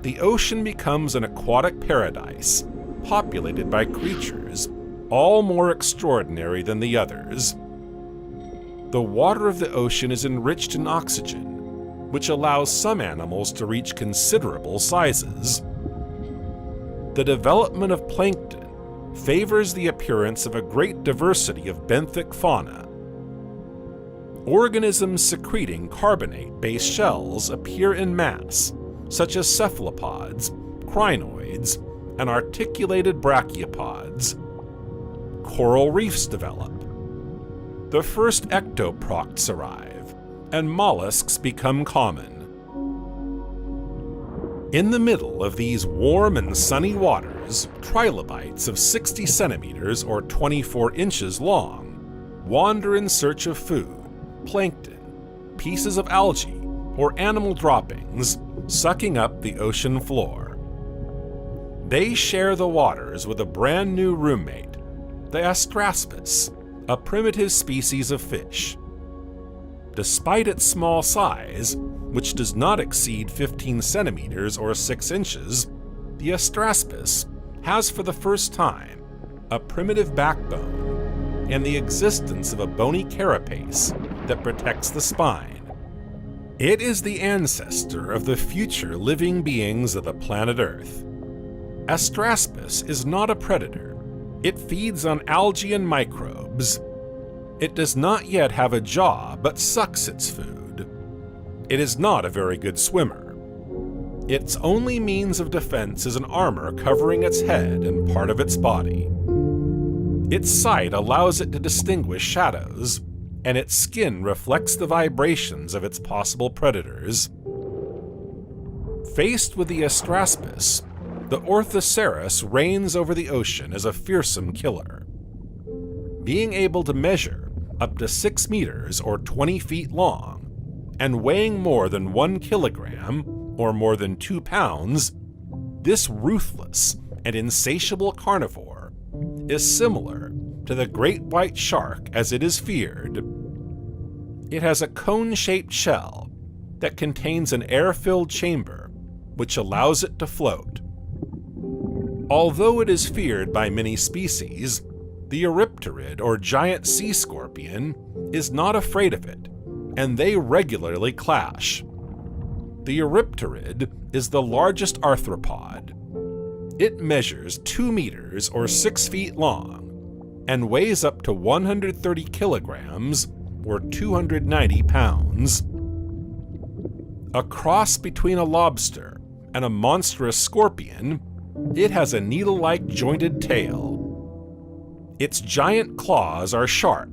the ocean becomes an aquatic paradise, populated by creatures, all more extraordinary than the others. The water of the ocean is enriched in oxygen, which allows some animals to reach considerable sizes. The development of plankton favors the appearance of a great diversity of benthic fauna. Organisms secreting carbonate-based shells appear in mass, such as cephalopods, crinoids, and articulated brachiopods. Coral reefs develop. The first ectoprocts arrive, and mollusks become common. In the middle of these warm and sunny waters, trilobites of 60 centimeters or 24 inches long wander in search of food, plankton, pieces of algae, or animal droppings, sucking up the ocean floor. They share the waters with a brand new roommate, the astraspis, a primitive species of fish. Despite its small size, which does not exceed 15 centimeters or 6 inches, the astraspis has for the first time a primitive backbone and the existence of a bony carapace that protects the spine. It is the ancestor of the future living beings of the planet Earth. Astraspis is not a predator. It feeds on algae and microbes. It does not yet have a jaw, but sucks its food. It is not a very good swimmer. Its only means of defense is an armor covering its head and part of its body. Its sight allows it to distinguish shadows, and its skin reflects the vibrations of its possible predators. Faced with the astraspis, the Orthoceras reigns over the ocean as a fearsome killer. Being able to measure up to 6 meters or 20 feet long, and weighing more than 1 kilogram or more than 2 pounds, this ruthless and insatiable carnivore is similar to the great white shark as it is feared. It has a cone-shaped shell that contains an air-filled chamber which allows it to float. Although it is feared by many species, the Eurypterid or giant sea scorpion is not afraid of it, and they regularly clash. The Eurypterid is the largest arthropod. It measures 2 meters or 6 feet long and weighs up to 130 kilograms or 290 pounds. A cross between a lobster and a monstrous scorpion, it has a needle-like jointed tail. Its giant claws are sharp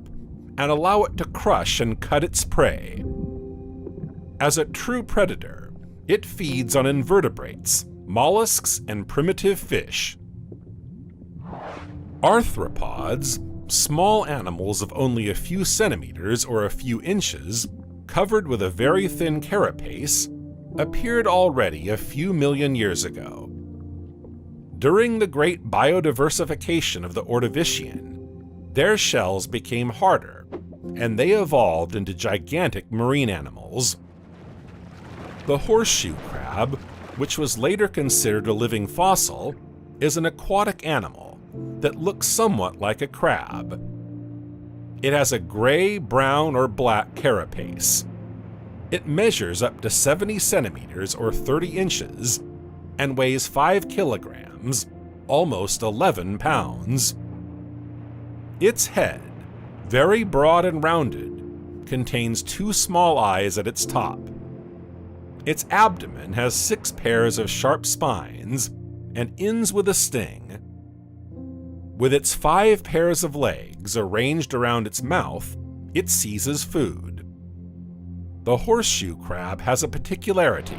and allow it to crush and cut its prey. As a true predator, it feeds on invertebrates, mollusks, and primitive fish. Arthropods, small animals of only a few centimeters or a few inches, covered with a very thin carapace, appeared already a few million years ago. During the great biodiversification of the Ordovician, their shells became harder, and they evolved into gigantic marine animals. The horseshoe crab, which was later considered a living fossil, is an aquatic animal that looks somewhat like a crab. It has a gray, brown, or black carapace. It measures up to 70 centimeters or 30 inches and weighs 5 kilograms, almost 11 pounds. Its head, very broad and rounded, contains 2 small eyes at its top. Its abdomen has 6 pairs of sharp spines and ends with a sting. With its 5 pairs of legs arranged around its mouth, it seizes food. The horseshoe crab has a particularity.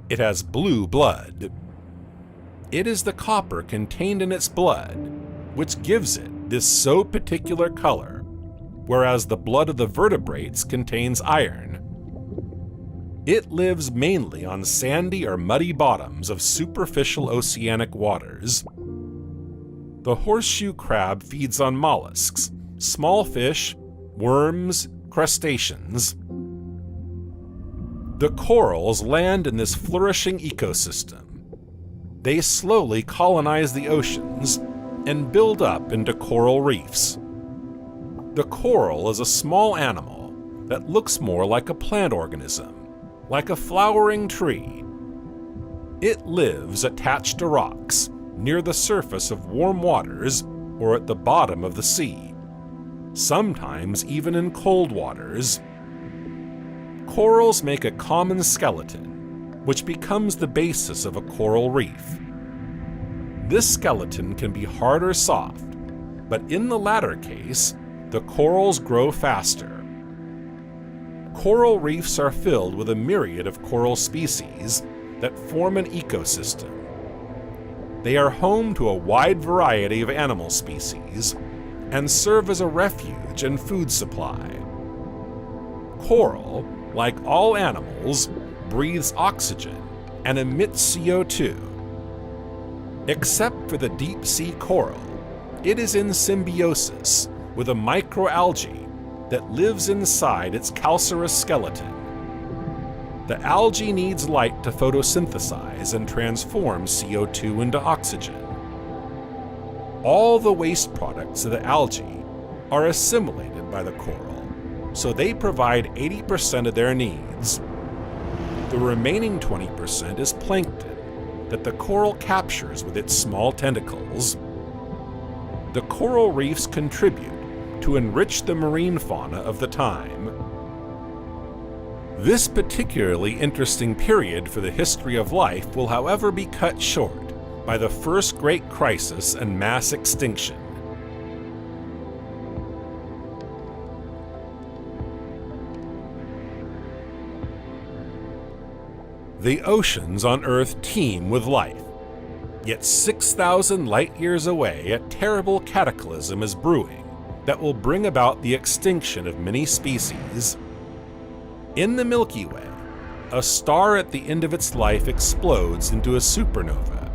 It has blue blood. It is the copper contained in its blood which gives it this so particular color, whereas the blood of the vertebrates contains iron. It lives mainly on sandy or muddy bottoms of superficial oceanic waters. The horseshoe crab feeds on mollusks, small fish, worms, crustaceans. The corals land in this flourishing ecosystem, They slowly colonize the oceans and build up into coral reefs. The coral is a small animal that looks more like a plant organism, like a flowering tree. It lives attached to rocks near the surface of warm waters or at the bottom of the sea, sometimes even in cold waters. Corals make a common skeleton, which becomes the basis of a coral reef. This skeleton can be hard or soft, but in the latter case, the corals grow faster. Coral reefs are filled with a myriad of coral species that form an ecosystem. They are home to a wide variety of animal species and serve as a refuge and food supply. Coral, like all animals, breathes oxygen and emits CO2. Except for the deep-sea coral, it is in symbiosis with a microalgae that lives inside its calcareous skeleton. The algae needs light to photosynthesize and transform CO2 into oxygen. All the waste products of the algae are assimilated by the coral, so they provide 80% of their needs. The remaining 20% is plankton that the coral captures with its small tentacles. The coral reefs contribute to enrich the marine fauna of the time. This particularly interesting period for the history of life will, however, be cut short by the first great crisis and mass extinction. The oceans on Earth teem with life, yet 6,000 light-years away a terrible cataclysm is brewing that will bring about the extinction of many species. In the Milky Way, a star at the end of its life explodes into a supernova.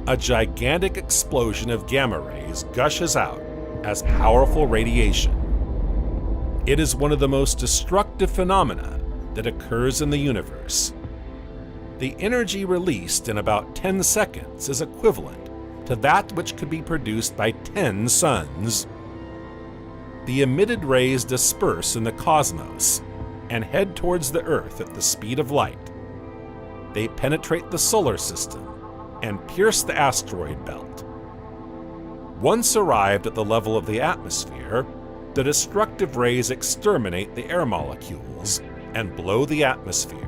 A gigantic explosion of gamma rays gushes out as powerful radiation. It is one of the most destructive phenomena that occurs in the universe. The energy released in about 10 seconds is equivalent to that which could be produced by 10 suns. The emitted rays disperse in the cosmos and head towards the Earth at the speed of light. They penetrate the solar system and pierce the asteroid belt. Once arrived at the level of the atmosphere, the destructive rays exterminate the air molecules and blow the atmosphere.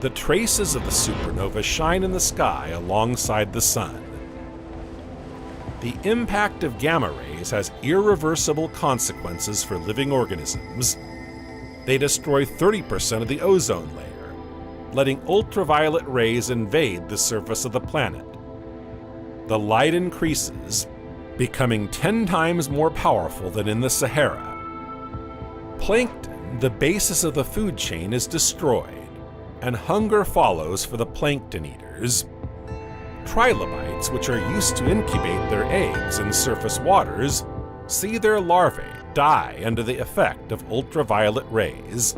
The traces of the supernova shine in the sky alongside the sun. The impact of gamma rays has irreversible consequences for living organisms. They destroy 30% of the ozone layer, letting ultraviolet rays invade the surface of the planet. The light increases, becoming 10 times more powerful than in the Sahara. Plankton, the basis of the food chain, is destroyed, and hunger follows for the plankton eaters. Trilobites, which are used to incubate their eggs in surface waters, see their larvae die under the effect of ultraviolet rays.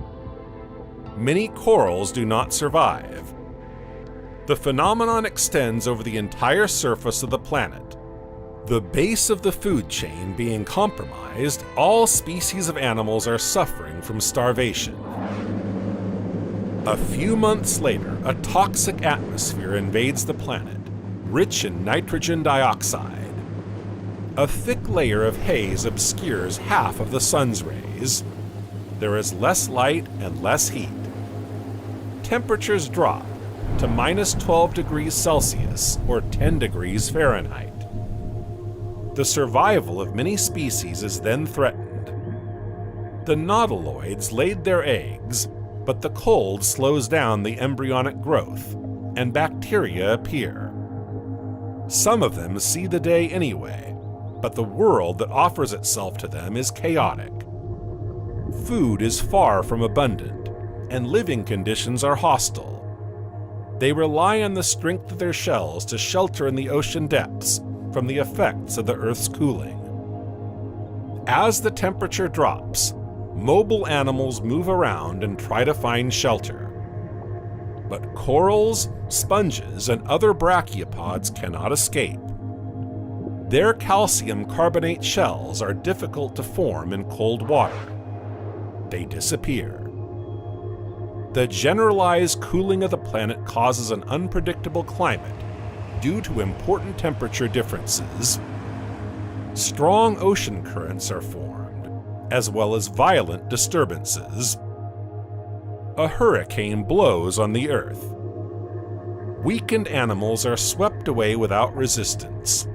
Many corals do not survive. The phenomenon extends over the entire surface of the planet. The base of the food chain being compromised, all species of animals are suffering from starvation. A few months later, a toxic atmosphere invades the planet, rich in nitrogen dioxide. A thick layer of haze obscures half of the sun's rays. There is less light and less heat. Temperatures drop to -12 degrees Celsius or 10 degrees Fahrenheit. The survival of many species is then threatened. The nautiloids laid their eggs, but the cold slows down the embryonic growth, and bacteria appear. Some of them see the day anyway, but the world that offers itself to them is chaotic. Food is far from abundant, and living conditions are hostile. They rely on the strength of their shells to shelter in the ocean depths from the effects of the Earth's cooling. As the temperature drops, mobile animals move around and try to find shelter. but corals, sponges, and other brachiopods cannot escape. Their calcium carbonate shells are difficult to form in cold water. They disappear. The generalized cooling of the planet causes an unpredictable climate due to important temperature differences. Strong ocean currents are formed, as well as violent disturbances. A hurricane blows on the Earth. Weakened animals are swept away without resistance.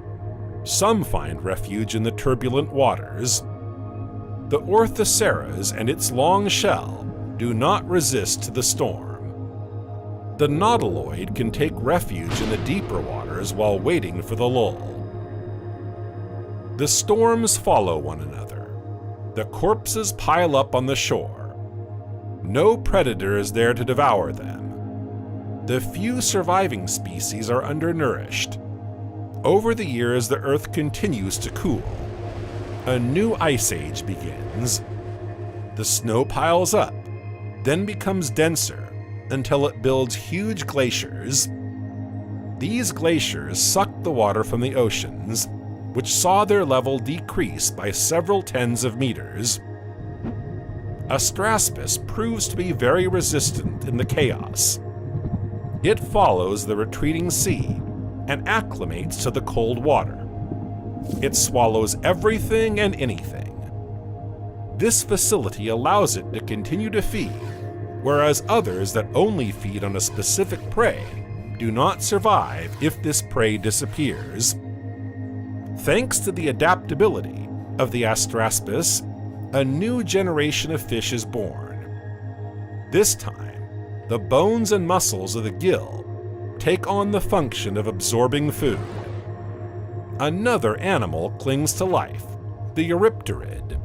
Some find refuge in the turbulent waters. The Orthoceras and its long shell do not resist the storm. The nautiloid can take refuge in the deeper waters while waiting for the lull. The storms follow one another. The corpses pile up on the shore. No predator is there to devour them. The few surviving species are undernourished. Over the years, the Earth continues to cool. A new ice age begins. The snow piles up, then becomes denser until it builds huge glaciers. These glaciers suck the water from the oceans, which saw their level decrease by several tens of meters. Astraspis proves to be very resistant in the chaos. It follows the retreating sea and acclimates to the cold water. It swallows everything and anything. This facility allows it to continue to feed, whereas others that only feed on a specific prey do not survive if this prey disappears. Thanks to the adaptability of the Astraspis, a new generation of fish is born. This time, the bones and muscles of the gill take on the function of absorbing food. Another animal clings to life, the Eurypterid.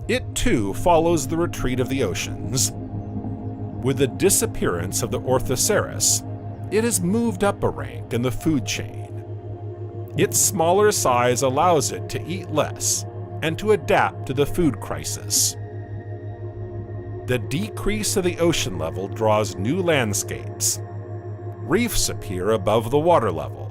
It too follows the retreat of the oceans. With the disappearance of the Orthoceras, it has moved up a rank in the food chain. Its smaller size allows it to eat less and to adapt to the food crisis. The decrease of the ocean level draws new landscapes. Reefs appear above the water level.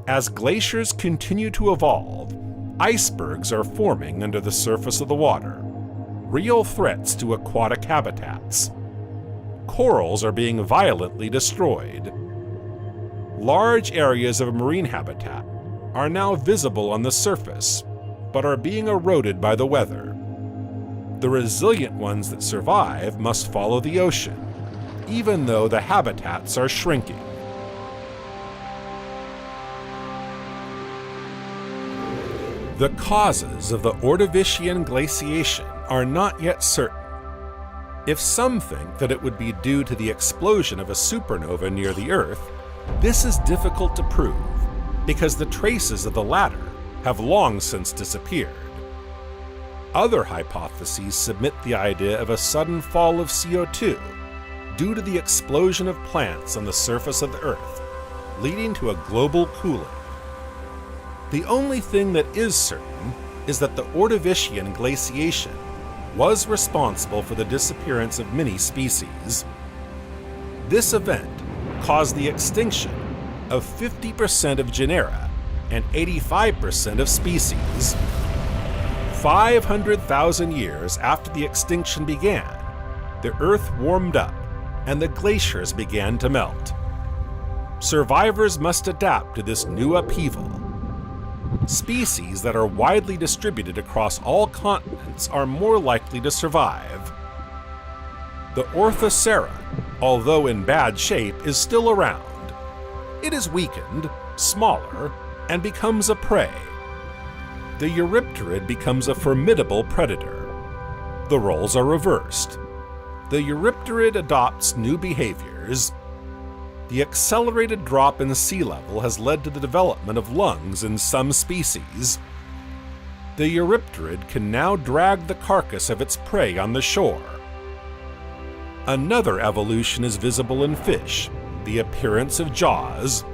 As glaciers continue to evolve, icebergs are forming under the surface of the water, real threats to aquatic habitats. Corals are being violently destroyed. Large areas of marine habitat are now visible on the surface, but are being eroded by the weather. The resilient ones that survive must follow the ocean, even though the habitats are shrinking. The causes of the Ordovician glaciation are not yet certain. If some think that it would be due to the explosion of a supernova near the Earth, this is difficult to prove because the traces of the latter have long since disappeared. Other hypotheses submit the idea of a sudden fall of CO2 due to the explosion of plants on the surface of the Earth, leading to a global cooling. The only thing that is certain is that the Ordovician glaciation was responsible for the disappearance of many species. This event caused the extinction of 50% of genera and 85% of species. 500,000 years after the extinction began, the Earth warmed up and the glaciers began to melt. Survivors must adapt to this new upheaval. Species that are widely distributed across all continents are more likely to survive. The Orthocera, although in bad shape, is still around. It is weakened, smaller, and becomes a prey. The Eurypterid becomes a formidable predator. The roles are reversed. The Eurypterid adopts new behaviors. The accelerated drop in sea level has led to the development of lungs in some species. The Eurypterid can now drag the carcass of its prey on the shore. Another evolution is visible in fish, the appearance of jaws.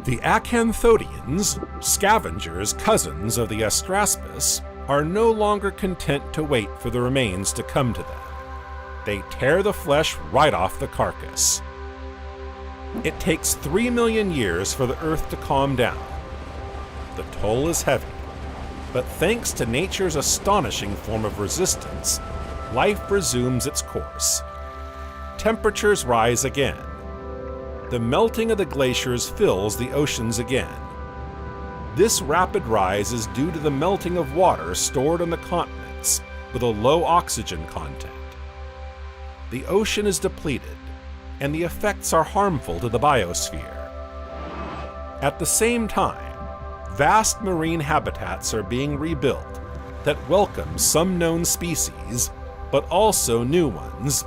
The Acanthodians, scavengers cousins of the Astraspis, are no longer content to wait for the remains to come to them. they tear the flesh right off the carcass. It takes 3 million years for the Earth to calm down. The toll is heavy, but thanks to nature's astonishing form of resistance, life resumes its course. Temperatures rise again. The melting of the glaciers fills the oceans again. This rapid rise is due to the melting of water stored on the continents with a low oxygen content. The ocean is depleted, and the effects are harmful to the biosphere. At the same time, vast marine habitats are being rebuilt that welcome some known species, but also new ones.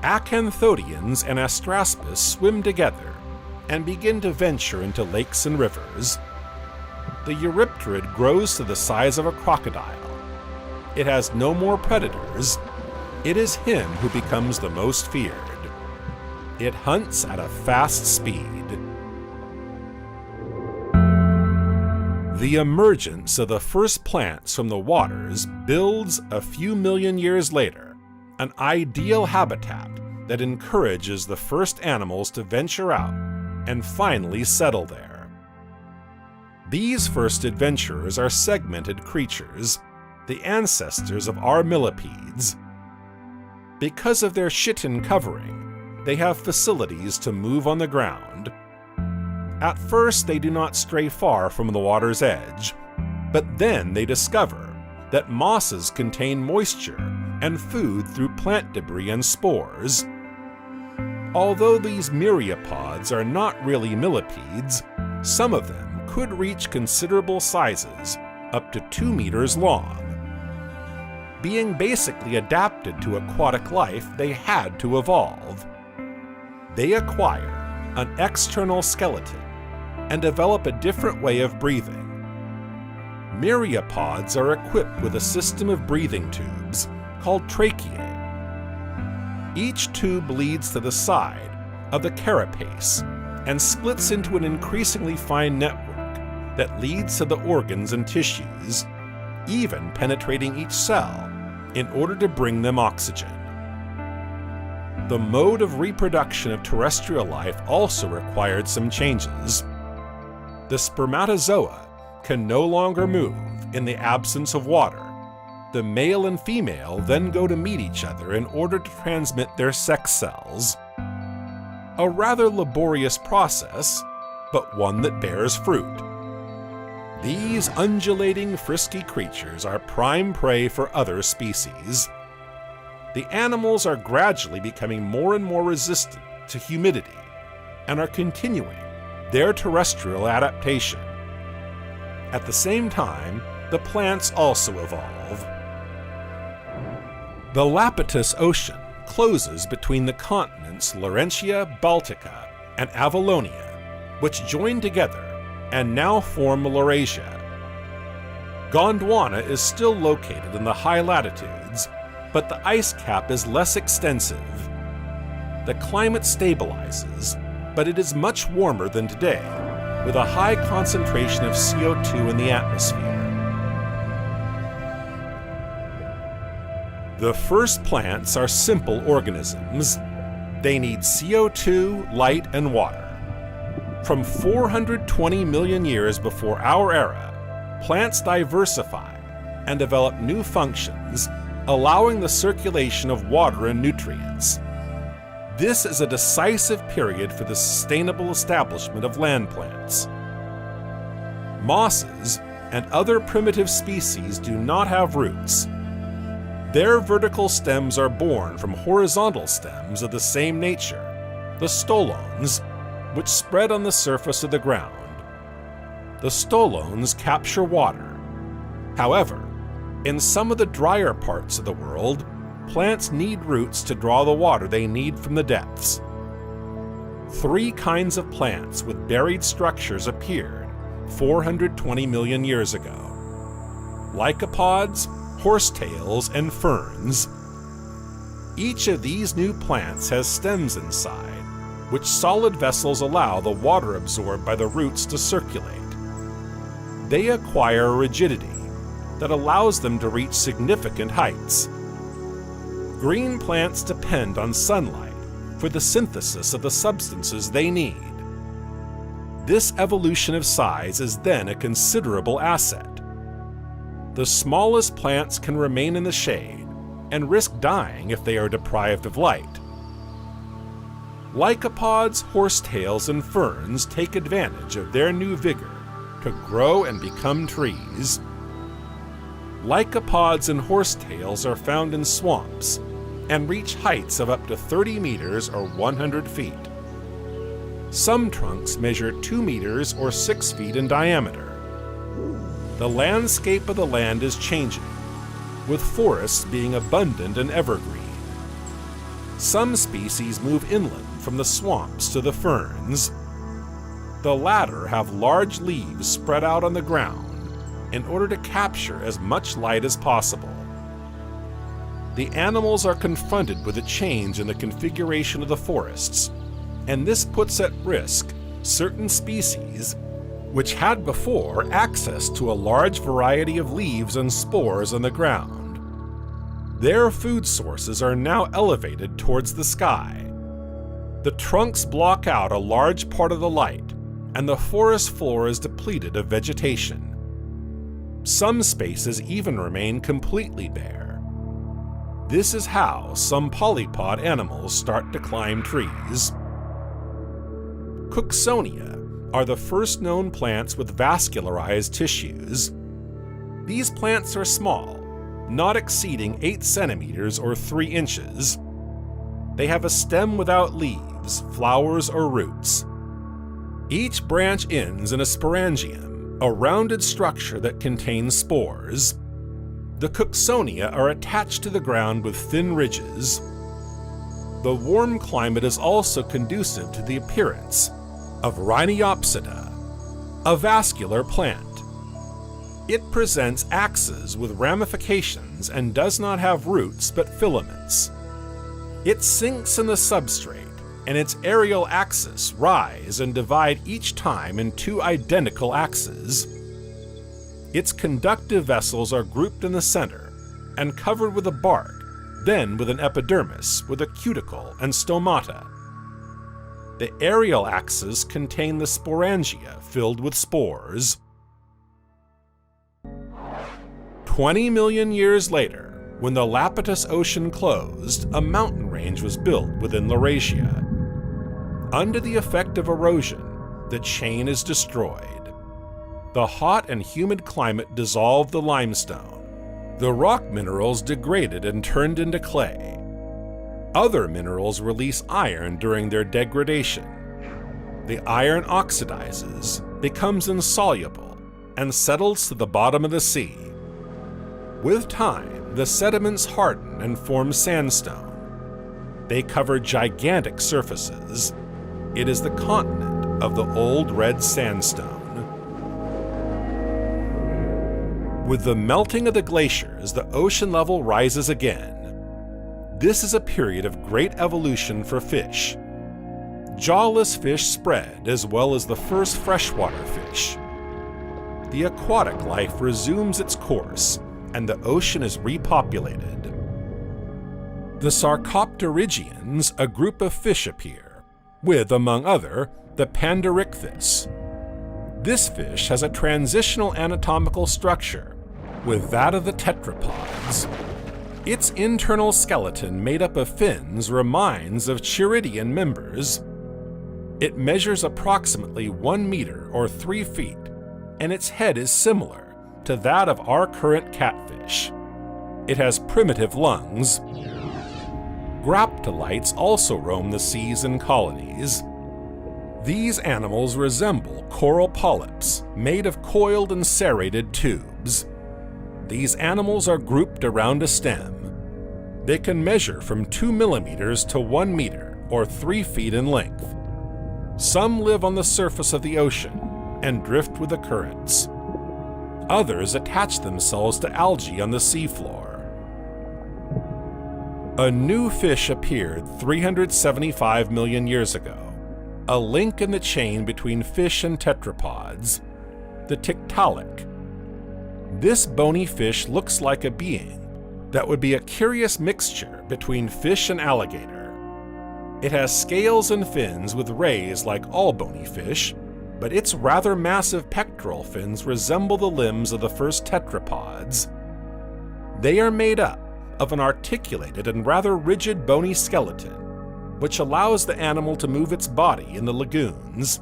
Acanthodians and Astraspis swim together and begin to venture into lakes and rivers. The Eurypterid grows to the size of a crocodile. It has no more predators. It is him who becomes the most feared. It hunts at a fast speed. The emergence of the first plants from the waters builds, a few million years later, an ideal habitat that encourages the first animals to venture out and finally settle there. These first adventurers are segmented creatures, the ancestors of our millipedes. Because of their chitin covering, they have facilities to move on the ground. At first, they do not stray far from the water's edge, but then they discover that mosses contain moisture and food through plant debris and spores. Although these myriapods are not really millipedes, some of them could reach considerable sizes, up to 2 meters long. Being basically adapted to aquatic life, they had to evolve. They acquire an external skeleton and develop a different way of breathing. Myriapods are equipped with a system of breathing tubes called tracheae. Each tube leads to the side of the carapace and splits into an increasingly fine network that leads to the organs and tissues, even penetrating each cell in order to bring them oxygen. The mode of reproduction of terrestrial life also required some changes. The spermatozoa can no longer move in the absence of water. The male and female then go to meet each other in order to transmit their sex cells. A rather laborious process, but one that bears fruit. These undulating, frisky creatures are prime prey for other species. The animals are gradually becoming more and more resistant to humidity and are continuing their terrestrial adaptation. At the same time, the plants also evolve. The Lapitous Ocean closes between the continents Laurentia, Baltica, and Avalonia, which join together and now form Laurasia. Gondwana is still located in the high latitudes, but the ice cap is less extensive. The climate stabilizes, but it is much warmer than today, with a high concentration of CO2 in the atmosphere. The first plants are simple organisms. They need CO2, light, and water. From 420 million years before our era, plants diversify and develop new functions, allowing the circulation of water and nutrients. This is a decisive period for the sustainable establishment of land plants. Mosses and other primitive species do not have roots. Their vertical stems are born from horizontal stems of the same nature, the stolones, which spread on the surface of the ground. The stolones capture water. However, in some of the drier parts of the world, plants need roots to draw the water they need from the depths. 3 kinds of plants with buried structures appeared 420 million years ago: lycopods, horsetails, and ferns. Each of these new plants has stems inside, which solid vessels allow the water absorbed by the roots to circulate. They acquire rigidity that allows them to reach significant heights. Green plants depend on sunlight for the synthesis of the substances they need. This evolution of size is then a considerable asset. The smallest plants can remain in the shade and risk dying if they are deprived of light. Lycopods, horsetails, and ferns take advantage of their new vigor to grow and become trees. Lycopods and horsetails are found in swamps and reach heights of up to 30 meters or 100 feet. Some trunks measure 2 meters or 6 feet in diameter. The landscape of the land is changing, with forests being abundant and evergreen. Some species move inland from the swamps to the ferns. The latter have large leaves spread out on the ground in order to capture as much light as possible. The animals are confronted with a change in the configuration of the forests, and this puts at risk certain species which had before access to a large variety of leaves and spores on the ground. Their food sources are now elevated towards the sky. The trunks block out a large part of the light, and the forest floor is depleted of vegetation. Some spaces even remain completely bare. This is how some polypod animals start to climb trees. Cooksonia are the first known plants with vascularized tissues. These plants are small, not exceeding 8 centimeters or 3 inches. They have a stem without leaves, flowers, or roots. Each branch ends in a sporangium, a rounded structure that contains spores. The Cooksonia are attached to the ground with thin ridges. The warm climate is also conducive to the appearance of Rhiniopsida, a vascular plant. It presents axes with ramifications and does not have roots but filaments. It sinks in the substrate, and its aerial axis rise and divide each time in 2 identical axes. Its conductive vessels are grouped in the center and covered with a bark, then with an epidermis with a cuticle and stomata. The aerial axes contain the sporangia filled with spores. 20 million years later, when the Lapitous Ocean closed, a mountain range was built within Laurasia. Under the effect of erosion, the chain is destroyed. The hot and humid climate dissolved the limestone. The rock minerals degraded and turned into clay. Other minerals release iron during their degradation. The iron oxidizes, becomes insoluble, and settles to the bottom of the sea. With time, the sediments harden and form sandstone. They cover gigantic surfaces. It is the continent of the Old Red Sandstone. With the melting of the glaciers, the ocean level rises again. This is a period of great evolution for fish. Jawless fish spread as well as the first freshwater fish. The aquatic life resumes its course, and the ocean is repopulated. The Sarcopterygians, a group of fish, appear, with, among other, the Panderichthys. This fish has a transitional anatomical structure with that of the tetrapods. Its internal skeleton, made up of fins, reminds of Chiridian members. It measures approximately 1 meter or 3 feet, and its head is similar to that of our current catfish. It has primitive lungs. Graptolites also roam the seas in colonies. These animals resemble coral polyps made of coiled and serrated tubes. These animals are grouped around a stem. They can measure from 2 millimeters to 1 meter or 3 feet in length. Some live on the surface of the ocean and drift with the currents. Others attach themselves to algae on the seafloor. A new fish appeared 375 million years ago, a link in the chain between fish and tetrapods, the Tiktaalik. This bony fish looks like a being, that would be a curious mixture between fish and alligator. It has scales and fins with rays like all bony fish, but its rather massive pectoral fins resemble the limbs of the first tetrapods. They are made up of an articulated and rather rigid bony skeleton, which allows the animal to move its body in the lagoons.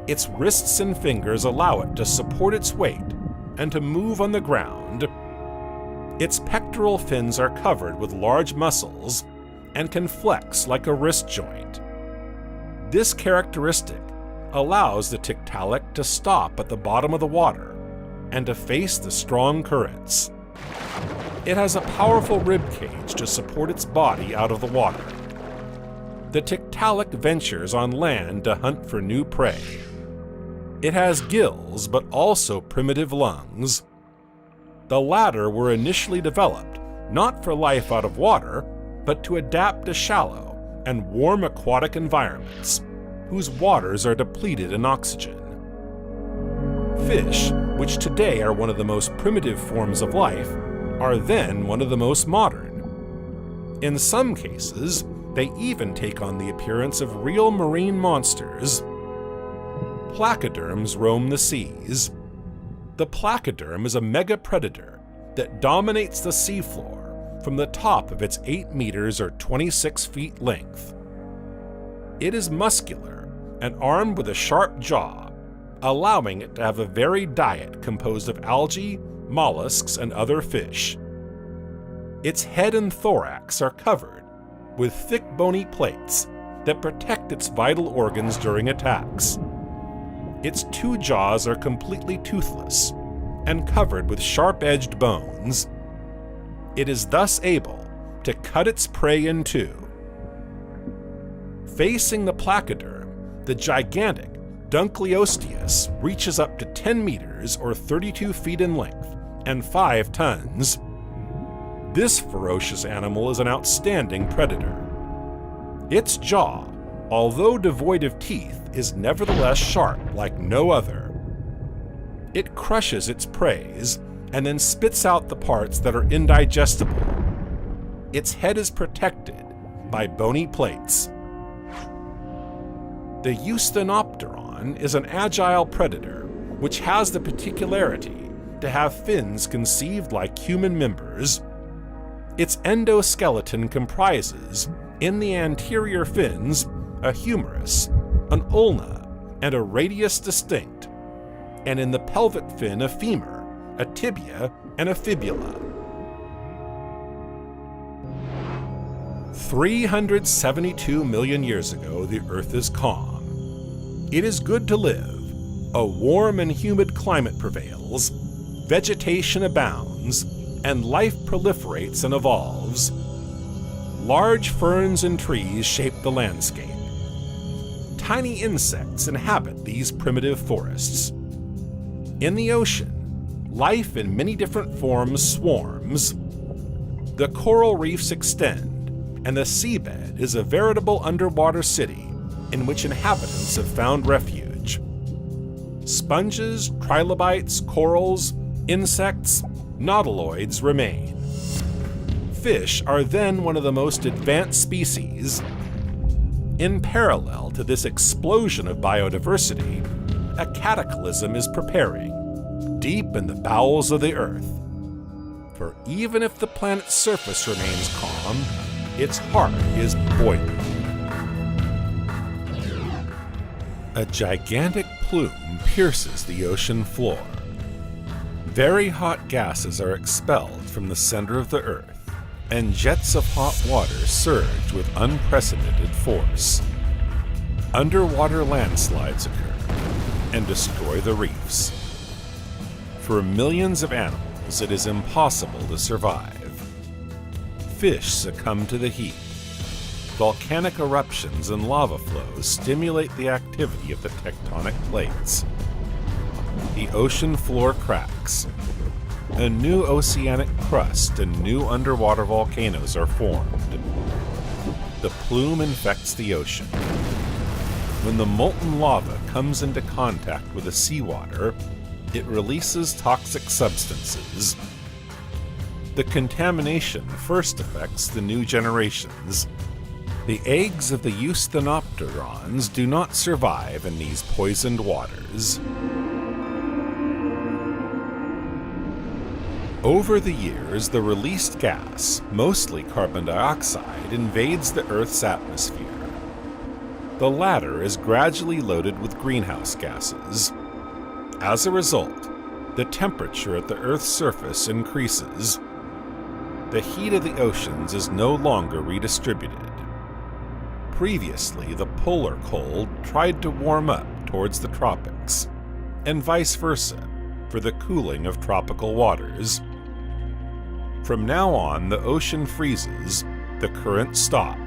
Its wrists and fingers allow it to support its weight and to move on the ground. Its pectoral fins are covered with large muscles and can flex like a wrist joint. This characteristic allows the tiktaalik to stop at the bottom of the water and to face the strong currents. It has a powerful rib cage to support its body out of the water. The tiktaalik ventures on land to hunt for new prey. It has gills, but also primitive lungs. The latter were initially developed not for life out of water, but to adapt to shallow and warm aquatic environments, whose waters are depleted in oxygen. Fish, which today are one of the most primitive forms of life, are then one of the most modern. In some cases, they even take on the appearance of real marine monsters. Placoderms roam the seas. The placoderm is a megapredator that dominates the seafloor from the top of its 8 meters or 26 feet length. It is muscular and armed with a sharp jaw, allowing it to have a varied diet composed of algae, mollusks, and other fish. Its head and thorax are covered with thick bony plates that protect its vital organs during attacks. Its 2 jaws are completely toothless and covered with sharp-edged bones. It is thus able to cut its prey in two. Facing the placoderm, the gigantic Dunkleosteus reaches up to 10 meters or 32 feet in length and 5 tons. This ferocious animal is an outstanding predator. Its jaw, although devoid of teeth, is nevertheless sharp like no other. It crushes its prey and then spits out the parts that are indigestible. Its head is protected by bony plates. The Eusthenopteron is an agile predator which has the particularity to have fins conceived like human members. Its endoskeleton comprises, in the anterior fins, a humerus, an ulna, and a radius distinct, and in the pelvic fin a femur, a tibia, and a fibula. 372 million years ago, the Earth is calm. It is good to live. A warm and humid climate prevails, vegetation abounds, and life proliferates and evolves. Large ferns and trees shape the landscape. Tiny insects inhabit these primitive forests. In the ocean, life in many different forms swarms. The coral reefs extend, and the seabed is a veritable underwater city in which inhabitants have found refuge. Sponges, trilobites, corals, insects, nautiloids remain. Fish are then one of the most advanced species. In parallel to this explosion of biodiversity, a cataclysm is preparing, deep in the bowels of the Earth. For even if the planet's surface remains calm, its heart is boiling. A gigantic plume pierces the ocean floor. Very hot gases are expelled from the center of the Earth, and jets of hot water surge with unprecedented force. Underwater landslides occur and destroy the reefs. For millions of animals, it is impossible to survive. Fish succumb to the heat. Volcanic eruptions and lava flows stimulate the activity of the tectonic plates. The ocean floor cracks. A new oceanic crust and new underwater volcanoes are formed. The plume infects the ocean. When the molten lava comes into contact with the seawater, it releases toxic substances. The contamination first affects the new generations. The eggs of the eusthenopterons do not survive in these poisoned waters. Over the years, the released gas, mostly carbon dioxide, invades the Earth's atmosphere. The latter is gradually loaded with greenhouse gases. As a result, the temperature at the Earth's surface increases. The heat of the oceans is no longer redistributed. Previously, the polar cold tried to warm up towards the tropics, and vice versa for the cooling of tropical waters. From now on, the ocean freezes, the currents stop.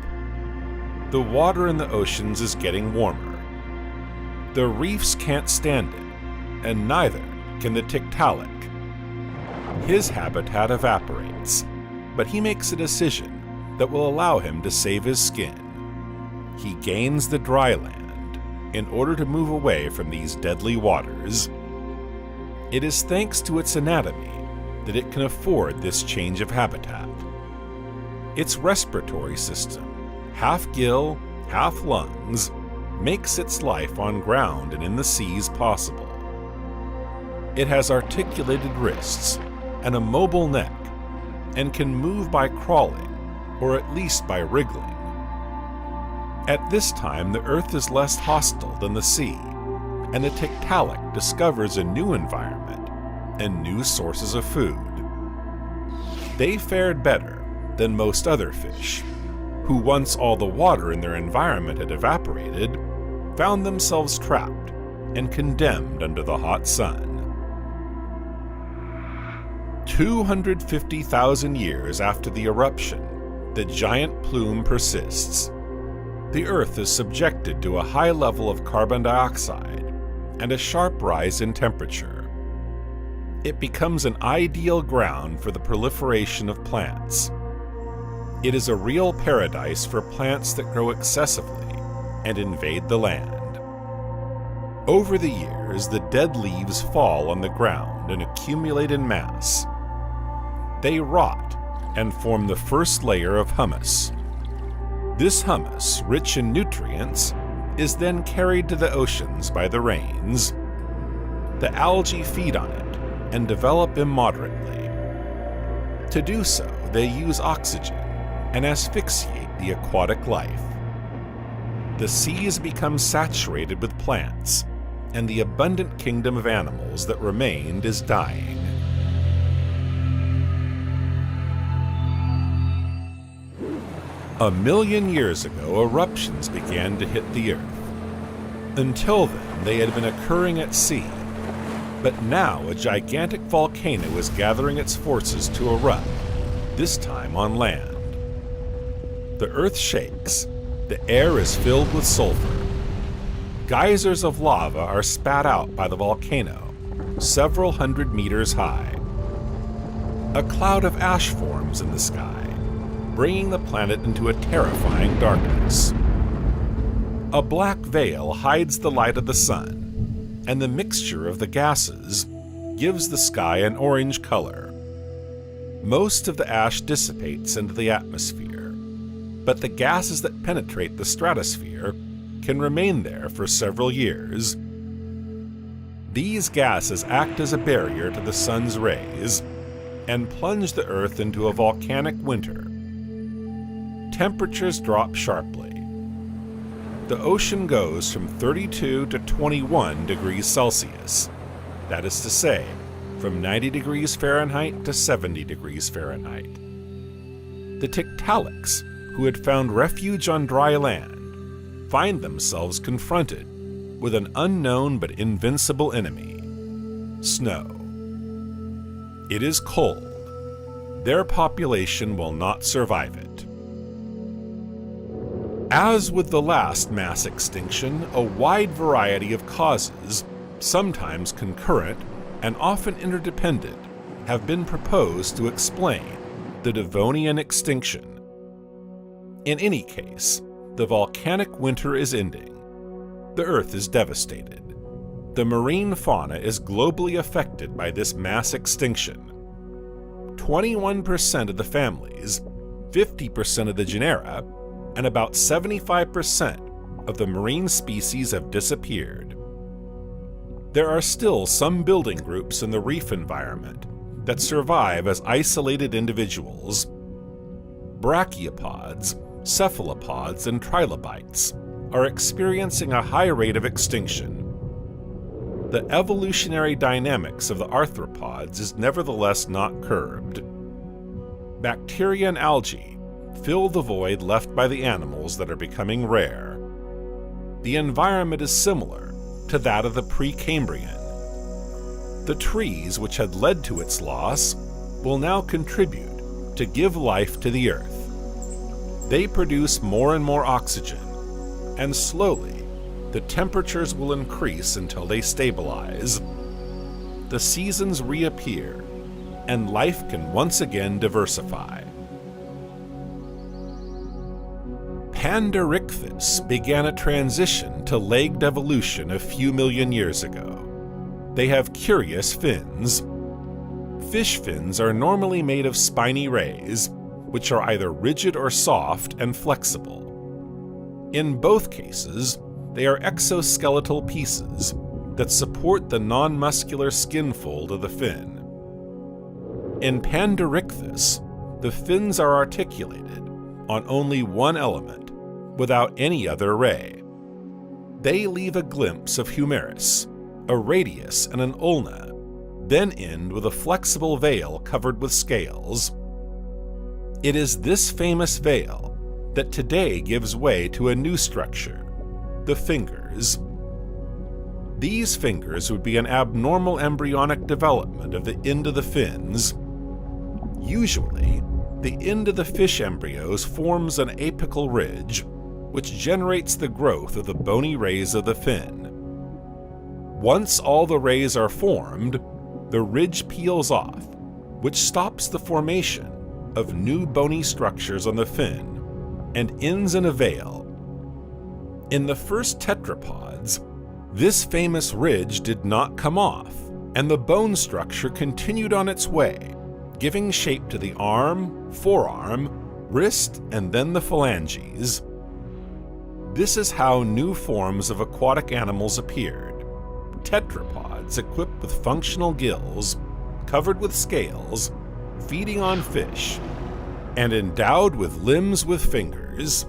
The water in the oceans is getting warmer. The reefs can't stand it, and neither can the Tiktaalik. His habitat evaporates, but he makes a decision that will allow him to save his skin. He gains the dry land in order to move away from these deadly waters. It is thanks to its anatomy that it can afford this change of habitat. Its respiratory system, half gill, half lungs, makes its life on ground and in the seas possible. It has articulated wrists and a mobile neck, and can move by crawling, or at least by wriggling. At this time, the Earth is less hostile than the sea, and the Tiktaalik discovers a new environment and new sources of food. They fared better than most other fish, who once all the water in their environment had evaporated, found themselves trapped and condemned under the hot sun. 250,000 years after the eruption, the giant plume persists. The Earth is subjected to a high level of carbon dioxide and a sharp rise in temperature. It becomes an ideal ground for the proliferation of plants. It is a real paradise for plants that grow excessively and invade the land. Over the years, the dead leaves fall on the ground and accumulate in mass. They rot and form the first layer of humus. This humus, rich in nutrients, is then carried to the oceans by the rains. The algae feed on it and develop immoderately. To do so, they use oxygen and asphyxiate the aquatic life. The seas become saturated with plants, and the abundant kingdom of animals that remained is dying. A million years ago, eruptions began to hit the Earth. Until then, they had been occurring at sea. But now a gigantic volcano is gathering its forces to erupt, this time on land. The Earth shakes. The air is filled with sulfur. Geysers of lava are spat out by the volcano, several hundred meters high. A cloud of ash forms in the sky, bringing the planet into a terrifying darkness. A black veil hides the light of the sun, and the mixture of the gases gives the sky an orange color. Most of the ash dissipates into the atmosphere, but the gases that penetrate the stratosphere can remain there for several years. These gases act as a barrier to the sun's rays and plunge the Earth into a volcanic winter. Temperatures drop sharply. The ocean goes from 32 to 21 degrees Celsius. That is to say, from 90 degrees Fahrenheit to 70 degrees Fahrenheit. The Tiktaaliks, who had found refuge on dry land, find themselves confronted with an unknown but invincible enemy: snow. It is cold. Their population will not survive it. As with the last mass extinction, a wide variety of causes, sometimes concurrent and often interdependent, have been proposed to explain the Devonian extinction. In any case, the volcanic winter is ending. The Earth is devastated. The marine fauna is globally affected by this mass extinction. 21% of the families, 50% of the genera, and about 75% of the marine species have disappeared. There are still some building groups in the reef environment that survive as isolated individuals. Brachiopods, cephalopods, and trilobites are experiencing a high rate of extinction. The evolutionary dynamics of the arthropods is nevertheless not curbed. Bacteria and algae fill the void left by the animals that are becoming rare. The environment is similar to that of the Precambrian. The trees which had led to its loss will now contribute to give life to the earth. They produce more and more oxygen, and slowly the temperatures will increase until they stabilize. The seasons reappear, and life can once again diversify. Panderichthys began a transition to legged evolution a few million years ago. They have curious fins. Fish fins are normally made of spiny rays, which are either rigid or soft and flexible. In both cases, they are exoskeletal pieces that support the non-muscular skin fold of the fin. In Panderichthys, the fins are articulated on only one element, without any other ray. They leave a glimpse of humerus, a radius, and an ulna, then end with a flexible veil covered with scales. It is this famous veil that today gives way to a new structure, the fingers. These fingers would be an abnormal embryonic development of the end of the fins. Usually, the end of the fish embryos forms an apical ridge, which generates the growth of the bony rays of the fin. Once all the rays are formed, the ridge peels off, which stops the formation of new bony structures on the fin and ends in a veil. In the first tetrapods, this famous ridge did not come off, and the bone structure continued on its way, giving shape to the arm, forearm, wrist, and then the phalanges. This is how new forms of aquatic animals appeared: tetrapods equipped with functional gills, covered with scales, feeding on fish, and endowed with limbs with fingers.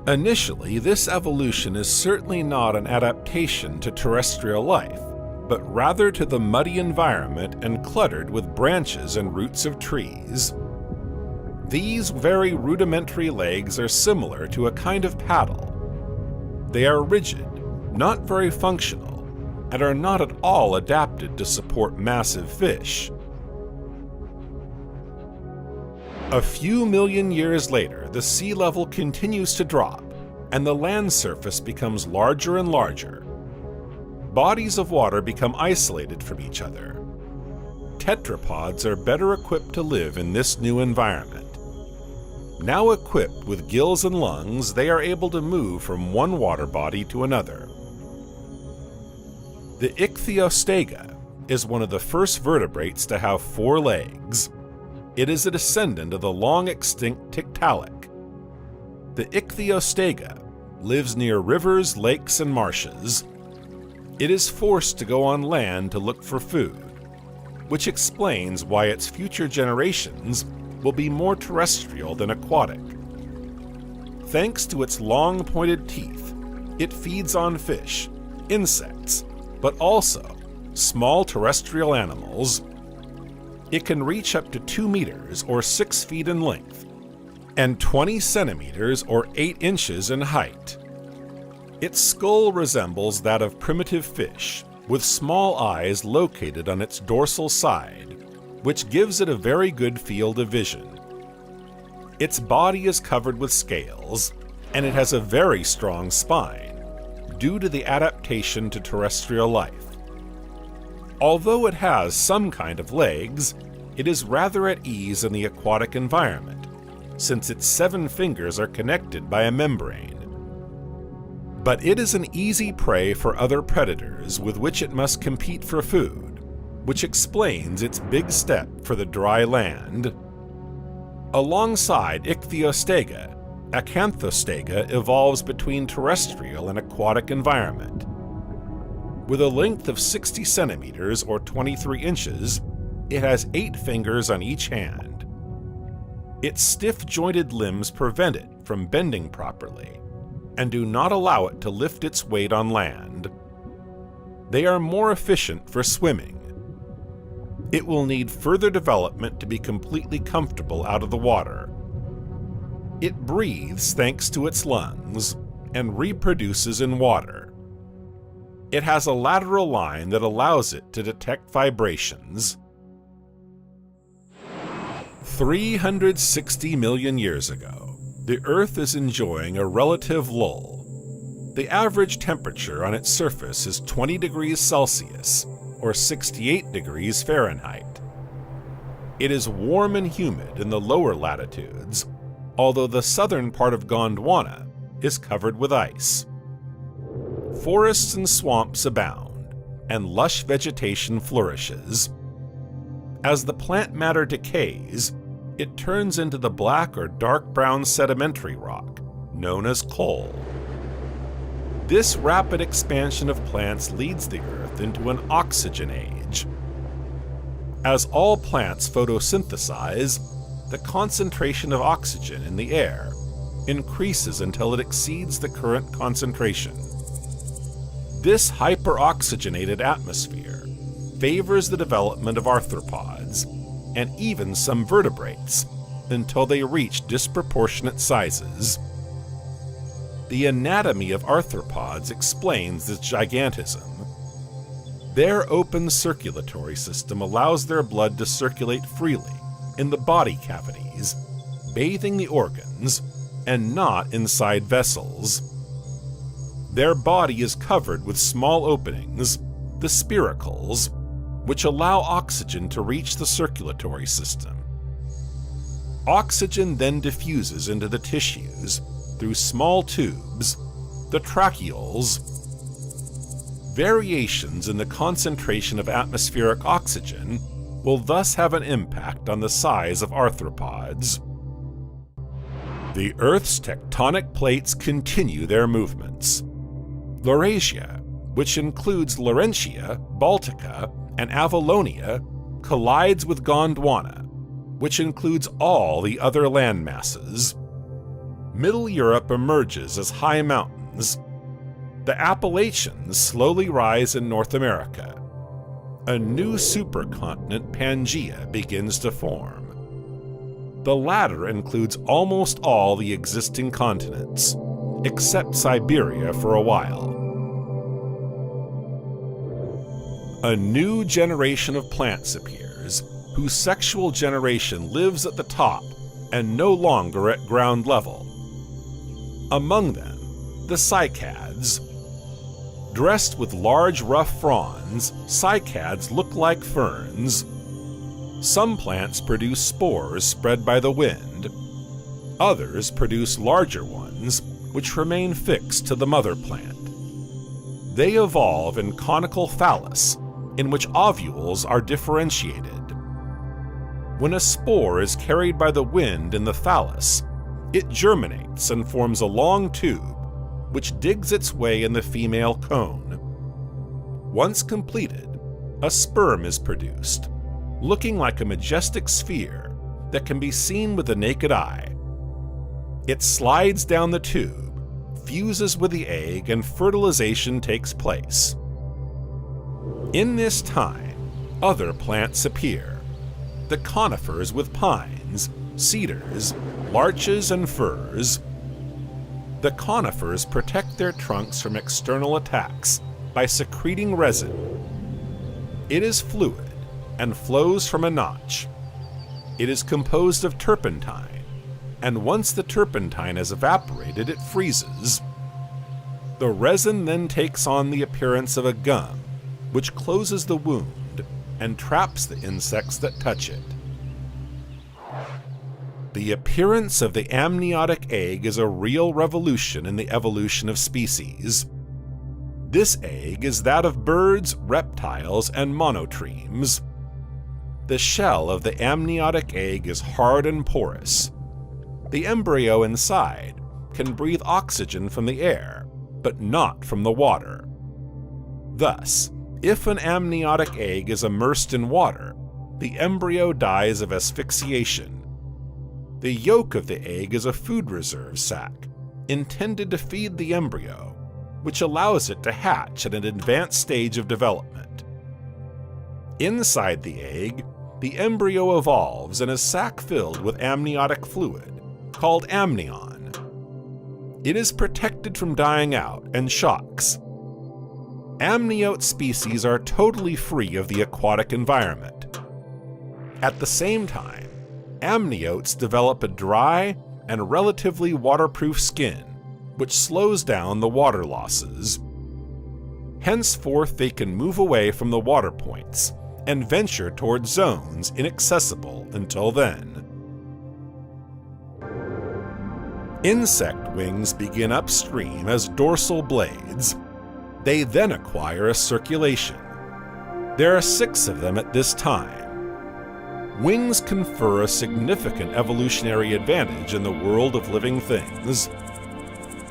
Initially, this evolution is certainly not an adaptation to terrestrial life, but rather to the muddy environment and cluttered with branches and roots of trees. These very rudimentary legs are similar to a kind of paddle. They are rigid, not very functional, and are not at all adapted to support massive fish. A few million years later, the sea level continues to drop, and the land surface becomes larger and larger. Bodies of water become isolated from each other. Tetrapods are better equipped to live in this new environment. Now equipped with gills and lungs, they are able to move from one water body to another. The Ichthyostega is one of the first vertebrates to have 4 legs. It is a descendant of the long-extinct Tiktaalik. The Ichthyostega lives near rivers, lakes, and marshes. It is forced to go on land to look for food, which explains why its future generations will be more terrestrial than aquatic. Thanks to its long pointed teeth, it feeds on fish, insects, but also small terrestrial animals. It can reach up to 2 meters or 6 feet in length, and 20 centimeters or 8 inches in height. Its skull resembles that of primitive fish, with small eyes located on its dorsal side, which gives it a very good field of vision. Its body is covered with scales, and it has a very strong spine, due to the adaptation to terrestrial life. Although it has some kind of legs, it is rather at ease in the aquatic environment, since its 7 fingers are connected by a membrane. But it is an easy prey for other predators with which it must compete for food, which explains its big step for the dry land. Alongside Ichthyostega, Acanthostega evolves between terrestrial and aquatic environment. With a length of 60 centimeters or 23 inches, it has 8 fingers on each hand. Its stiff-jointed limbs prevent it from bending properly and do not allow it to lift its weight on land. They are more efficient for swimming. It will need further development to be completely comfortable out of the water. It breathes thanks to its lungs and reproduces in water. It has a lateral line that allows it to detect vibrations. 360 million years ago, the Earth is enjoying a relative lull. The average temperature on its surface is 20 degrees Celsius, or 68 degrees Fahrenheit. It is warm and humid in the lower latitudes, although the southern part of Gondwana is covered with ice. Forests and swamps abound, and lush vegetation flourishes. As the plant matter decays, it turns into the black or dark brown sedimentary rock, known as coal. This rapid expansion of plants leads the Earth into an oxygen age. As all plants photosynthesize, the concentration of oxygen in the air increases until it exceeds the current concentration. This hyperoxygenated atmosphere favors the development of arthropods and even some vertebrates until they reach disproportionate sizes. The anatomy of arthropods explains this gigantism. Their open circulatory system allows their blood to circulate freely in the body cavities, bathing the organs, and not inside vessels. Their body is covered with small openings, the spiracles, which allow oxygen to reach the circulatory system. Oxygen then diffuses into the tissues through small tubes, the tracheoles. Variations in the concentration of atmospheric oxygen will thus have an impact on the size of arthropods. The Earth's tectonic plates continue their movements. Laurasia, which includes Laurentia, Baltica, and Avalonia, collides with Gondwana, which includes all the other land masses. Middle Europe emerges as high mountains. The Appalachians slowly rise in North America. A new supercontinent, Pangea, begins to form. The latter includes almost all the existing continents, except Siberia for a while. A new generation of plants appears, whose sexual generation lives at the top and no longer at ground level. Among them, the cycads. Dressed with large rough fronds, cycads look like ferns. Some plants produce spores spread by the wind. Others produce larger ones, which remain fixed to the mother plant. They evolve in conical phallus, in which ovules are differentiated. When a spore is carried by the wind in the phallus, it germinates and forms a long tube, which digs its way in the female cone. Once completed, a sperm is produced, looking like a majestic sphere that can be seen with the naked eye. It slides down the tube, fuses with the egg, and fertilization takes place. In this time, other plants appear. The conifers with pines, cedars, larches, and firs. The conifers protect their trunks from external attacks by secreting resin. It is fluid and flows from a notch. It is composed of turpentine, and once the turpentine has evaporated, it freezes. The resin then takes on the appearance of a gum, which closes the wound and traps the insects that touch it. The appearance of the amniotic egg is a real revolution in the evolution of species. This egg is that of birds, reptiles, and monotremes. The shell of the amniotic egg is hard and porous. The embryo inside can breathe oxygen from the air, but not from the water. Thus, if an amniotic egg is immersed in water, the embryo dies of asphyxiation. The yolk of the egg is a food reserve sac, intended to feed the embryo, which allows it to hatch at an advanced stage of development. Inside the egg, the embryo evolves in a sac filled with amniotic fluid, called amnion. It is protected from dying out and shocks. Amniote species are totally free of the aquatic environment. At the same time, amniotes develop a dry and relatively waterproof skin, which slows down the water losses. Henceforth, they can move away from the water points and venture toward zones inaccessible until then. Insect wings begin upstream as dorsal blades. They then acquire a circulation. There are 6 of them at this time. Wings confer a significant evolutionary advantage in the world of living things.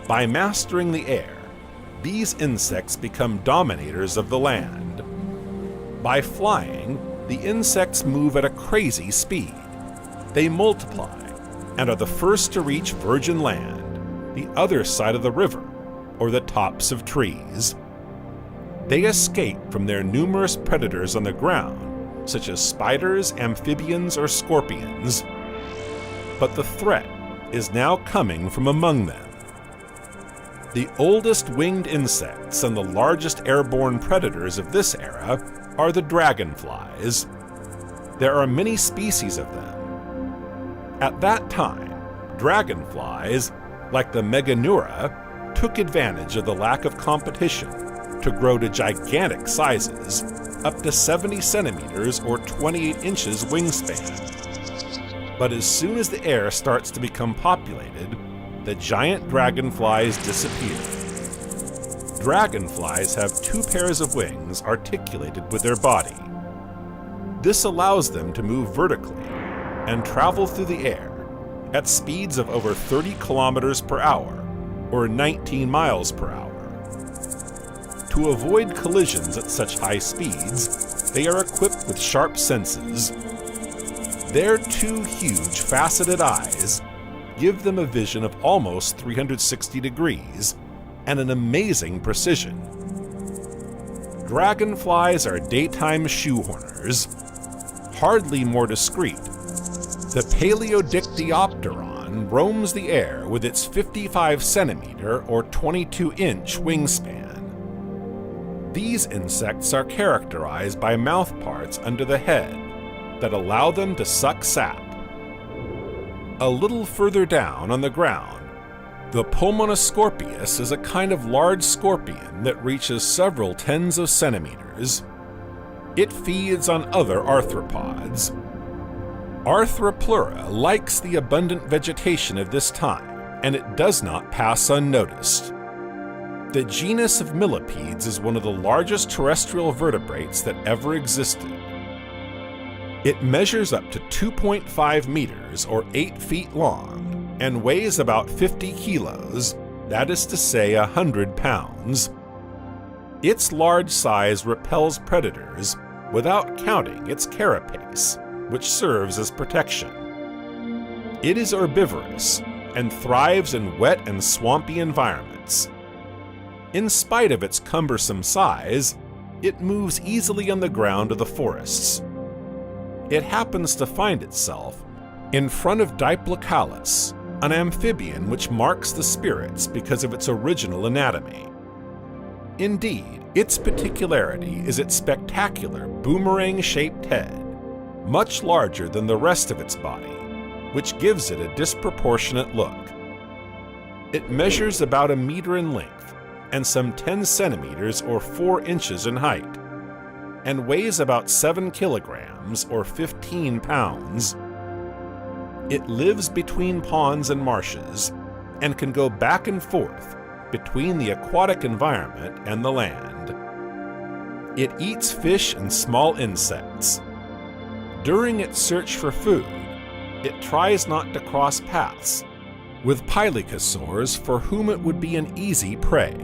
By mastering the air, these insects become dominators of the land. By flying, the insects move at a crazy speed. They multiply and are the first to reach virgin land, the other side of the river, or the tops of trees. They escape from their numerous predators on the ground, such as spiders, amphibians, or scorpions. But the threat is now coming from among them. The oldest winged insects and the largest airborne predators of this era are the dragonflies. There are many species of them. At that time, dragonflies, like the Meganeura, took advantage of the lack of competition to grow to gigantic sizes, up to 70 centimeters or 28 inches wingspan. But as soon as the air starts to become populated, the giant dragonflies disappear. Dragonflies have 2 pairs of wings articulated with their body. This allows them to move vertically and travel through the air at speeds of over 30 kilometers per hour, or 19 miles per hour. To avoid collisions at such high speeds, they are equipped with sharp senses. Their 2 huge faceted eyes give them a vision of almost 360 degrees and an amazing precision. Dragonflies are daytime shoehorners. Hardly more discreet, the Paleodictyopteron roams the air with its 55 centimeter or 22-inch wingspan. These insects are characterized by mouthparts under the head that allow them to suck sap. A little further down on the ground, the Pulmonoscorpius is a kind of large scorpion that reaches several tens of centimeters. It feeds on other arthropods. Arthropleura likes the abundant vegetation of this time, and it does not pass unnoticed. The genus of millipedes is one of the largest terrestrial vertebrates that ever existed. It measures up to 2.5 meters or 8 feet long and weighs about 50 kilos, that is to say 100 pounds. Its large size repels predators without counting its carapace, which serves as protection. It is herbivorous and thrives in wet and swampy environments. In spite of its cumbersome size, it moves easily on the ground of the forests. It happens to find itself in front of Diplocalus, an amphibian which marks the spirits because of its original anatomy. Indeed, its particularity is its spectacular boomerang-shaped head, much larger than the rest of its body, which gives it a disproportionate look. It measures about 1 meter in length and some 10 centimeters or 4 inches in height, and weighs about 7 kilograms or 15 pounds. It lives between ponds and marshes and can go back and forth between the aquatic environment and the land. It eats fish and small insects. During its search for food, it tries not to cross paths with pelycosaurs for whom it would be an easy prey.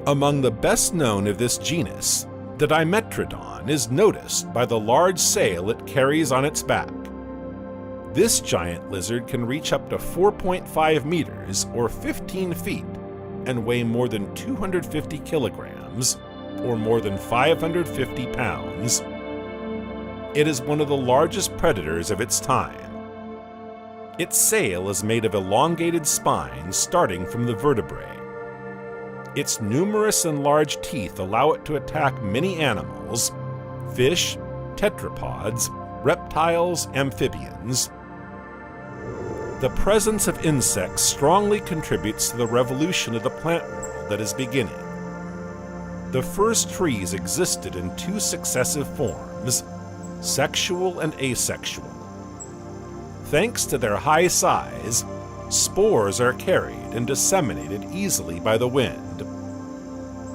Among the best known of this genus, the Dimetrodon is noticed by the large sail it carries on its back. This giant lizard can reach up to 4.5 meters or 15 feet and weigh more than 250 kilograms or more than 550 pounds. It is one of the largest predators of its time. Its sail is made of elongated spines starting from the vertebrae. Its numerous and large teeth allow it to attack many animals: fish, tetrapods, reptiles, amphibians. The presence of insects strongly contributes to the revolution of the plant world that is beginning. The first trees existed in two successive forms, sexual and asexual. Thanks to their high size, spores are carried and disseminated easily by the wind.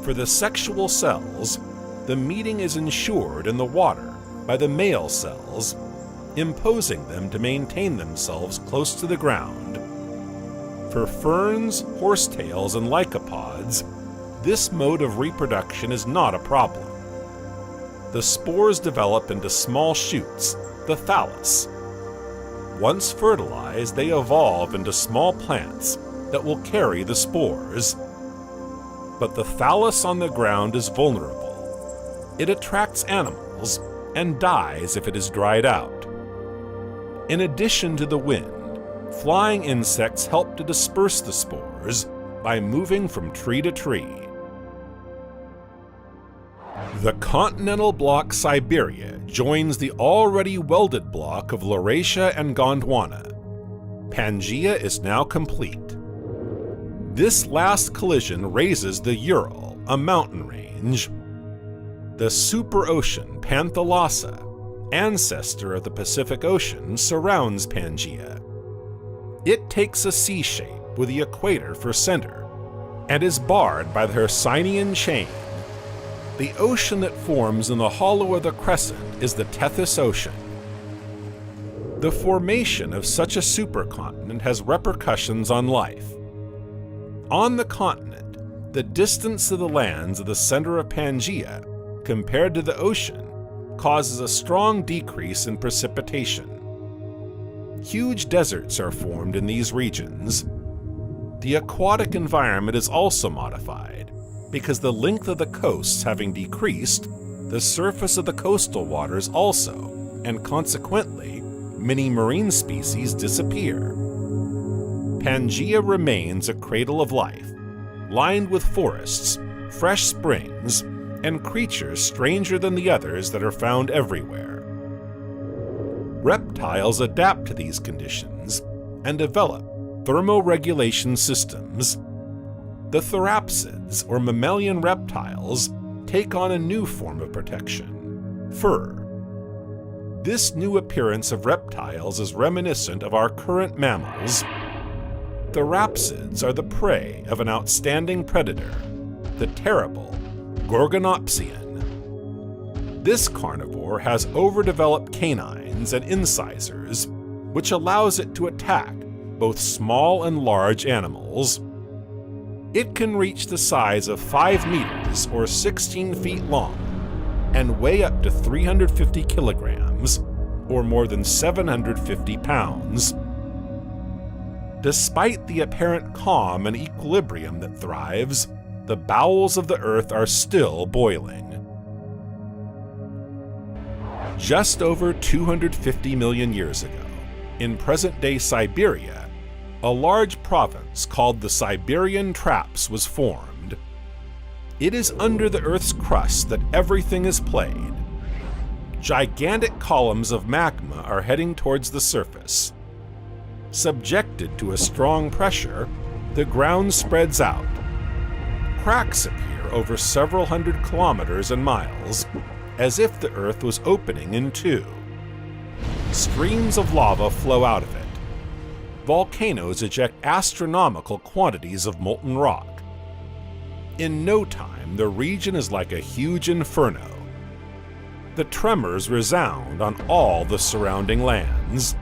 For the sexual cells, the meeting is ensured in the water by the male cells, imposing them to maintain themselves close to the ground. For ferns, horsetails, and lycopods, this mode of reproduction is not a problem. The spores develop into small shoots, the thallus. Once fertilized, they evolve into small plants that will carry the spores. But the thallus on the ground is vulnerable. It attracts animals and dies if it is dried out. In addition to the wind, flying insects help to disperse the spores by moving from tree to tree. The continental block Siberia joins the already welded block of Laurasia and Gondwana. Pangea is now complete. This last collision raises the Ural, a mountain range. The superocean Panthalassa, ancestor of the Pacific Ocean, surrounds Pangea. It takes a C shape with the equator for center and is barred by the Hercynian chain. The ocean that forms in the hollow of the crescent is the Tethys Ocean. The formation of such a supercontinent has repercussions on life. On the continent, the distance to the lands of the center of Pangea compared to the ocean causes a strong decrease in precipitation. Huge deserts are formed in these regions. The aquatic environment is also modified because the length of the coasts having decreased, the surface of the coastal waters also, and consequently, many marine species disappear. Pangea remains a cradle of life, lined with forests, fresh springs, and creatures stranger than the others that are found everywhere. Reptiles adapt to these conditions and develop thermoregulation systems. The therapsids, or mammalian reptiles, take on a new form of protection: fur. This new appearance of reptiles is reminiscent of our current mammals. Therapsids are the prey of an outstanding predator, the terrible Gorgonopsian. This carnivore has overdeveloped canines and incisors, which allows it to attack both small and large animals. It can reach the size of 5 meters or 16 feet long and weigh up to 350 kilograms or more than 750 pounds. Despite the apparent calm and equilibrium that thrives, the bowels of the earth are still boiling. Just over 250 million years ago, in present-day Siberia, a large province called the Siberian Traps was formed. It is under the Earth's crust that everything is played. Gigantic columns of magma are heading towards the surface. Subjected to a strong pressure, the ground spreads out. Cracks appear over several hundred kilometers and miles, as if the Earth was opening in two. Streams of lava flow out of it. volcanoes eject astronomical quantities of molten rock. In no time, the region is like a huge inferno. The tremors resound on all the surrounding lands.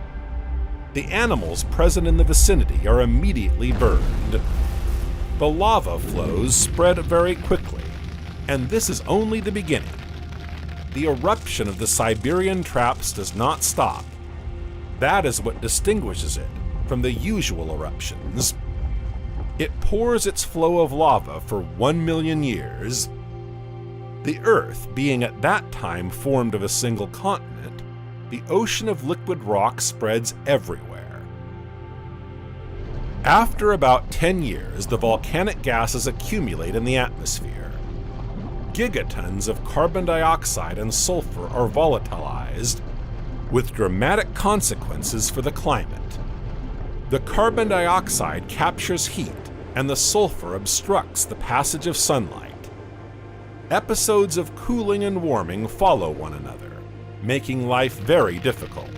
The animals present in the vicinity are immediately burned. The lava flows spread very quickly, and this is only the beginning. The eruption of the Siberian Traps does not stop. That is what distinguishes it from the usual eruptions. It pours its flow of lava for 1 million years. The Earth being at that time formed of a single continent, the ocean of liquid rock spreads everywhere. After about 10 years, the volcanic gases accumulate in the atmosphere. Gigatons of carbon dioxide and sulfur are volatilized, with dramatic consequences for the climate. The carbon dioxide captures heat, and the sulfur obstructs the passage of sunlight. Episodes of cooling and warming follow one another, making life very difficult.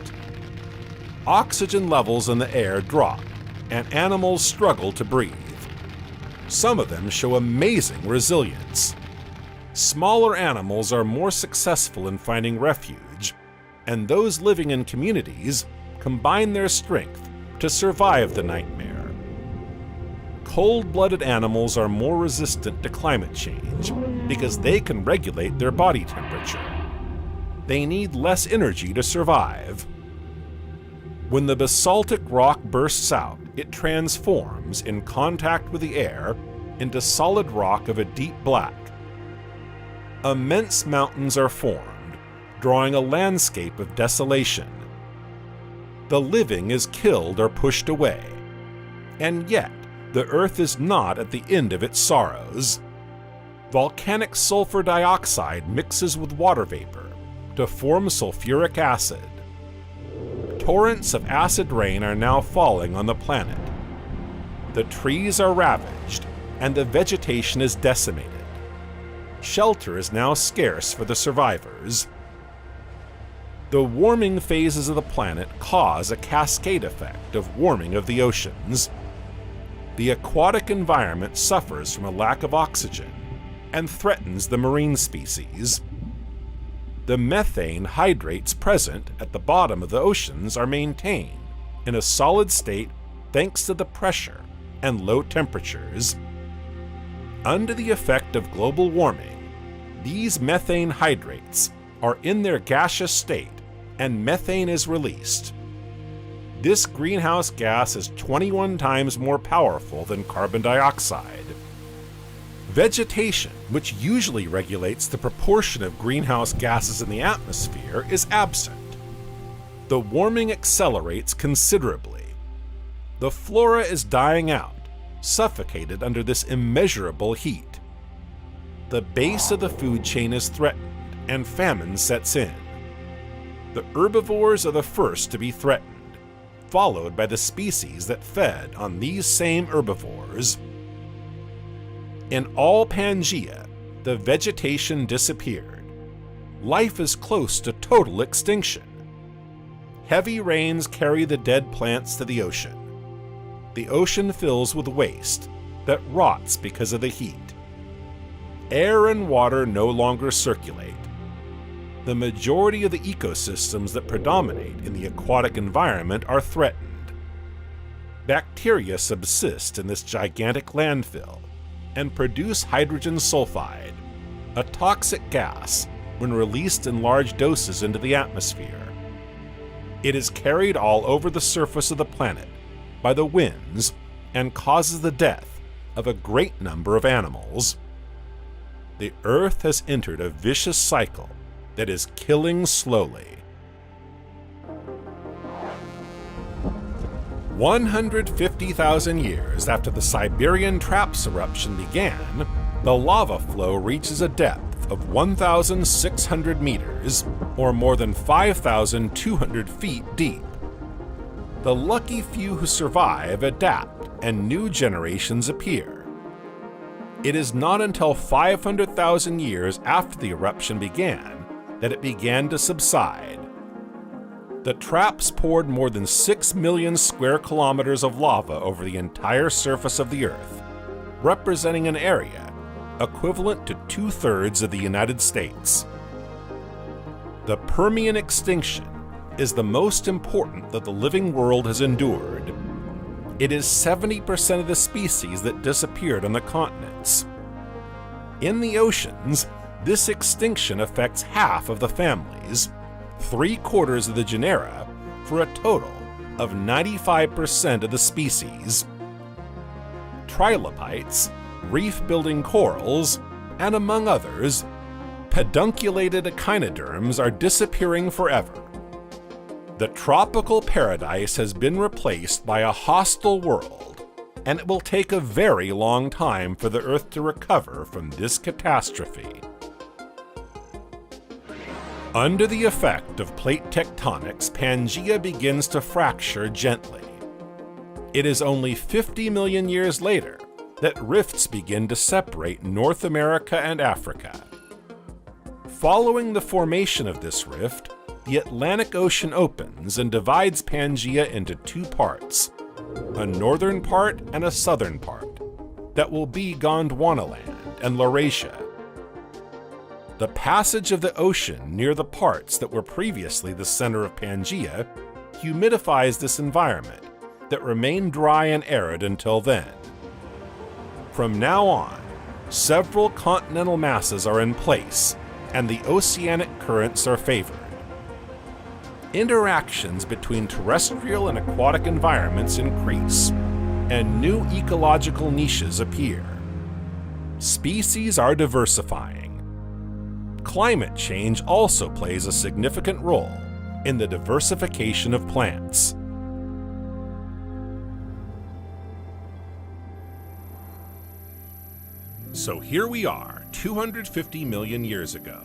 Oxygen levels in the air drop, and animals struggle to breathe. Some of them show amazing resilience. Smaller animals are more successful in finding refuge, and those living in communities combine their strength to survive the nightmare. Cold-blooded animals are more resistant to climate change because they can regulate their body temperature. They need less energy to survive. When the basaltic rock bursts out, it transforms in contact with the air into solid rock of a deep black. Immense mountains are formed, drawing a landscape of desolation. The living is killed or pushed away, and yet the Earth is not at the end of its sorrows. Volcanic sulfur dioxide mixes with water vapor to form sulfuric acid. Torrents of acid rain are now falling on the planet. The trees are ravaged, and the vegetation is decimated. Shelter is now scarce for the survivors. The warming phases of the planet cause a cascade effect of warming of the oceans. The aquatic environment suffers from a lack of oxygen and threatens the marine species. The methane hydrates present at the bottom of the oceans are maintained in a solid state thanks to the pressure and low temperatures. Under the effect of global warming, these methane hydrates are in their gaseous state and methane is released. This greenhouse gas is 21 times more powerful than carbon dioxide. Vegetation, which usually regulates the proportion of greenhouse gases in the atmosphere, is absent. The warming accelerates considerably. The flora is dying out, suffocated under this immeasurable heat. The base of the food chain is threatened, and famine sets in. The herbivores are the first to be threatened, followed by the species that fed on these same herbivores. In all Pangea, the vegetation disappeared. Life is close to total extinction. Heavy rains carry the dead plants to the ocean. The ocean fills with waste that rots because of the heat. Air and water no longer circulate. The majority of the ecosystems that predominate in the aquatic environment are threatened. Bacteria subsist in this gigantic landfill and produce hydrogen sulfide, a toxic gas when released in large doses into the atmosphere. It is carried all over the surface of the planet by the winds and causes the death of a great number of animals. The Earth has entered a vicious cycle that is killing slowly. 150,000 years after the Siberian Traps eruption began, the lava flow reaches a depth of 1,600 meters, or more than 5,200 feet deep. The lucky few who survive adapt, and new generations appear. It is not until 500,000 years after the eruption began that it began to subside. The traps poured more than 6 million square kilometers of lava over the entire surface of the Earth, representing an area equivalent to 2/3 of the United States. The Permian extinction is the most important that the living world has endured. It is 70% of the species that disappeared on the continents. In the oceans, this extinction affects half of the families, 3/4 of the genera, for a total of 95% of the species. Trilobites, reef-building corals, and among others, pedunculated echinoderms are disappearing forever. The tropical paradise has been replaced by a hostile world, and it will take a very long time for the Earth to recover from this catastrophe. Under the effect of plate tectonics, Pangea begins to fracture gently. It is only 50 million years later that rifts begin to separate North America and Africa. Following the formation of this rift, the Atlantic Ocean opens and divides Pangea into two parts, a northern part and a southern part, that will be Gondwanaland and Laurasia. The passage of the ocean near the parts that were previously the center of Pangea humidifies this environment that remained dry and arid until then. From now on, several continental masses are in place, and the oceanic currents are favored. Interactions between terrestrial and aquatic environments increase, and new ecological niches appear. Species are diversifying. Climate change also plays a significant role in the diversification of plants. So here we are, 250 million years ago.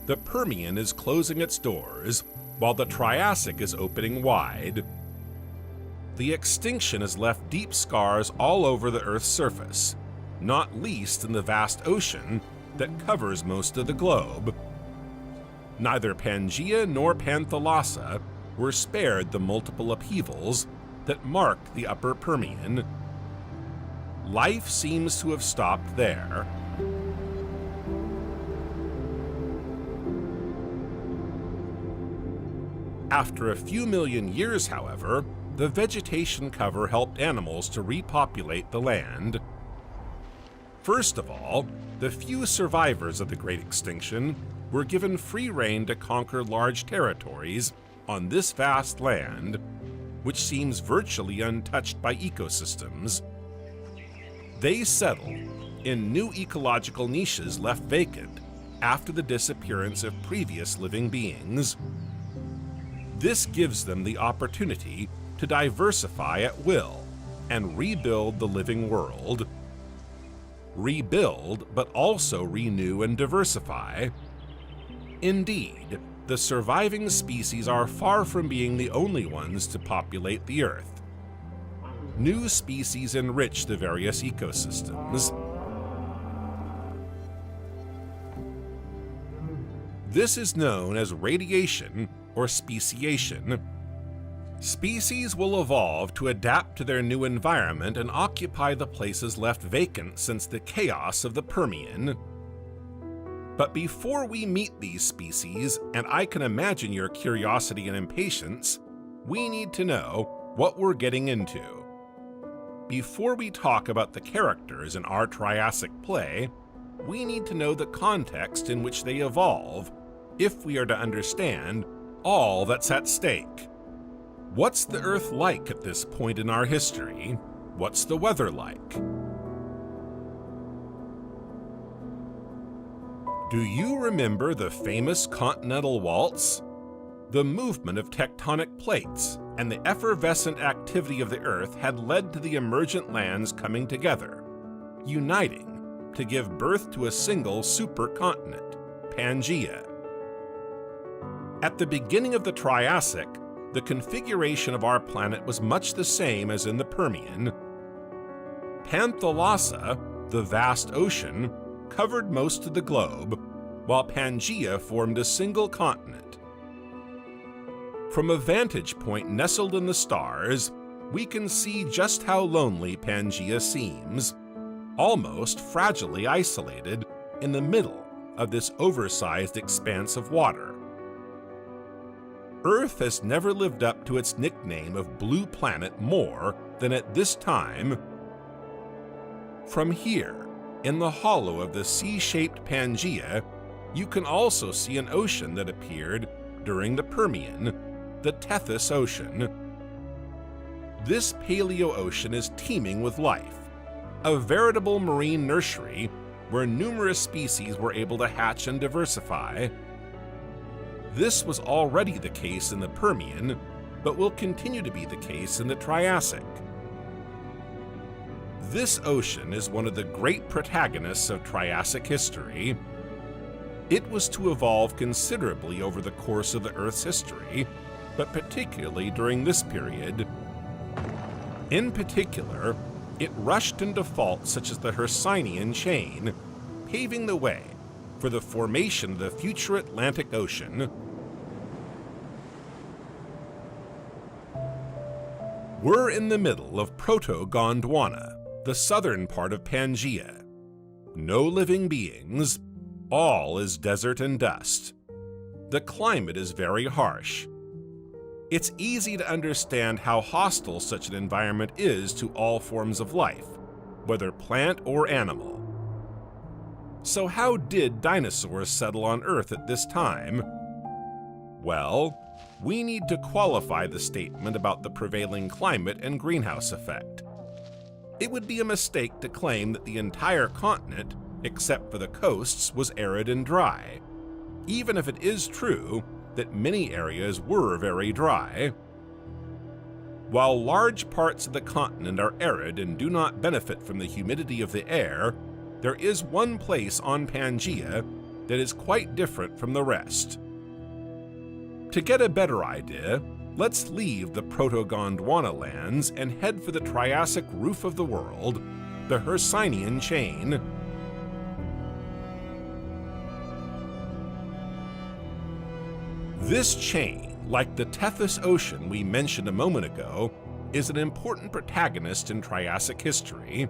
The Permian is closing its doors, while the Triassic is opening wide. The extinction has left deep scars all over the Earth's surface, not least in the vast ocean that covers most of the globe. Neither Pangea nor Panthalassa were spared the multiple upheavals that marked the Upper Permian. Life seems to have stopped there. After a few million years, however, the vegetation cover helped animals to repopulate the land. First of all, the few survivors of the Great Extinction were given free rein to conquer large territories on this vast land, which seems virtually untouched by ecosystems. They settled in new ecological niches left vacant after the disappearance of previous living beings. This gives them the opportunity to diversify at will and rebuild the living world. Rebuild, but also renew and diversify. Indeed, the surviving species are far from being the only ones to populate the Earth. New species enrich the various ecosystems. This is known as radiation or speciation. Species will evolve to adapt to their new environment and occupy the places left vacant since the chaos of the Permian. But before we meet these species, and I can imagine your curiosity and impatience, we need to know what we're getting into. Before we talk about the characters in our Triassic play, we need to know the context in which they evolve, if we are to understand all that's at stake. What's the Earth like at this point in our history? What's the weather like? Do you remember the famous continental waltz? The movement of tectonic plates and the effervescent activity of the Earth had led to the emergent lands coming together, uniting to give birth to a single supercontinent, Pangea. At the beginning of the Triassic, the configuration of our planet was much the same as in the Permian. Panthalassa, the vast ocean, covered most of the globe, while Pangea formed a single continent. From a vantage point nestled in the stars, we can see just how lonely Pangea seems, almost fragilely isolated in the middle of this oversized expanse of water. Earth has never lived up to its nickname of Blue Planet more than at this time. From here, in the hollow of the C-shaped Pangea, you can also see an ocean that appeared during the Permian, the Tethys Ocean. This paleo-ocean is teeming with life, a veritable marine nursery where numerous species were able to hatch and diversify. This was already the case in the Permian, but will continue to be the case in the Triassic. This ocean is one of the great protagonists of Triassic history. It was to evolve considerably over the course of the Earth's history, but particularly during this period. In particular, it rushed into faults such as the Hercynian chain, paving the way for the formation of the future Atlantic Ocean. We're in the middle of Proto-Gondwana, the southern part of Pangea. No living beings, all is desert and dust. The climate is very harsh. It's easy to understand how hostile such an environment is to all forms of life, whether plant or animal. So how did dinosaurs settle on Earth at this time? Well, we need to qualify the statement about the prevailing climate and greenhouse effect. It would be a mistake to claim that the entire continent, except for the coasts, was arid and dry, even if it is true that many areas were very dry. While large parts of the continent are arid and do not benefit from the humidity of the air, there is one place on Pangea that is quite different from the rest. To get a better idea, let's leave the Proto-Gondwana lands and head for the Triassic roof of the world, the Hercynian chain. This chain, like the Tethys Ocean we mentioned a moment ago, is an important protagonist in Triassic history.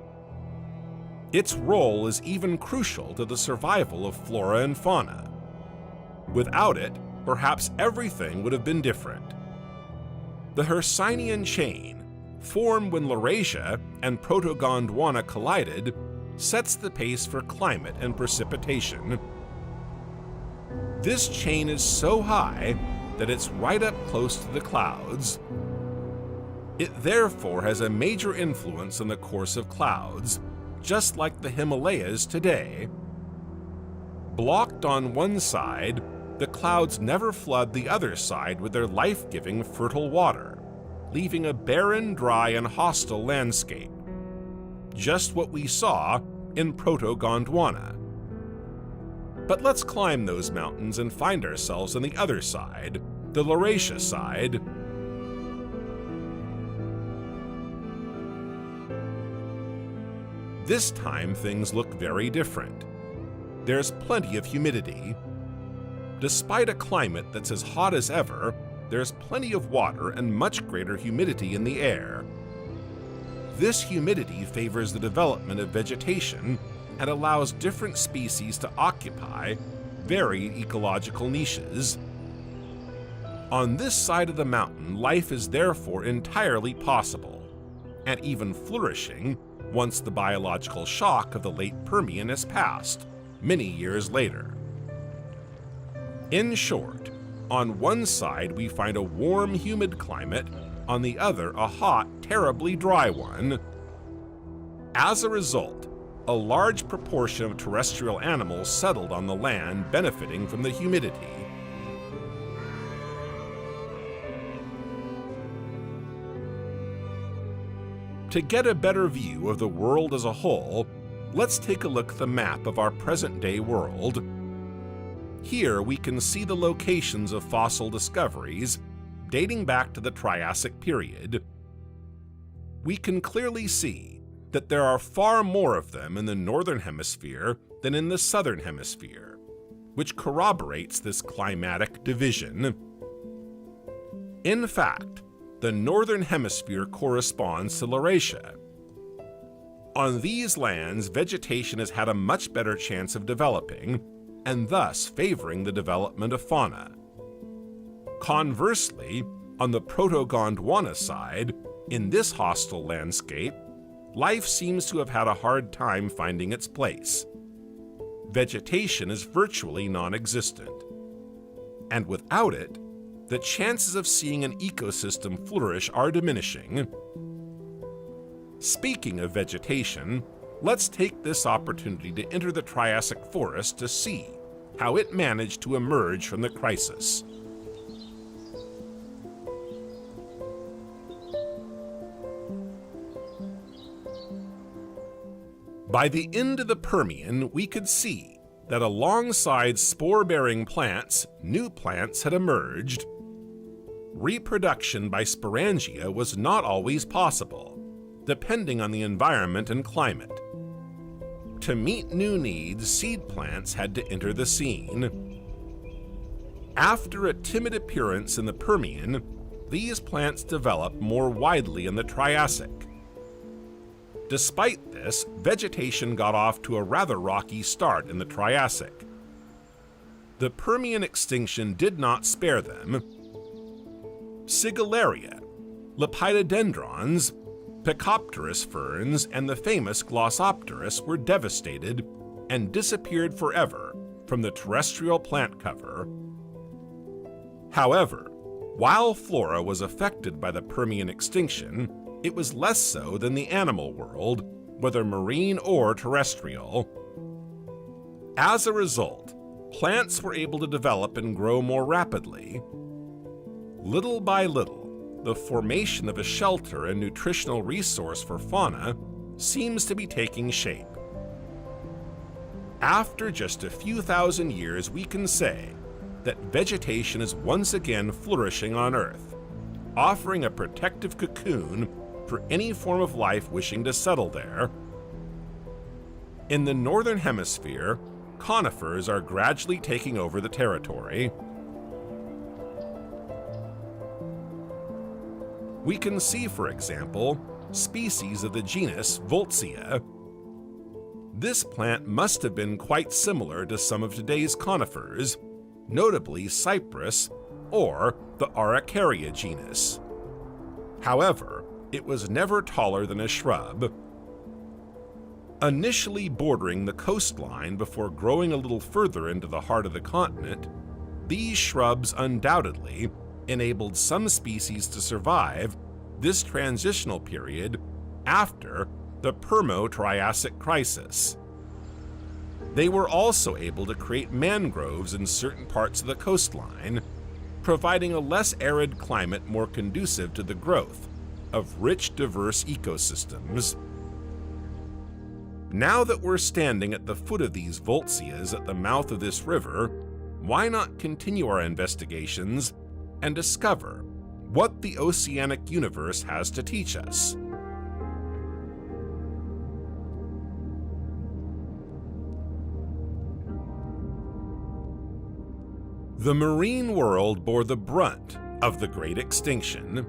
Its role is even crucial to the survival of flora and fauna. Without it, perhaps everything would have been different. The Hercynian chain, formed when Laurasia and Proto-Gondwana collided, sets the pace for climate and precipitation. This chain is so high that it's right up close to the clouds. It therefore has a major influence on the course of clouds, just like the Himalayas today. Blocked on one side, the clouds never flood the other side with their life-giving fertile water, leaving a barren, dry, and hostile landscape. Just what we saw in Proto-Gondwana. But let's climb those mountains and find ourselves on the other side, the Laurasia side. This time things look very different. There's plenty of humidity. Despite a climate that's as hot as ever, there's plenty of water and much greater humidity in the air. This humidity favors the development of vegetation and allows different species to occupy varied ecological niches. On this side of the mountain, life is therefore entirely possible, and even flourishing once the biological shock of the late Permian has passed, many years later. In short, on one side we find a warm, humid climate, on the other a hot, terribly dry one. As a result, a large proportion of terrestrial animals settled on the land, benefiting from the humidity. To get a better view of the world as a whole, let's take a look at the map of our present-day world. Here we can see the locations of fossil discoveries dating back to the Triassic period. We can clearly see that there are far more of them in the northern hemisphere than in the southern hemisphere, which corroborates this climatic division. In fact, the northern hemisphere corresponds to Laurasia. On these lands, vegetation has had a much better chance of developing, and thus favoring the development of fauna. Conversely, on the Proto-Gondwana side, in this hostile landscape, life seems to have had a hard time finding its place. Vegetation is virtually non-existent, and without it, the chances of seeing an ecosystem flourish are diminishing. Speaking of vegetation, let's take this opportunity to enter the Triassic forest to see how it managed to emerge from the crisis. By the end of the Permian, we could see that alongside spore-bearing plants, new plants had emerged. Reproduction by sporangia was not always possible, depending on the environment and climate. To meet new needs, seed plants had to enter the scene. After a timid appearance in the Permian, these plants developed more widely in the Triassic. Despite this, vegetation got off to a rather rocky start in the Triassic. The Permian extinction did not spare them. Sigillaria, lepidodendrons, Picopterus ferns, and the famous Glossopteris were devastated and disappeared forever from the terrestrial plant cover. However, while flora was affected by the Permian extinction, it was less so than the animal world, whether marine or terrestrial. As a result, plants were able to develop and grow more rapidly. Little by little, the formation of a shelter and nutritional resource for fauna seems to be taking shape. After just a few thousand years, we can say that vegetation is once again flourishing on Earth, offering a protective cocoon for any form of life wishing to settle there. In the northern hemisphere, conifers are gradually taking over the territory. We can see, for example, species of the genus Voltsia. This plant must have been quite similar to some of today's conifers, notably cypress or the Araucaria genus. However, it was never taller than a shrub. Initially bordering the coastline before growing a little further into the heart of the continent, these shrubs undoubtedly enabled some species to survive this transitional period after the Permo-Triassic crisis. They were also able to create mangroves in certain parts of the coastline, providing a less arid climate more conducive to the growth of rich, diverse ecosystems. Now that we're standing at the foot of these Voltsias at the mouth of this river, why not continue our investigations and discover what the oceanic universe has to teach us? The marine world bore the brunt of the Great Extinction.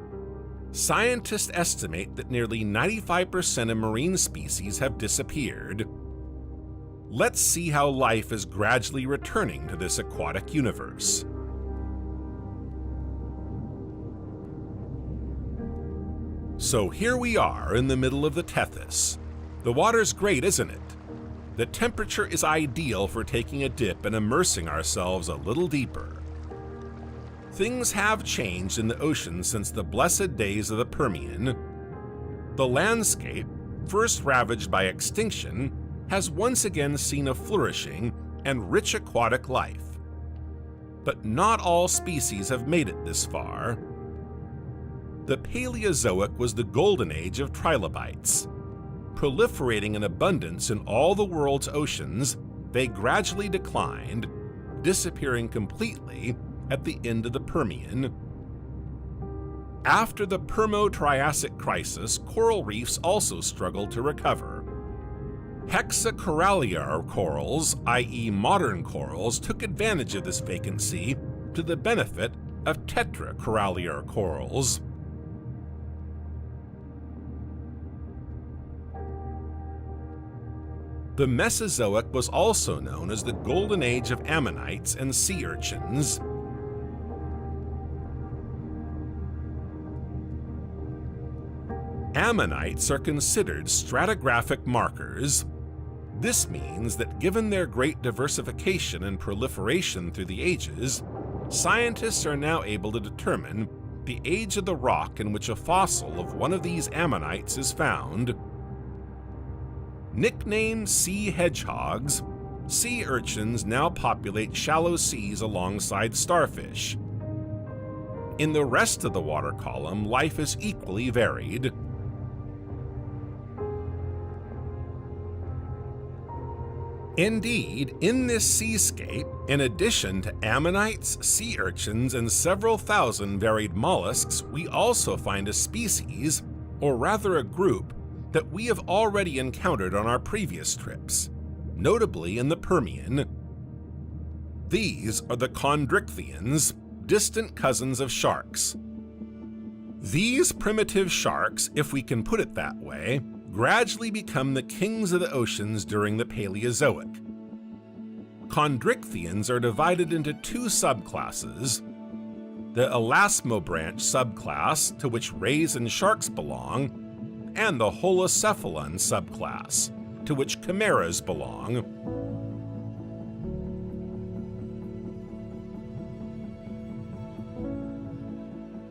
Scientists estimate that nearly 95% of marine species have disappeared. Let's see how life is gradually returning to this aquatic universe. So here we are in the middle of the Tethys. The water's great, isn't it? The temperature is ideal for taking a dip and immersing ourselves a little deeper. Things have changed in the ocean since the blessed days of the Permian. The landscape, first ravaged by extinction, has once again seen a flourishing and rich aquatic life. But not all species have made it this far. The Paleozoic was the golden age of trilobites. Proliferating in abundance in all the world's oceans, they gradually declined, disappearing completely at the end of the Permian. After the Permo-Triassic crisis, coral reefs also struggled to recover. Hexacoralliar corals, i.e. modern corals, took advantage of this vacancy to the benefit of tetracoralliar corals. The Mesozoic was also known as the Golden Age of ammonites and sea urchins. Ammonites are considered stratigraphic markers. This means that given their great diversification and proliferation through the ages, scientists are now able to determine the age of the rock in which a fossil of one of these ammonites is found. Nicknamed sea hedgehogs, sea urchins now populate shallow seas alongside starfish. In the rest of the water column, life is equally varied. Indeed, in this seascape, in addition to ammonites, sea urchins, and several thousand varied mollusks, we also find a species, or rather a group, that we have already encountered on our previous trips, notably in the Permian. These are the chondrichthyans, distant cousins of sharks. These primitive sharks, if we can put it that way, gradually become the kings of the oceans during the Paleozoic. Chondrichthyans are divided into two subclasses: the elasmobranch subclass, to which rays and sharks belong, and the holocephalon subclass, to which chimeras belong.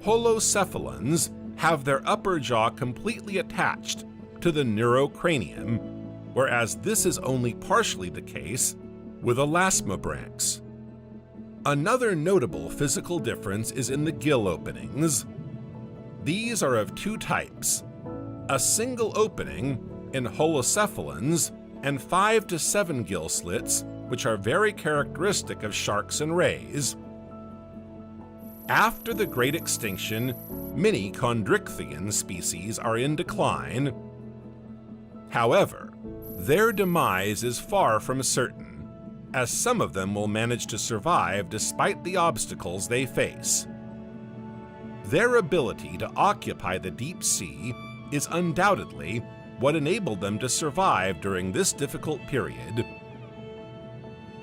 Holocephalons have their upper jaw completely attached to the neurocranium, whereas this is only partially the case with elasmobranchs. Another notable physical difference is in the gill openings. These are of two types: a single opening in holocephalons and 5 to 7 gill slits, which are very characteristic of sharks and rays. After the Great Extinction, many chondrichthyan species are in decline. However, their demise is far from certain, as some of them will manage to survive despite the obstacles they face. Their ability to occupy the deep sea is undoubtedly what enabled them to survive during this difficult period.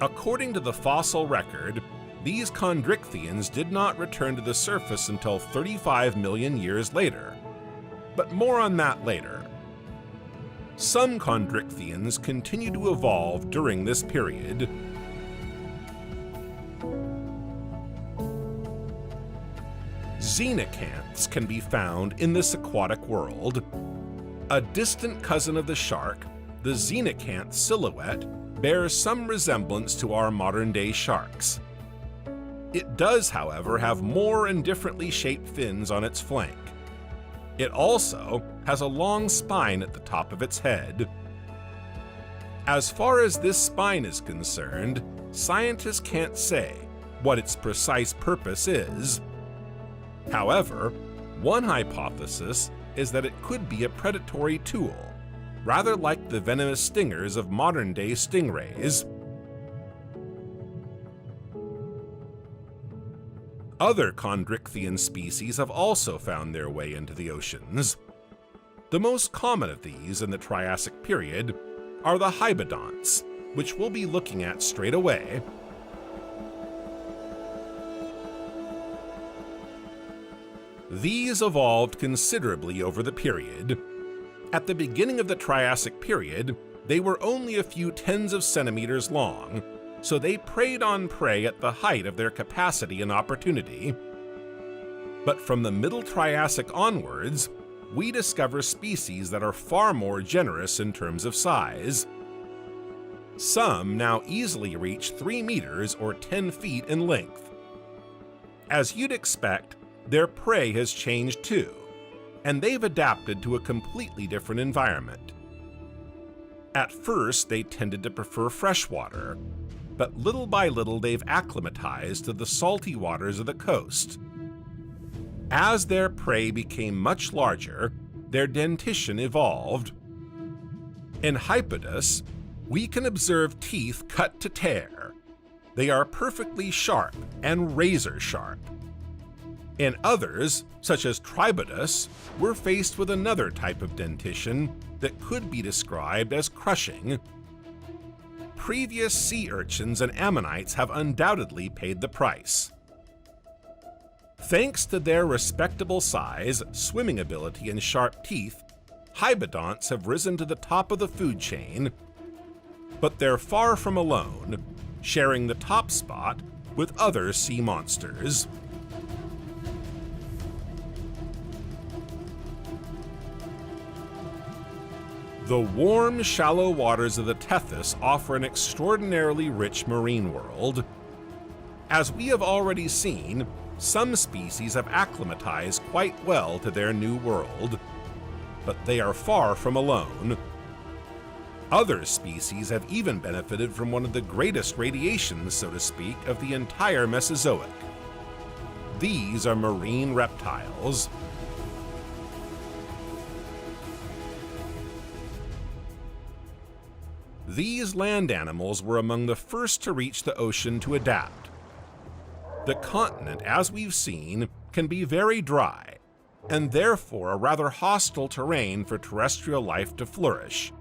According to the fossil record, these chondrichthyans did not return to the surface until 35 million years later, but more on that later. Some chondrichthyans continue to evolve during this period. Xenocanths can be found in this aquatic world. A distant cousin of the shark, the xenocanth silhouette bears some resemblance to our modern-day sharks. It does, however, have more and differently shaped fins on its flank. It also has a long spine at the top of its head. As far as this spine is concerned, scientists can't say what its precise purpose is. However, one hypothesis is that it could be a predatory tool, rather like the venomous stingers of modern-day stingrays. Other chondrichthyan species have also found their way into the oceans. The most common of these in the Triassic period are the hybodonts, which we'll be looking at straight away. These evolved considerably over the period. At the beginning of the Triassic period, they were only a few tens of centimeters long, so they preyed on prey at the height of their capacity and opportunity. But from the Middle Triassic onwards, we discover species that are far more generous in terms of size. Some now easily reach 3 meters or 10 feet in length. As you'd expect, their prey has changed too, and they've adapted to a completely different environment. At first, they tended to prefer freshwater, but little by little they've acclimatized to the salty waters of the coast. As their prey became much larger, their dentition evolved. In Hypodus, we can observe teeth cut to tear. They are perfectly sharp and razor sharp. In others, such as Tribodus, we're faced with another type of dentition that could be described as crushing. Previous sea urchins and ammonites have undoubtedly paid the price. Thanks to their respectable size, swimming ability, and sharp teeth, hybodonts have risen to the top of the food chain, but they're far from alone, sharing the top spot with other sea monsters. The warm, shallow waters of the Tethys offer an extraordinarily rich marine world. As we have already seen, some species have acclimatized quite well to their new world, but they are far from alone. Other species have even benefited from one of the greatest radiations, so to speak, of the entire Mesozoic. These are marine reptiles. These land animals were among the first to reach the ocean to adapt. The continent, as we've seen, can be very dry, and therefore a rather hostile terrain for terrestrial life to flourish.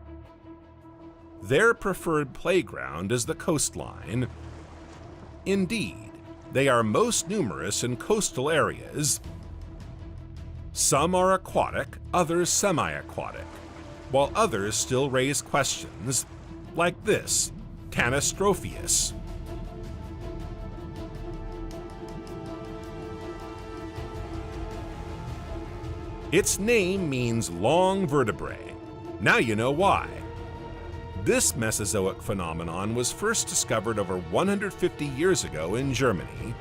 Their preferred playground is the coastline. Indeed, they are most numerous in coastal areas. Some are aquatic, others semi-aquatic, while others still raise questions, like this, Catastrophic. Its name means long vertebrae. Now you know why. This Mesozoic phenomenon was first discovered over 150 years ago in Germany.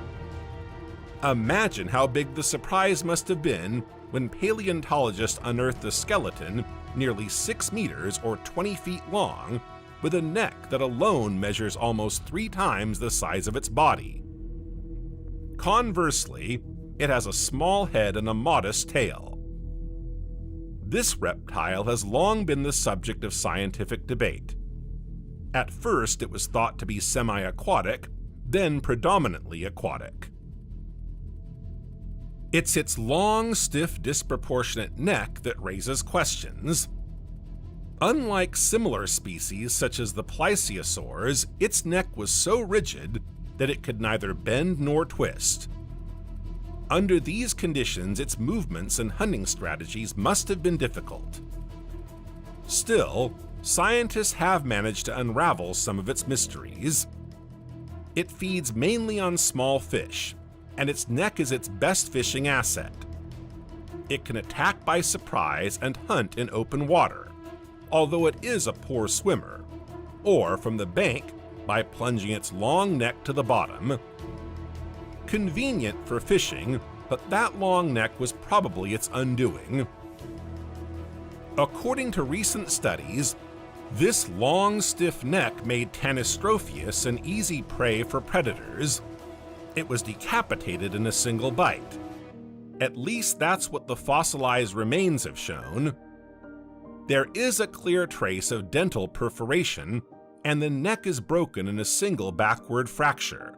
Imagine how big the surprise must have been when paleontologists unearthed a skeleton nearly 6 meters or 20 feet long, with a neck that alone measures almost 3 times the size of its body. Conversely, it has a small head and a modest tail. This reptile has long been the subject of scientific debate. At first, it was thought to be semi-aquatic, then predominantly aquatic. It's its long, stiff, disproportionate neck that raises questions. Unlike similar species such as the plesiosaurs, its neck was so rigid that it could neither bend nor twist. Under these conditions, its movements and hunting strategies must have been difficult. Still, scientists have managed to unravel some of its mysteries. It feeds mainly on small fish, and its neck is its best fishing asset. It can attack by surprise and hunt in open water, although it is a poor swimmer, or from the bank by plunging its long neck to the bottom. Convenient for fishing, but that long neck was probably its undoing. According to recent studies, this long, stiff neck made Catastrophic an easy prey for predators. It was decapitated in a single bite. At least that's what the fossilized remains have shown. There is a clear trace of dental perforation, and the neck is broken in a single backward fracture.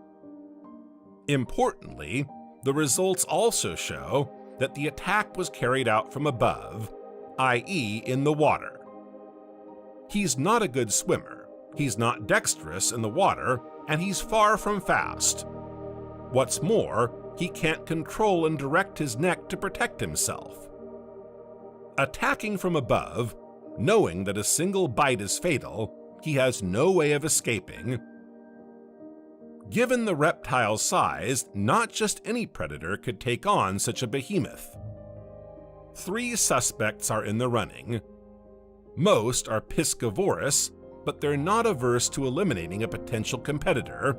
Importantly, the results also show that the attack was carried out from above, i.e. in the water. He's not a good swimmer, he's not dexterous in the water, and he's far from fast. What's more, he can't control and direct his neck to protect himself. Attacking from above, knowing that a single bite is fatal, he has no way of escaping. Given the reptile's size, not just any predator could take on such a behemoth. 3 suspects are in the running. Most are piscivorous, but they're not averse to eliminating a potential competitor.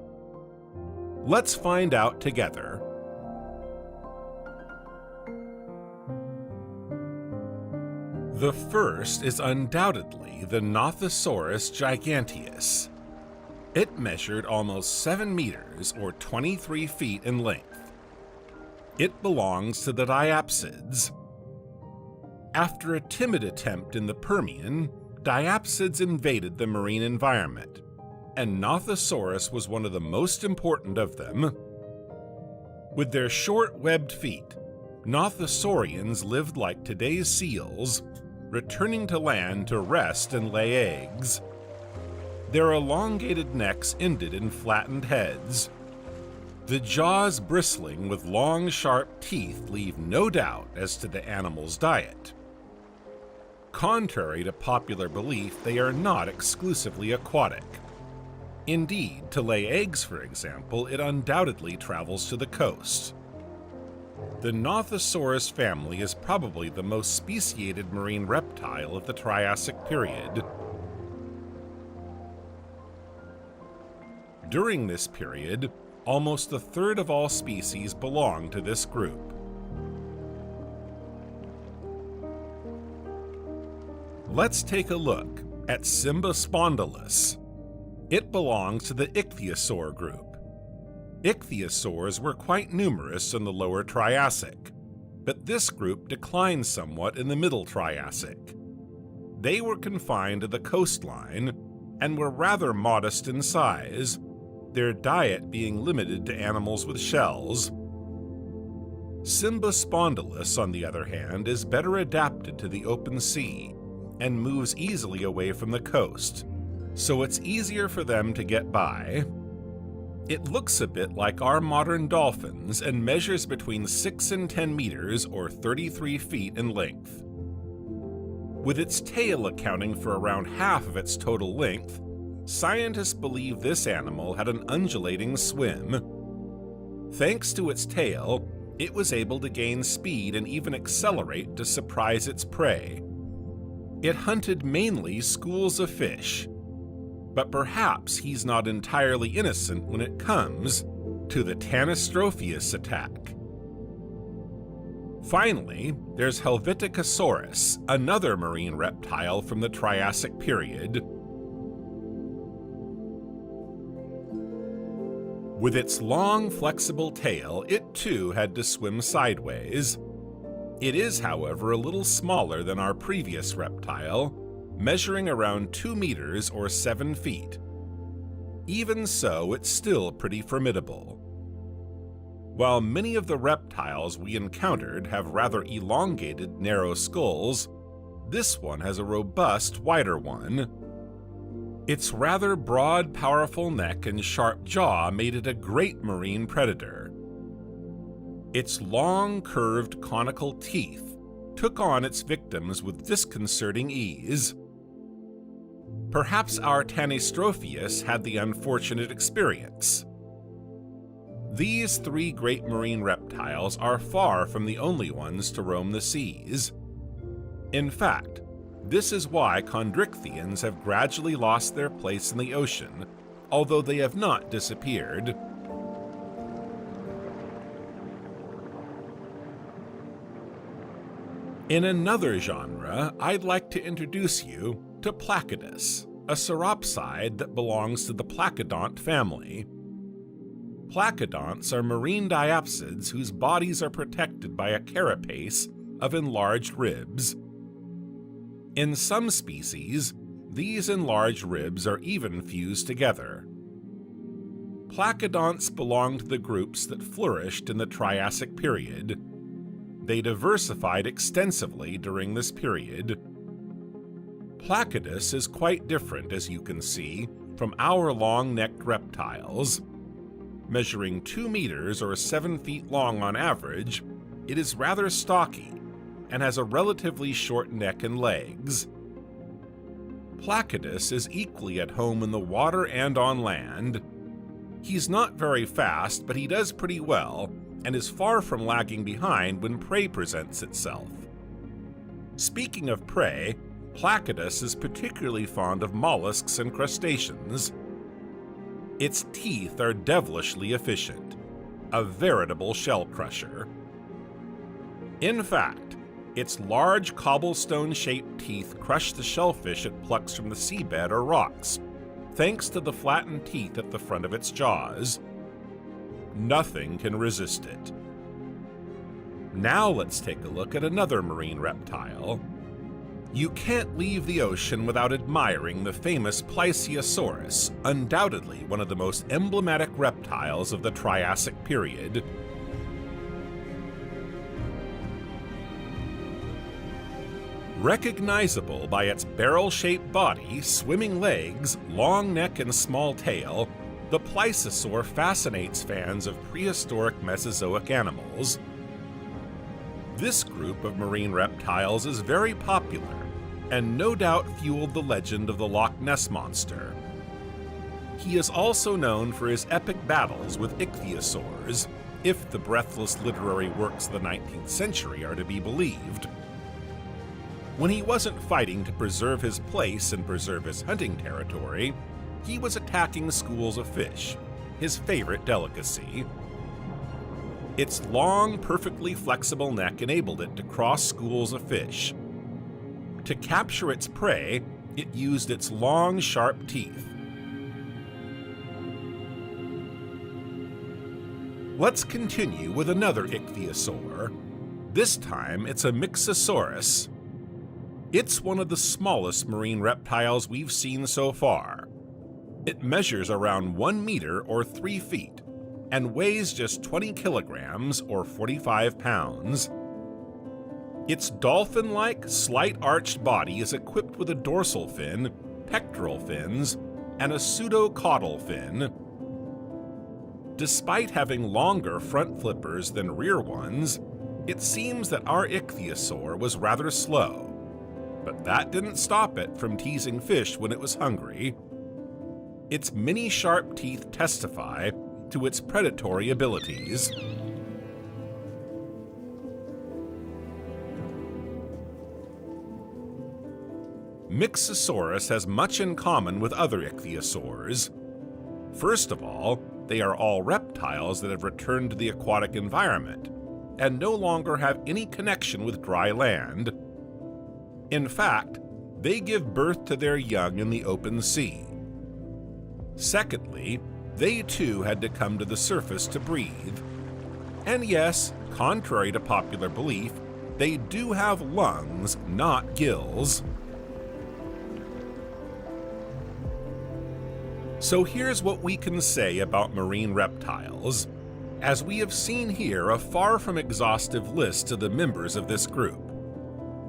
Let's find out together. The first is undoubtedly the Nothosaurus giganteus. It measured almost 7 meters or 23 feet in length. It belongs to the diapsids. After a timid attempt in the Permian, diapsids invaded the marine environment, and Nothosaurus was one of the most important of them. With their short, webbed feet, Nothosaurians lived like today's seals, returning to land to rest and lay eggs. Their elongated necks ended in flattened heads. The jaws bristling with long, sharp teeth leave no doubt as to the animal's diet. Contrary to popular belief, they are not exclusively aquatic. Indeed, to lay eggs, for example, it undoubtedly travels to the coast. The Nothosaurus family is probably the most speciated marine reptile of the Triassic period. During this period, almost a third of all species belong to this group. Let's take a look at Cymbospondylus. It belongs to the ichthyosaur group. Ichthyosaurs were quite numerous in the lower Triassic, but this group declined somewhat in the middle Triassic. They were confined to the coastline and were rather modest in size, their diet being limited to animals with shells. Cymbospondylus, on the other hand, is better adapted to the open sea and moves easily away from the coast, so it's easier for them to get by. It looks a bit like our modern dolphins and measures between 6 and 10 meters or 33 feet in length. With its tail accounting for around half of its total length, scientists believe this animal had an undulating swim. Thanks to its tail, it was able to gain speed and even accelerate to surprise its prey. It hunted mainly schools of fish, but perhaps he's not entirely innocent when it comes to the Tanystropheus attack. Finally, there's Helveticosaurus, another marine reptile from the Triassic period. With its long, flexible tail, it too had to swim sideways. It is, however, a little smaller than our previous reptile, measuring around 2 meters or 7 feet. Even so, it's still pretty formidable. While many of the reptiles we encountered have rather elongated, narrow skulls, this one has a robust, wider one. Its rather broad, powerful neck and sharp jaw made it a great marine predator. Its long, curved, conical teeth took on its victims with disconcerting ease. Perhaps our Tanystropheus had the unfortunate experience. These 3 great marine reptiles are far from the only ones to roam the seas. In fact, this is why chondrichthyans have gradually lost their place in the ocean, although they have not disappeared. In another genre, I'd like to introduce you to Placodus, a sauropside that belongs to the Placodont family. Placodonts are marine diapsids whose bodies are protected by a carapace of enlarged ribs. In some species, these enlarged ribs are even fused together. Placodonts belong to the groups that flourished in the Triassic period. They diversified extensively during this period. Placodus is quite different, as you can see, from our long-necked reptiles. Measuring 2 meters or 7 feet long on average, it is rather stocky and has a relatively short neck and legs. Placodus is equally at home in the water and on land. He's not very fast, but he does pretty well, and is far from lagging behind when prey presents itself. Speaking of prey, Placodus is particularly fond of mollusks and crustaceans. Its teeth are devilishly efficient, a veritable shell crusher. In fact, its large cobblestone-shaped teeth crush the shellfish it plucks from the seabed or rocks, thanks to the flattened teeth at the front of its jaws. Nothing can resist it. Now let's take a look at another marine reptile. You can't leave the ocean without admiring the famous Plesiosaurus, undoubtedly one of the most emblematic reptiles of the Triassic period. Recognizable by its barrel-shaped body, swimming legs, long neck, and small tail, the plesiosaur fascinates fans of prehistoric Mesozoic animals. This group of marine reptiles is very popular, and no doubt fueled the legend of the Loch Ness Monster. He is also known for his epic battles with ichthyosaurs, if the breathless literary works of the 19th century are to be believed. When he wasn't fighting to preserve his place and preserve his hunting territory, he was attacking schools of fish, his favorite delicacy. Its long, perfectly flexible neck enabled it to cross schools of fish. To capture its prey, it used its long, sharp teeth. Let's continue with another ichthyosaur. This time it's a Myxosaurus. It's one of the smallest marine reptiles we've seen so far. It measures around 1 meter or 3 feet and weighs just 20 kilograms or 45 pounds. Its dolphin-like, slight-arched body is equipped with a dorsal fin, pectoral fins, and a pseudocaudal fin. Despite having longer front flippers than rear ones, it seems that our ichthyosaur was rather slow. But that didn't stop it from teasing fish when it was hungry. Its many sharp teeth testify to its predatory abilities. Myxosaurus has much in common with other ichthyosaurs. First of all, they are all reptiles that have returned to the aquatic environment and no longer have any connection with dry land. In fact, they give birth to their young in the open sea. Secondly, they too had to come to the surface to breathe. And yes, contrary to popular belief, they do have lungs, not gills. So here's what we can say about marine reptiles. As we have seen here, a far from exhaustive list of the members of this group.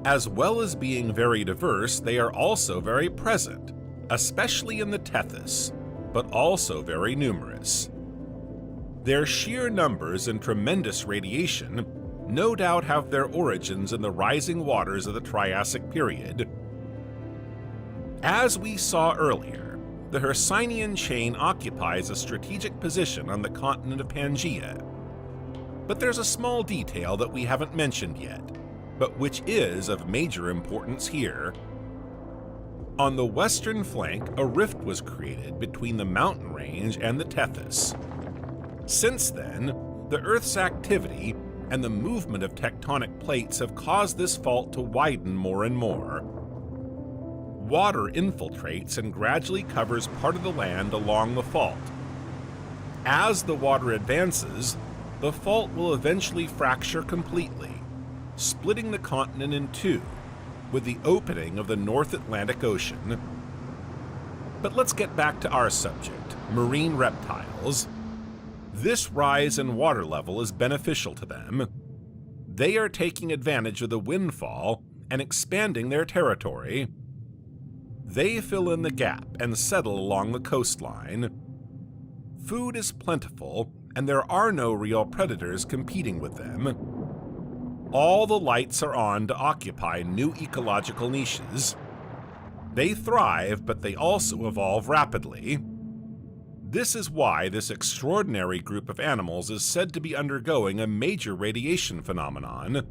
As well as being very diverse, they are also very present, especially in the Tethys, but also very numerous. Their sheer numbers and tremendous radiation no doubt have their origins in the rising waters of the Triassic period. As we saw earlier, the Hercynian chain occupies a strategic position on the continent of Pangea. But there's a small detail that we haven't mentioned yet, but which is of major importance here. On the western flank, a rift was created between the mountain range and the Tethys. Since then, the Earth's activity and the movement of tectonic plates have caused this fault to widen more and more. Water infiltrates and gradually covers part of the land along the fault. As the water advances, the fault will eventually fracture completely, splitting the continent in two, with the opening of the North Atlantic Ocean. But let's get back to our subject, marine reptiles. This rise in water level is beneficial to them. They are taking advantage of the windfall and expanding their territory. They fill in the gap and settle along the coastline. Food is plentiful, and there are no real predators competing with them. All the lights are on to occupy new ecological niches. They thrive, but they also evolve rapidly. This is why this extraordinary group of animals is said to be undergoing a major radiation phenomenon.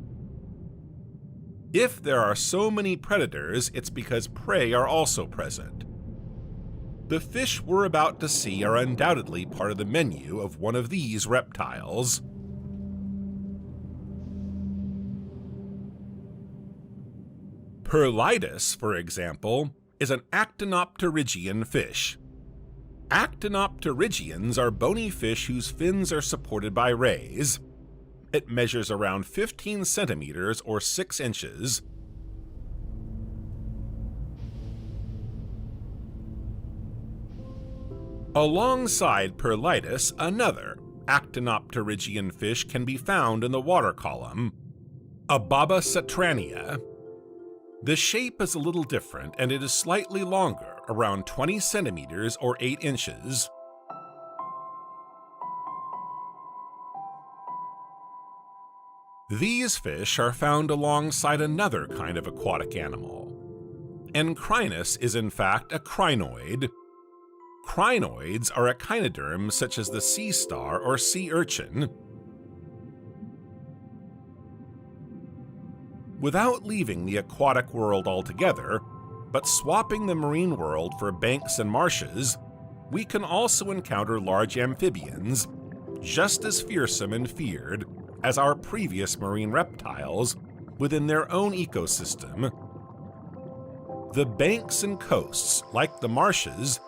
If there are so many predators, it's because prey are also present. The fish we're about to see are undoubtedly part of the menu of one of these reptiles. Perlitus, for example, is an actinopterygian fish. Actinopterygians are bony fish whose fins are supported by rays. It measures around 15 centimeters or 6 inches. Alongside Perlitus, another actinopterygian fish can be found in the water column, Ababa satrania. The shape is a little different and it is slightly longer, around 20 centimeters or 8 inches. These fish are found alongside another kind of aquatic animal. Encrinus is in fact a crinoid. Crinoids are echinoderms such as the sea star or sea urchin. Without leaving the aquatic world altogether, but swapping the marine world for banks and marshes, we can also encounter large amphibians, just as fearsome and feared as our previous marine reptiles within their own ecosystem. The banks and coasts, like the marshes,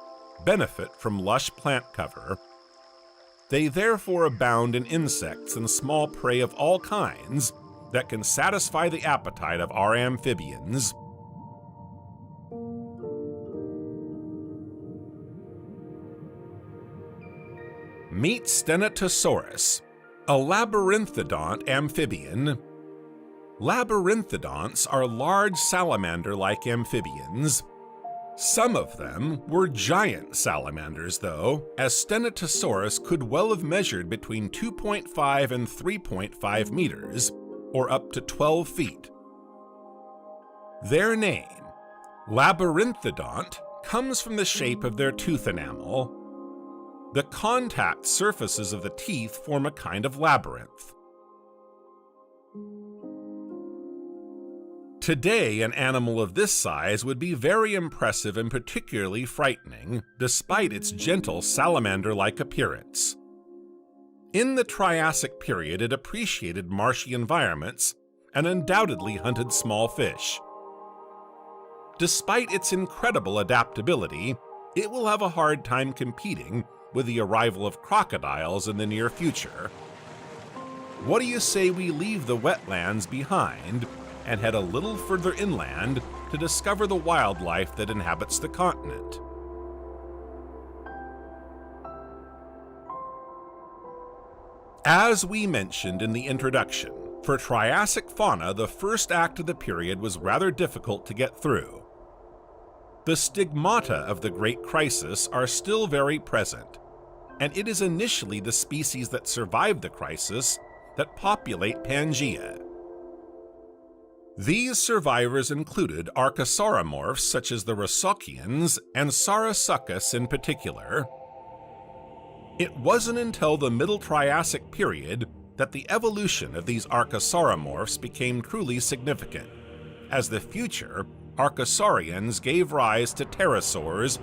benefit from lush plant cover. They therefore abound in insects and small prey of all kinds that can satisfy the appetite of our amphibians. Meet Stenatosaurus, a labyrinthodont amphibian. Labyrinthodonts are large salamander-like amphibians. Some of them were giant salamanders, though, as Stenatosaurus could well have measured between 2.5 and 3.5 meters, or up to 12 feet. Their name, labyrinthodont, comes from the shape of their tooth enamel. The contact surfaces of the teeth form a kind of labyrinth. Today, an animal of this size would be very impressive and particularly frightening, despite its gentle salamander-like appearance. In the Triassic period, it appreciated marshy environments and undoubtedly hunted small fish. Despite its incredible adaptability, it will have a hard time competing with the arrival of crocodiles in the near future. What do you say we leave the wetlands behind and head a little further inland to discover the wildlife that inhabits the continent? As we mentioned in the introduction, for Triassic fauna, the first act of the period was rather difficult to get through. The stigmata of the Great Crisis are still very present, and it is initially the species that survive the crisis that populate Pangea. These survivors included archosauromorphs such as the Rosocians and Sarcosuchus in particular. It wasn't until the Middle Triassic period that the evolution of these archosauromorphs became truly significant, as the future archosaurians gave rise to pterosaurs,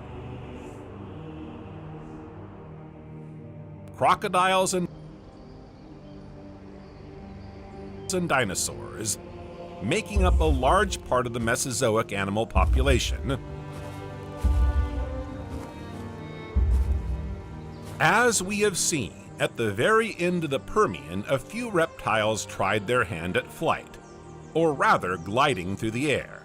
crocodiles, and dinosaurs, making up a large part of the Mesozoic animal population. As we have seen, at the very end of the Permian, a few reptiles tried their hand at flight, or rather gliding through the air.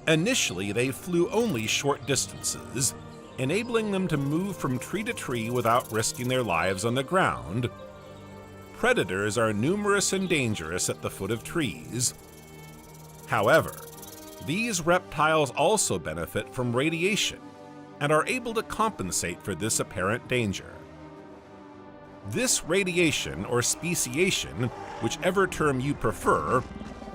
Initially, they flew only short distances, enabling them to move from tree to tree without risking their lives on the ground. Predators are numerous and dangerous at the foot of trees. However, these reptiles also benefit from radiation and are able to compensate for this apparent danger. This radiation or speciation, whichever term you prefer,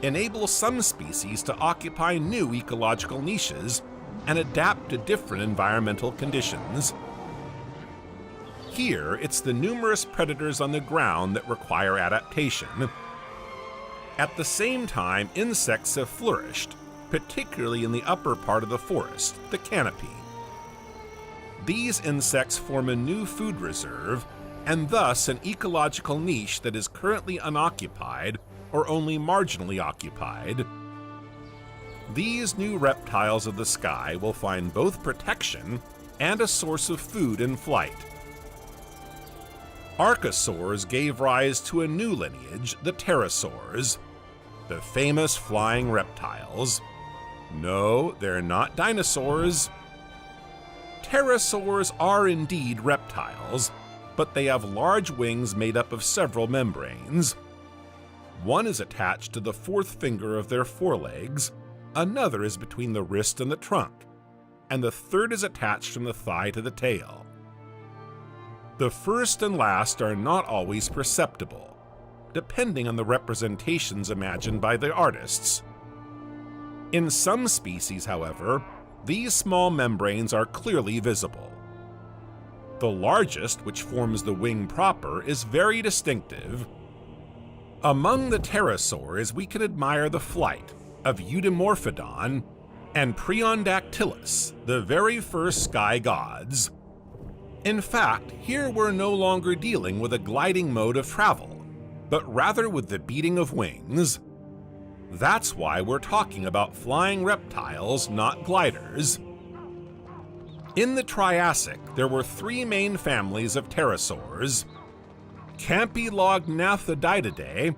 enables some species to occupy new ecological niches and adapt to different environmental conditions. Here, it's the numerous predators on the ground that require adaptation. At the same time, insects have flourished, particularly in the upper part of the forest, the canopy. These insects form a new food reserve, and thus an ecological niche that is currently unoccupied or only marginally occupied. These new reptiles of the sky will find both protection and a source of food in flight. Archosaurs gave rise to a new lineage, the pterosaurs, the famous flying reptiles. No, they're not dinosaurs. Pterosaurs are indeed reptiles, but they have large wings made up of several membranes. One is attached to the fourth finger of their forelegs, another is between the wrist and the trunk, and the third is attached from the thigh to the tail. The first and last are not always perceptible, depending on the representations imagined by the artists. In some species, however, these small membranes are clearly visible. The largest, which forms the wing proper, is very distinctive. Among the pterosaurs, we can admire the flight of Eudimorphodon and Preondactylus, the very first sky gods. In fact, here we're no longer dealing with a gliding mode of travel, but rather with the beating of wings. That's why we're talking about flying reptiles, not gliders. In the Triassic, there were three main families of pterosaurs: Campylognathodidae,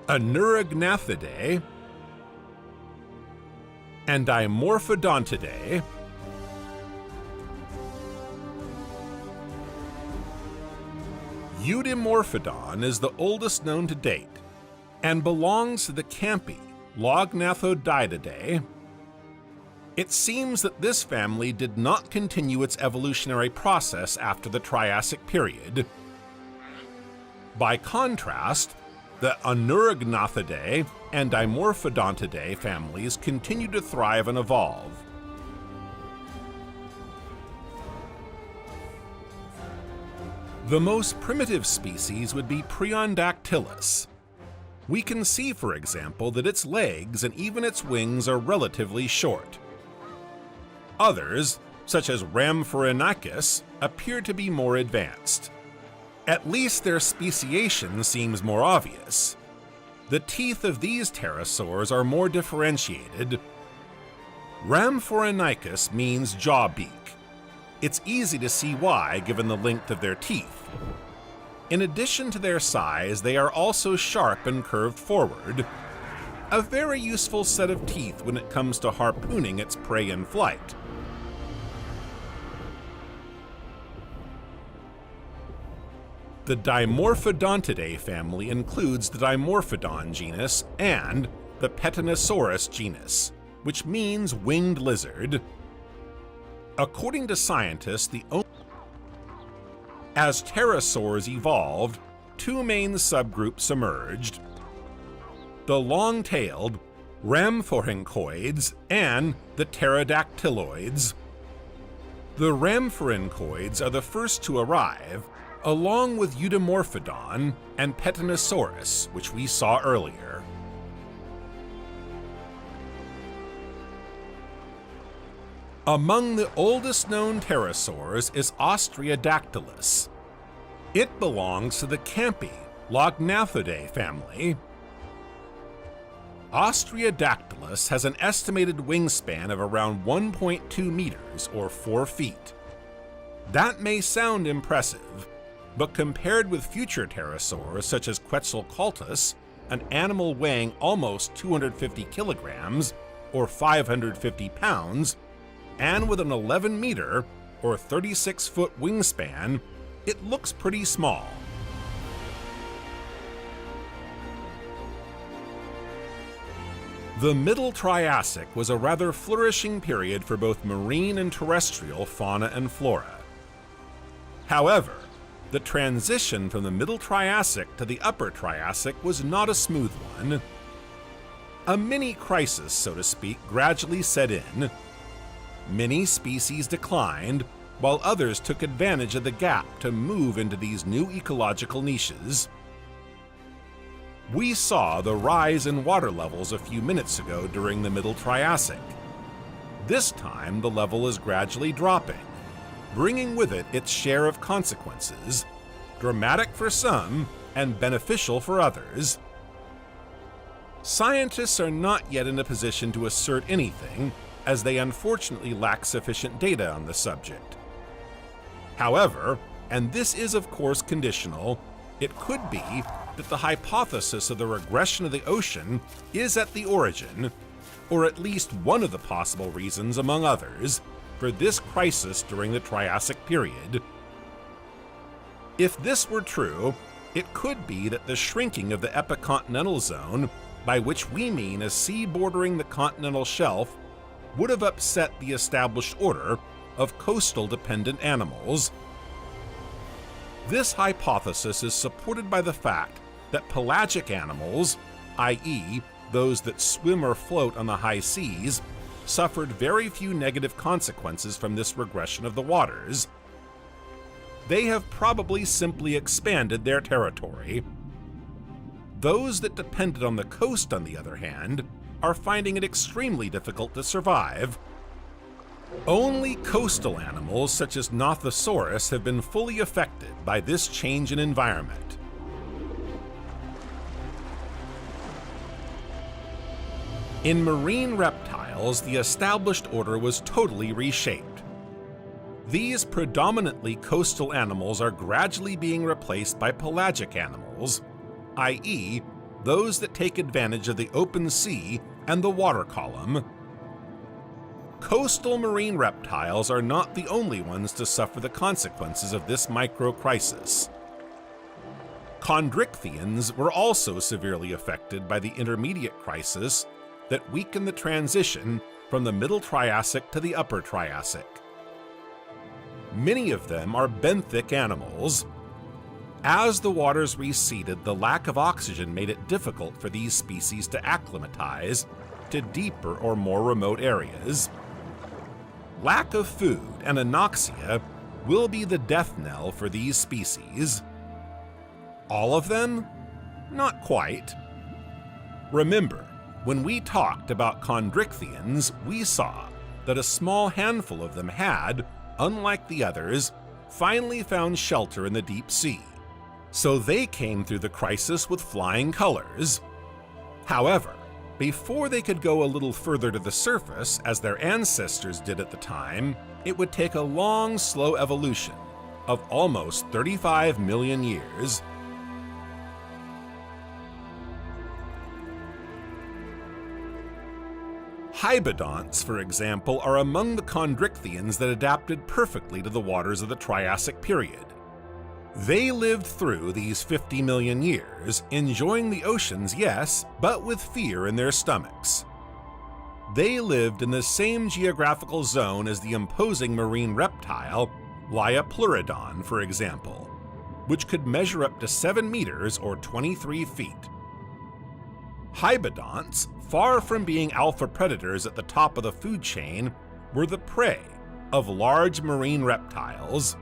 Aneurognathidae, and Dimorphodontidae. Eudimorphodon is the oldest known to date and belongs to the Campylognathodidae. It seems that this family did not continue its evolutionary process after the Triassic period. By contrast, the Aneurognathidae and Dimorphodontidae families continue to thrive and evolve. The most primitive species would be Preondactylus. We can see, for example, that its legs and even its wings are relatively short. Others, such as Rhamphorhynchus, appear to be more advanced. At least their speciation seems more obvious. The teeth of these pterosaurs are more differentiated. Rhamphorhynchus means jaw beak. It's easy to see why, given the length of their teeth. In addition to their size, they are also sharp and curved forward, a very useful set of teeth when it comes to harpooning its prey in flight. The Dimorphodontidae family includes the Dimorphodon genus and the Petanosaurus genus, which means winged lizard. According to scientists, as pterosaurs evolved, two main subgroups emerged: the long-tailed Rhamphorhynchoids and the pterodactyloids. The Rhamphorhynchoids are the first to arrive, along with Eudimorphodon and Petanosaurus, which we saw earlier. Among the oldest known pterosaurs is Austriadactylus. It belongs to the Campylognathodidae family. Austriadactylus has an estimated wingspan of around 1.2 meters or 4 feet. That may sound impressive, but compared with future pterosaurs such as Quetzalcoatlus, an animal weighing almost 250 kilograms or 550 pounds, and with an 11-meter or 36-foot wingspan, it looks pretty small. The Middle Triassic was a rather flourishing period for both marine and terrestrial fauna and flora. However, the transition from the Middle Triassic to the Upper Triassic was not a smooth one. A mini-crisis, so to speak, gradually set in. Many species declined, while others took advantage of the gap to move into these new ecological niches. We saw the rise in water levels a few minutes ago during the Middle Triassic. This time, the level is gradually dropping, bringing with it its share of consequences, dramatic for some and beneficial for others. Scientists are not yet in a position to assert anything, as they unfortunately lack sufficient data on the subject. However, and this is of course conditional, it could be that the hypothesis of the regression of the ocean is at the origin, or at least one of the possible reasons among others, for this crisis during the Triassic period. If this were true, it could be that the shrinking of the epicontinental zone by which we mean a sea bordering the continental shelf, would have upset the established order of coastal-dependent animals. This hypothesis is supported by the fact that pelagic animals, i.e., those that swim or float on the high seas, suffered very few negative consequences from this regression of the waters. They have probably simply expanded their territory. Those that depended on the coast, on the other hand, are finding it extremely difficult to survive. Only coastal animals such as Nothosaurus have been fully affected by this change in environment. In marine reptiles, the established order was totally reshaped. These predominantly coastal animals are gradually being replaced by pelagic animals, i.e., those that take advantage of the open sea and the water column. Coastal marine reptiles are not the only ones to suffer the consequences of this micro-crisis. Chondrichthyans were also severely affected by the intermediate crisis that weakened the transition from the Middle Triassic to the Upper Triassic. Many of them are benthic animals. As the waters receded, the lack of oxygen made it difficult for these species to acclimatize to deeper or more remote areas. Lack of food and anoxia will be the death knell for these species. All of them? Not quite. Remember, when we talked about chondrichthyans, we saw that a small handful of them had, unlike the others, finally found shelter in the deep sea. So they came through the crisis with flying colors. However, before they could go a little further to the surface, as their ancestors did at the time, it would take a long, slow evolution of almost 35 million years. Hybodonts, for example, are among the chondrichthyans that adapted perfectly to the waters of the Triassic period. They lived through these 50 million years, enjoying the oceans, yes, but with fear in their stomachs. They lived in the same geographical zone as the imposing marine reptile, Liapleurodon, for example, which could measure up to 7 meters or 23 feet. Hybodonts, far from being alpha predators at the top of the food chain, were the prey of large marine reptiles.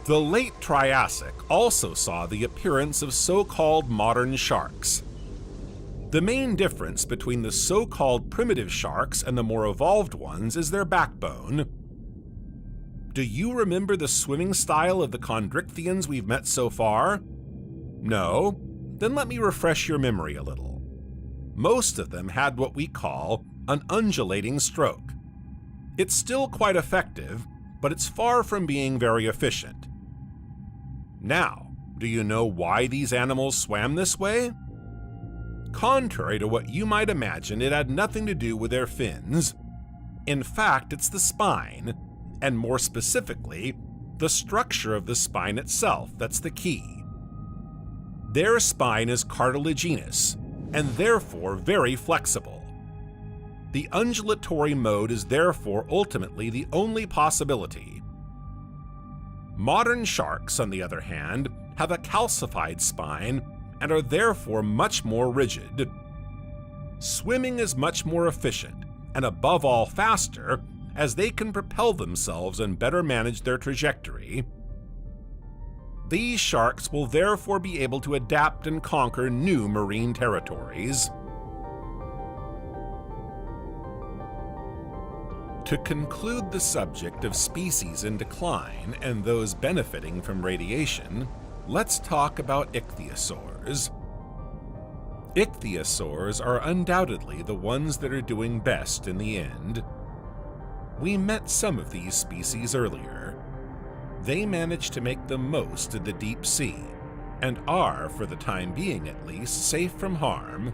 The late Triassic also saw the appearance of so-called modern sharks. The main difference between the so-called primitive sharks and the more evolved ones is their backbone. Do you remember the swimming style of the chondrichthyans we've met so far? No? Then let me refresh your memory a little. Most of them had what we call an undulating stroke. It's still quite effective, but it's far from being very efficient. Now, do you know why these animals swam this way? Contrary to what you might imagine, it had nothing to do with their fins. In fact, it's the spine, and more specifically, the structure of the spine itself that's the key. Their spine is cartilaginous, and therefore very flexible. The undulatory mode is therefore ultimately the only possibility. Modern sharks, on the other hand, have a calcified spine and are therefore much more rigid. Swimming is much more efficient, and above all faster, as they can propel themselves and better manage their trajectory. These sharks will therefore be able to adapt and conquer new marine territories. To conclude the subject of species in decline and those benefiting from radiation, let's talk about ichthyosaurs. Ichthyosaurs are undoubtedly the ones that are doing best in the end. We met some of these species earlier. They manage to make the most of the deep sea, and are, for the time being at least, safe from harm.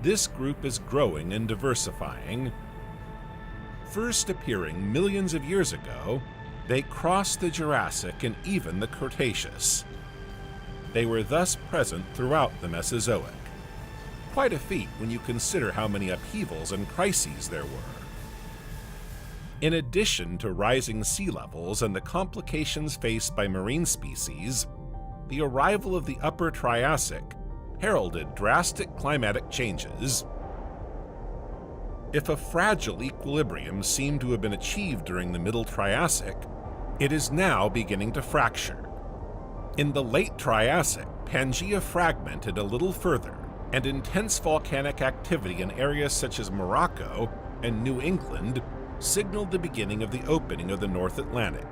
This group is growing and diversifying. First appearing millions of years ago, They crossed the Jurassic and even the Cretaceous. They were thus present throughout the Mesozoic. Quite a feat when you consider how many upheavals and crises there were. In addition to rising sea levels and the complications faced by marine species, the arrival of the Upper Triassic heralded drastic climatic changes. If a fragile equilibrium seemed to have been achieved during the Middle Triassic, it is now beginning to fracture. In the Late Triassic, Pangea fragmented a little further, and intense volcanic activity in areas such as Morocco and New England signaled the beginning of the opening of the North Atlantic.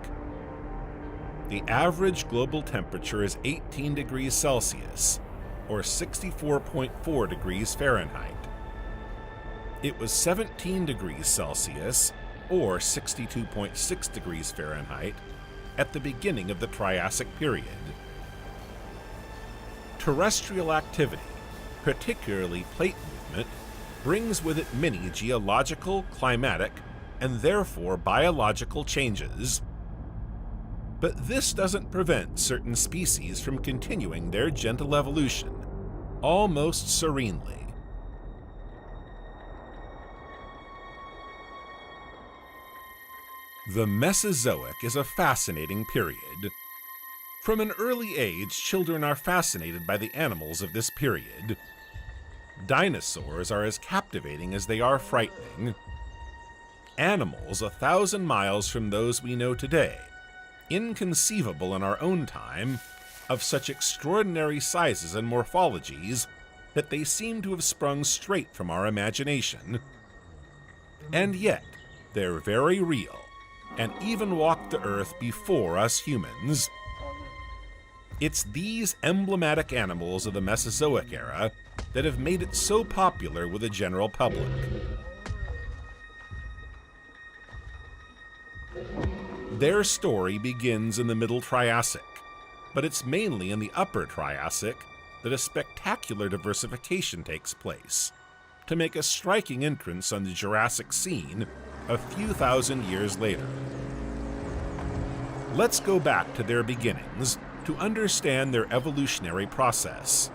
The average global temperature is 18 degrees Celsius, or 64.4 degrees Fahrenheit. It was 17 degrees Celsius, or 62.6 degrees Fahrenheit, at the beginning of the Triassic period. Terrestrial activity, particularly plate movement, brings with it many geological, climatic, and therefore biological changes. But this doesn't prevent certain species from continuing their gentle evolution, almost serenely. The Mesozoic is a fascinating period. From an early age, children are fascinated by the animals of this period. Dinosaurs are as captivating as they are frightening. Animals 1,000 miles from those we know today, inconceivable in our own time, of such extraordinary sizes and morphologies that they seem to have sprung straight from our imagination. And yet, they're very real, and even walked the earth before us humans. It's these emblematic animals of the Mesozoic era that have made it so popular with the general public. Their story begins in the Middle Triassic, but it's mainly in the Upper Triassic that a spectacular diversification takes place, to make a striking entrance on the Jurassic scene a few thousand years later. Let's go back to their beginnings to understand their evolutionary process.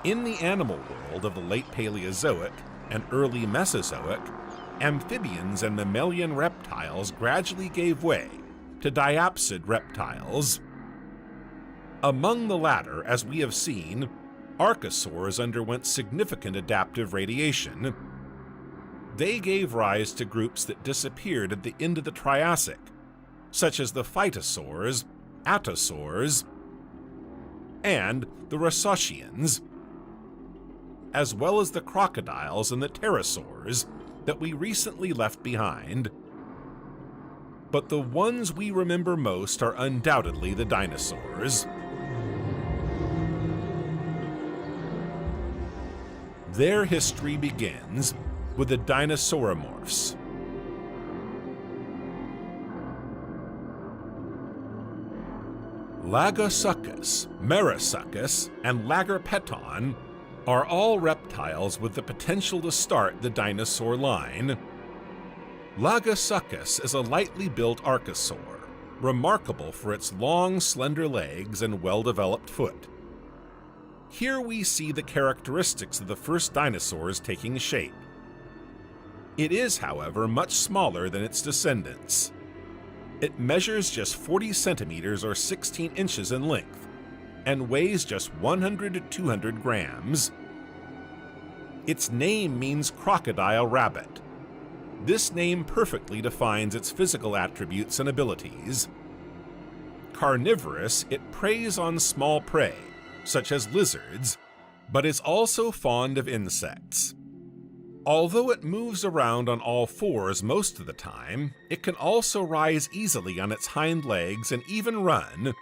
In the animal world of the late Paleozoic and early Mesozoic, amphibians and mammalian reptiles gradually gave way to diapsid reptiles. Among the latter, as we have seen, archosaurs underwent significant adaptive radiation. They gave rise to groups that disappeared at the end of the Triassic, such as the phytosaurs, attosaurs, and the Rosocians, as well as the crocodiles and the pterosaurs that we recently left behind. But the ones we remember most are undoubtedly the dinosaurs. Their history begins with the dinosauromorphs. Lagosuchus, Merosuchus, and Lagarpeton are all reptiles with the potential to start the dinosaur line. Lagosuchus is a lightly built archosaur, remarkable for its long, slender legs and well-developed foot. Here we see the characteristics of the first dinosaurs taking shape. It is, however, much smaller than its descendants. It measures just 40 centimeters or 16 inches in length, and weighs just 100 to 200 grams. Its name means crocodile rabbit. This name perfectly defines its physical attributes and abilities. Carnivorous, it preys on small prey, such as lizards, but is also fond of insects. Although it moves around on all fours most of the time, it can also rise easily on its hind legs and even run.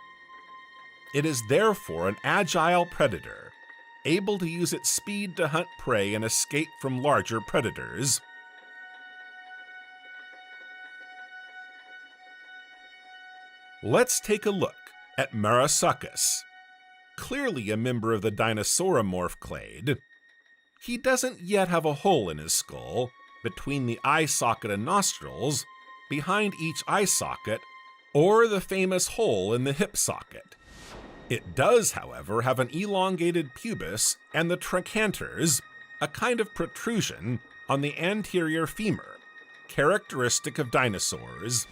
It is therefore an agile predator, able to use its speed to hunt prey and escape from larger predators. Let's take a look at Merosuchus. Clearly a member of the dinosauromorph clade. He doesn't yet have a hole in his skull between the eye socket and nostrils, behind each eye socket or the famous hole in the hip socket. It does, however, have an elongated pubis and the trochanters, a kind of protrusion on the anterior femur, characteristic of dinosaurs.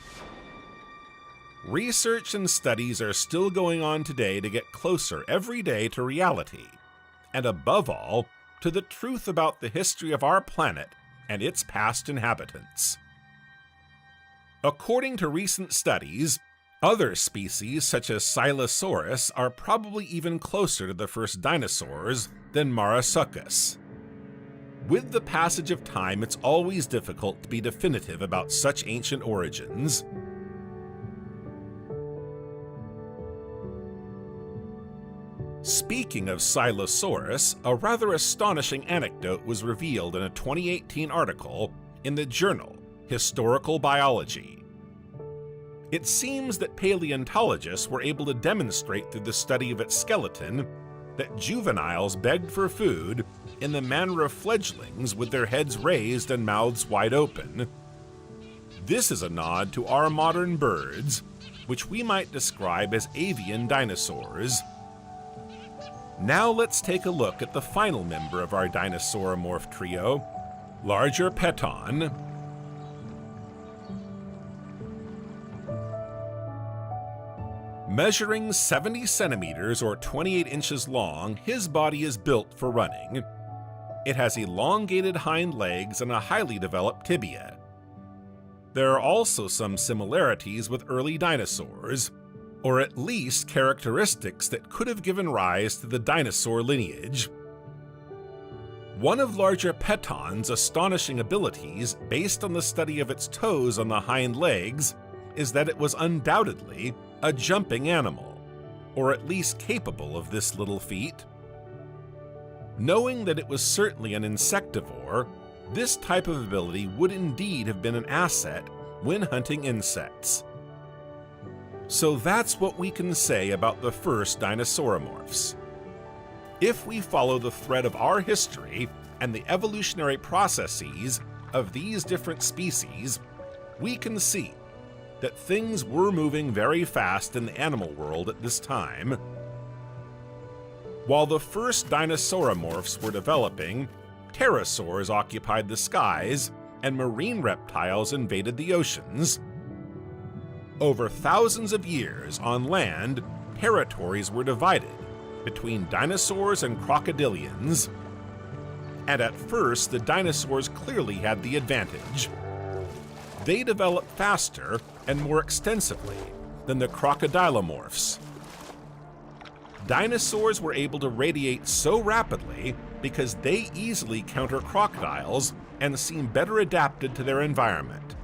Research and studies are still going on today to get closer every day to reality, and above all, to the truth about the history of our planet and its past inhabitants. According to recent studies, other species such as Silosaurus are probably even closer to the first dinosaurs than Marasuchus. With the passage of time, it's always difficult to be definitive about such ancient origins. Speaking of Silosaurus, a rather astonishing anecdote was revealed in a 2018 article in the journal Historical Biology. It seems that paleontologists were able to demonstrate through the study of its skeleton that juveniles begged for food in the manner of fledglings with their heads raised and mouths wide open. This is a nod to our modern birds, which we might describe as avian dinosaurs. Now let's take a look at the final member of our dinosauromorph trio, Largerpeton. Measuring 70 centimeters or 28 inches long, his body is built for running. It has elongated hind legs and a highly developed tibia. There are also some similarities with early dinosaurs, or at least characteristics that could have given rise to the dinosaur lineage. One of Largerpeton's astonishing abilities, based on the study of its toes on the hind legs, is that it was undoubtedly a jumping animal, or at least capable of this little feat. Knowing that it was certainly an insectivore, this type of ability would indeed have been an asset when hunting insects. So that's what we can say about the first dinosauromorphs. If we follow the thread of our history and the evolutionary processes of these different species, we can see that things were moving very fast in the animal world at this time. While the first dinosauromorphs were developing, pterosaurs occupied the skies and marine reptiles invaded the oceans. Over thousands of years on land, territories were divided between dinosaurs and crocodilians, and at first the dinosaurs clearly had the advantage. They developed faster and more extensively than the crocodilomorphs. Dinosaurs were able to radiate so rapidly because they easily counter crocodiles and seem better adapted to their environment.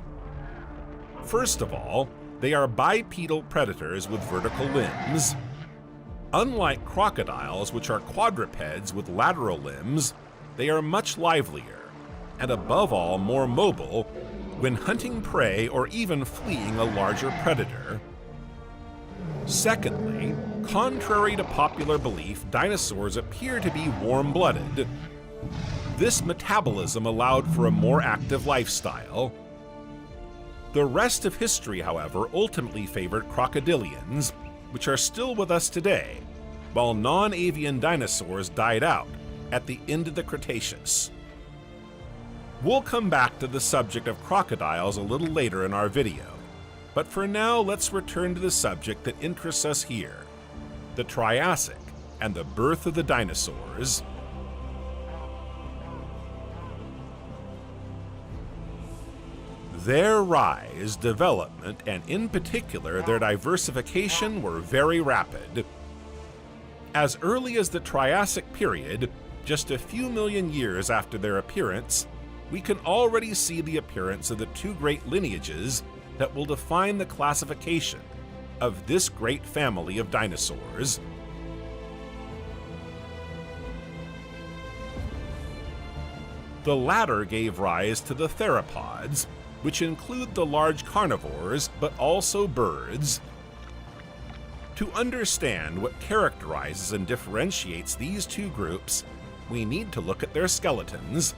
First of all, they are bipedal predators with vertical limbs. Unlike crocodiles, which are quadrupeds with lateral limbs, they are much livelier, and above all more mobile when hunting prey or even fleeing a larger predator. Secondly, contrary to popular belief, dinosaurs appear to be warm-blooded. This metabolism allowed for a more active lifestyle. The rest of history, however, ultimately favored crocodilians, which are still with us today, while non-avian dinosaurs died out at the end of the Cretaceous. We'll come back to the subject of crocodiles a little later in our video, but for now let's return to the subject that interests us here, the Triassic and the birth of the dinosaurs. Their rise, development, and in particular their diversification were very rapid. As early as the Triassic period, just a few million years after their appearance, we can already see the appearance of the two great lineages that will define the classification of this great family of dinosaurs. The latter gave rise to the theropods, which include the large carnivores but also birds. To understand what characterizes and differentiates these two groups, we need to look at their skeletons.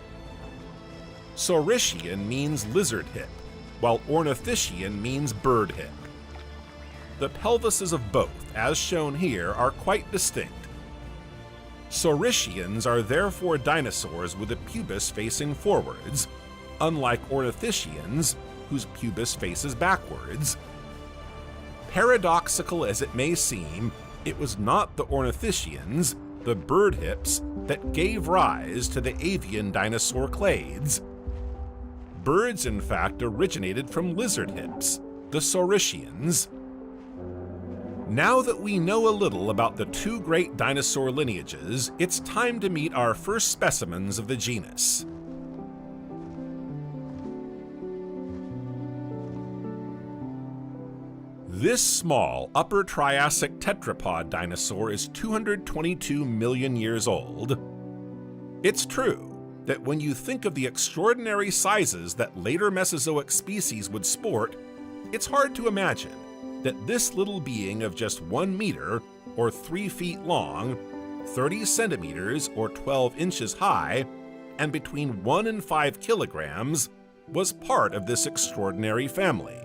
Saurischian means lizard hip, while ornithischian means bird hip. The pelvises of both, as shown here, are quite distinct. Saurischians are therefore dinosaurs with a pubis facing forwards, unlike ornithischians, whose pubis faces backwards. Paradoxical as it may seem, it was not the ornithischians, the bird hips, that gave rise to the avian dinosaur clades. Birds, in fact, originated from lizard hips, the saurischians. Now that we know a little about the two great dinosaur lineages, it's time to meet our first specimens of the genus. This small Upper Triassic tetrapod dinosaur is 222 million years old. It's true that when you think of the extraordinary sizes that later Mesozoic species would sport, it's hard to imagine that this little being of just 1 meter, or 3 feet long, 30 centimeters, or 12 inches high, and between 1 and 5 kilograms, was part of this extraordinary family.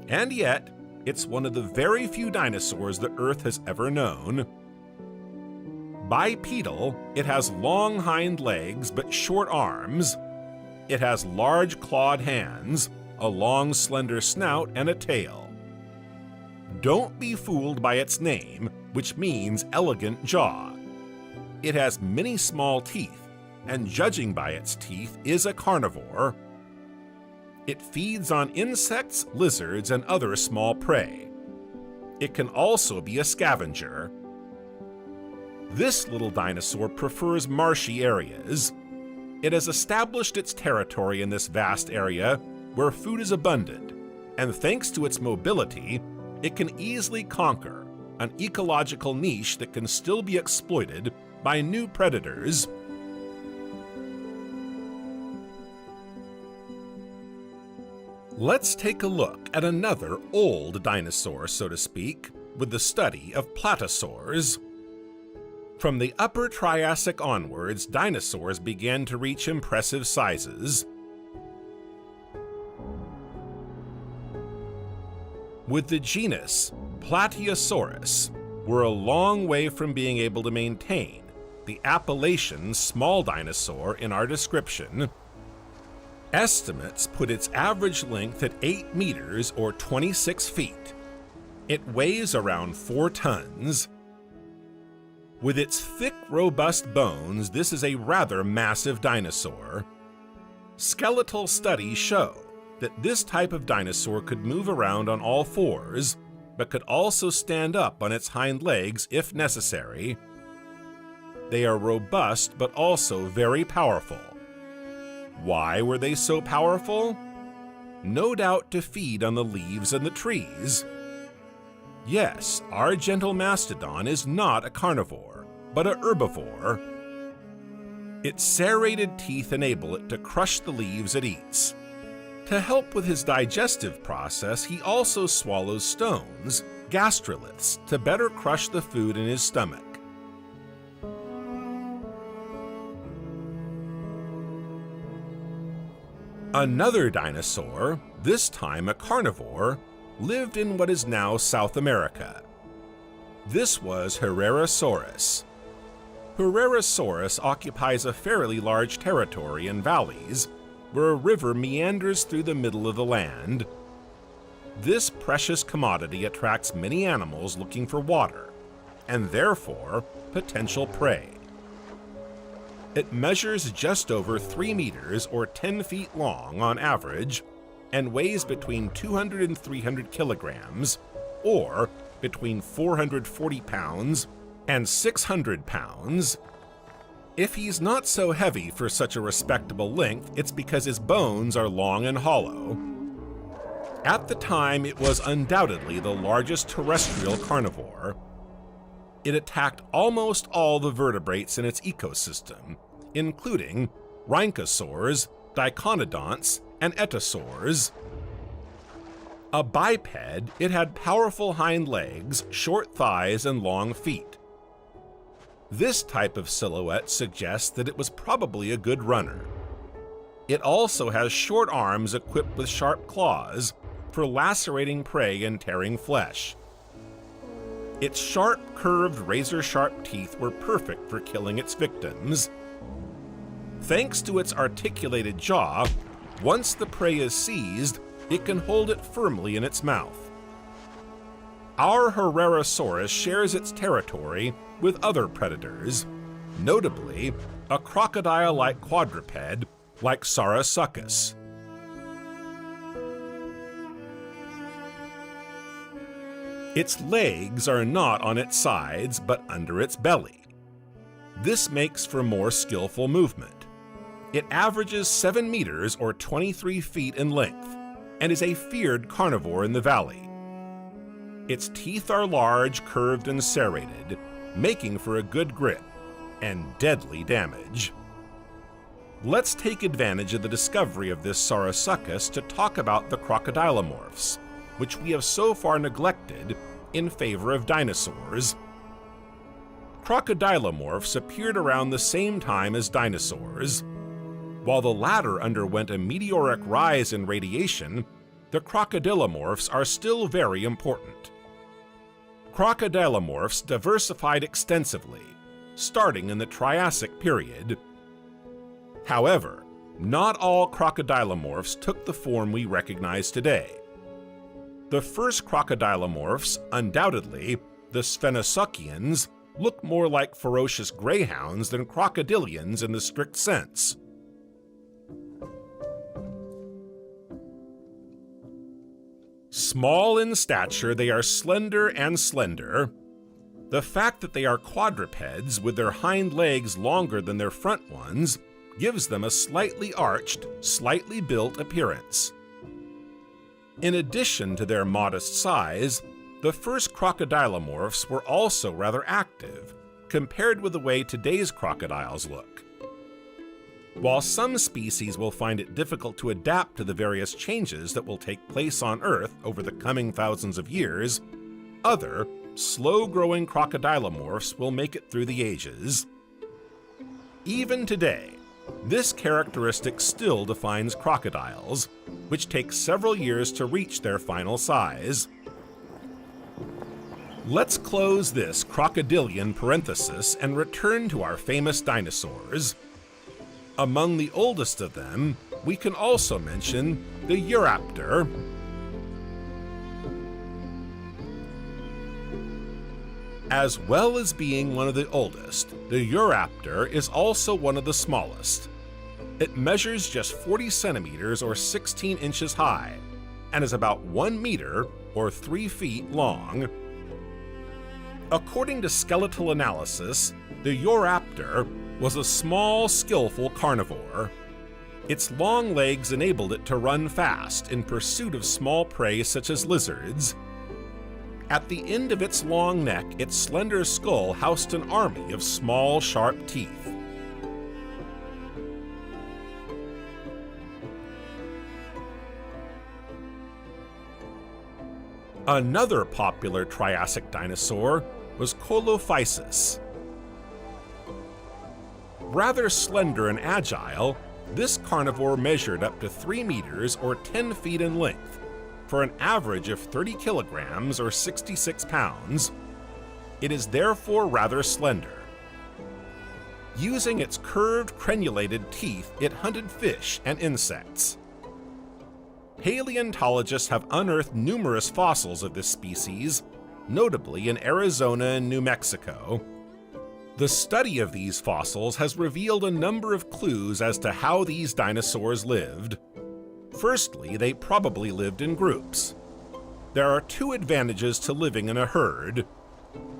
And yet, it's one of the very few dinosaurs the Earth has ever known. Bipedal, it has long hind legs but short arms. It has large clawed hands, a long slender snout, and a tail. Don't be fooled by its name, which means elegant jaw. It has many small teeth, and judging by its teeth, is a carnivore. It feeds on insects, lizards, and other small prey. It can also be a scavenger. This little dinosaur prefers marshy areas. It has established its territory in this vast area where food is abundant, and thanks to its mobility, it can easily conquer an ecological niche that can still be exploited by new predators. Let's take a look at another old dinosaur, so to speak, with the study of platosaurs. From the Upper Triassic onwards, dinosaurs began to reach impressive sizes. With the genus Plateosaurus, we're a long way from being able to maintain the appellation small dinosaur in our description. Estimates put its average length at 8 meters or 26 feet. It weighs around 4 tons. With its thick, robust bones, this is a rather massive dinosaur. Skeletal studies show that this type of dinosaur could move around on all fours, but could also stand up on its hind legs if necessary. They are robust but also very powerful. Why were they so powerful? No doubt to feed on the leaves and the trees. Yes, our gentle mastodon is not a carnivore, but a herbivore. Its serrated teeth enable it to crush the leaves it eats. To help with his digestive process, he also swallows stones, gastroliths, to better crush the food in his stomach. Another dinosaur, this time a carnivore, lived in what is now South America. This was Herrerasaurus. Herrerasaurus occupies a fairly large territory in valleys, where a river meanders through the middle of the land. This precious commodity attracts many animals looking for water, and therefore potential prey. It measures just over 3 meters or 10 feet long on average, and weighs between 200 and 300 kilograms, or between 440 pounds and 600 pounds. If he's not so heavy for such a respectable length, it's because his bones are long and hollow. At the time, it was undoubtedly the largest terrestrial carnivore. It attacked almost all the vertebrates in its ecosystem, including rhynchosaurs, diconodonts, and ettosaurs. A biped, it had powerful hind legs, short thighs, and long feet. This type of silhouette suggests that it was probably a good runner. It also has short arms equipped with sharp claws for lacerating prey and tearing flesh. Its sharp, curved, razor-sharp teeth were perfect for killing its victims. Thanks to its articulated jaw, once the prey is seized, it can hold it firmly in its mouth. Our Herrerasaurus shares its territory with other predators, notably a crocodile-like quadruped like Saurasuchus. Its legs are not on its sides but under its belly. This makes for more skillful movement. It averages 7 meters or 23 feet in length and is a feared carnivore in the valley. Its teeth are large, curved, and serrated, making for a good grip and deadly damage. Let's take advantage of the discovery of this Saurasuchus to talk about the crocodilomorphs, which we have so far neglected in favor of dinosaurs. Crocodilomorphs appeared around the same time as dinosaurs. While the latter underwent a meteoric rise in radiation, the crocodilomorphs are still very important. Crocodilomorphs diversified extensively, starting in the Triassic period. However, not all crocodilomorphs took the form we recognize today. The first crocodilomorphs, undoubtedly the Sphenosuchians, look more like ferocious greyhounds than crocodilians in the strict sense. Small in stature, they are slender and slender. The fact that they are quadrupeds with their hind legs longer than their front ones gives them a slightly arched, slightly built appearance. In addition to their modest size, the first crocodilomorphs were also rather active, compared with the way today's crocodiles look. While some species will find it difficult to adapt to the various changes that will take place on Earth over the coming thousands of years, other, slow-growing crocodilomorphs will make it through the ages. Even today, this characteristic still defines crocodiles, which take several years to reach their final size. Let's close this crocodilian parenthesis and return to our famous dinosaurs. Among the oldest of them, we can also mention the Euraptor, as well as being one of the oldest. The Euraptor is also one of the smallest. It measures just 40 centimeters or 16 inches high, and is about 1 meter or 3 feet long. According to skeletal analysis, the Euraptor was a small, skillful carnivore. Its long legs enabled it to run fast in pursuit of small prey such as lizards. At the end of its long neck, its slender skull housed an army of small, sharp teeth. Another popular Triassic dinosaur was Colophysis. Rather slender and agile, this carnivore measured up to 3 meters or 10 feet in length, for an average of 30 kilograms or 66 pounds. It is therefore rather slender. Using its curved, crenulated teeth, it hunted fish and insects. Paleontologists have unearthed numerous fossils of this species, notably in Arizona and New Mexico. The study of these fossils has revealed a number of clues as to how these dinosaurs lived. Firstly, they probably lived in groups. There are 2 advantages to living in a herd.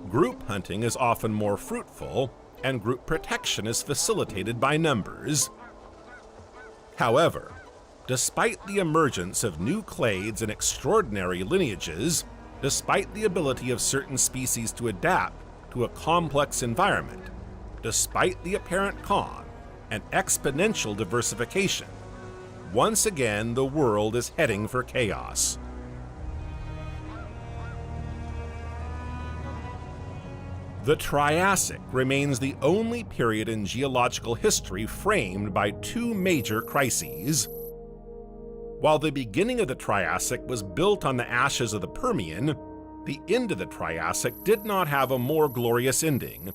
Group hunting is often more fruitful, and group protection is facilitated by numbers. However, despite the emergence of new clades and extraordinary lineages, despite the ability of certain species to adapt to a complex environment, despite the apparent calm and exponential diversification, once again the world is heading for chaos. The Triassic remains the only period in geological history framed by two major crises. While the beginning of the Triassic was built on the ashes of the Permian, the end of the Triassic did not have a more glorious ending,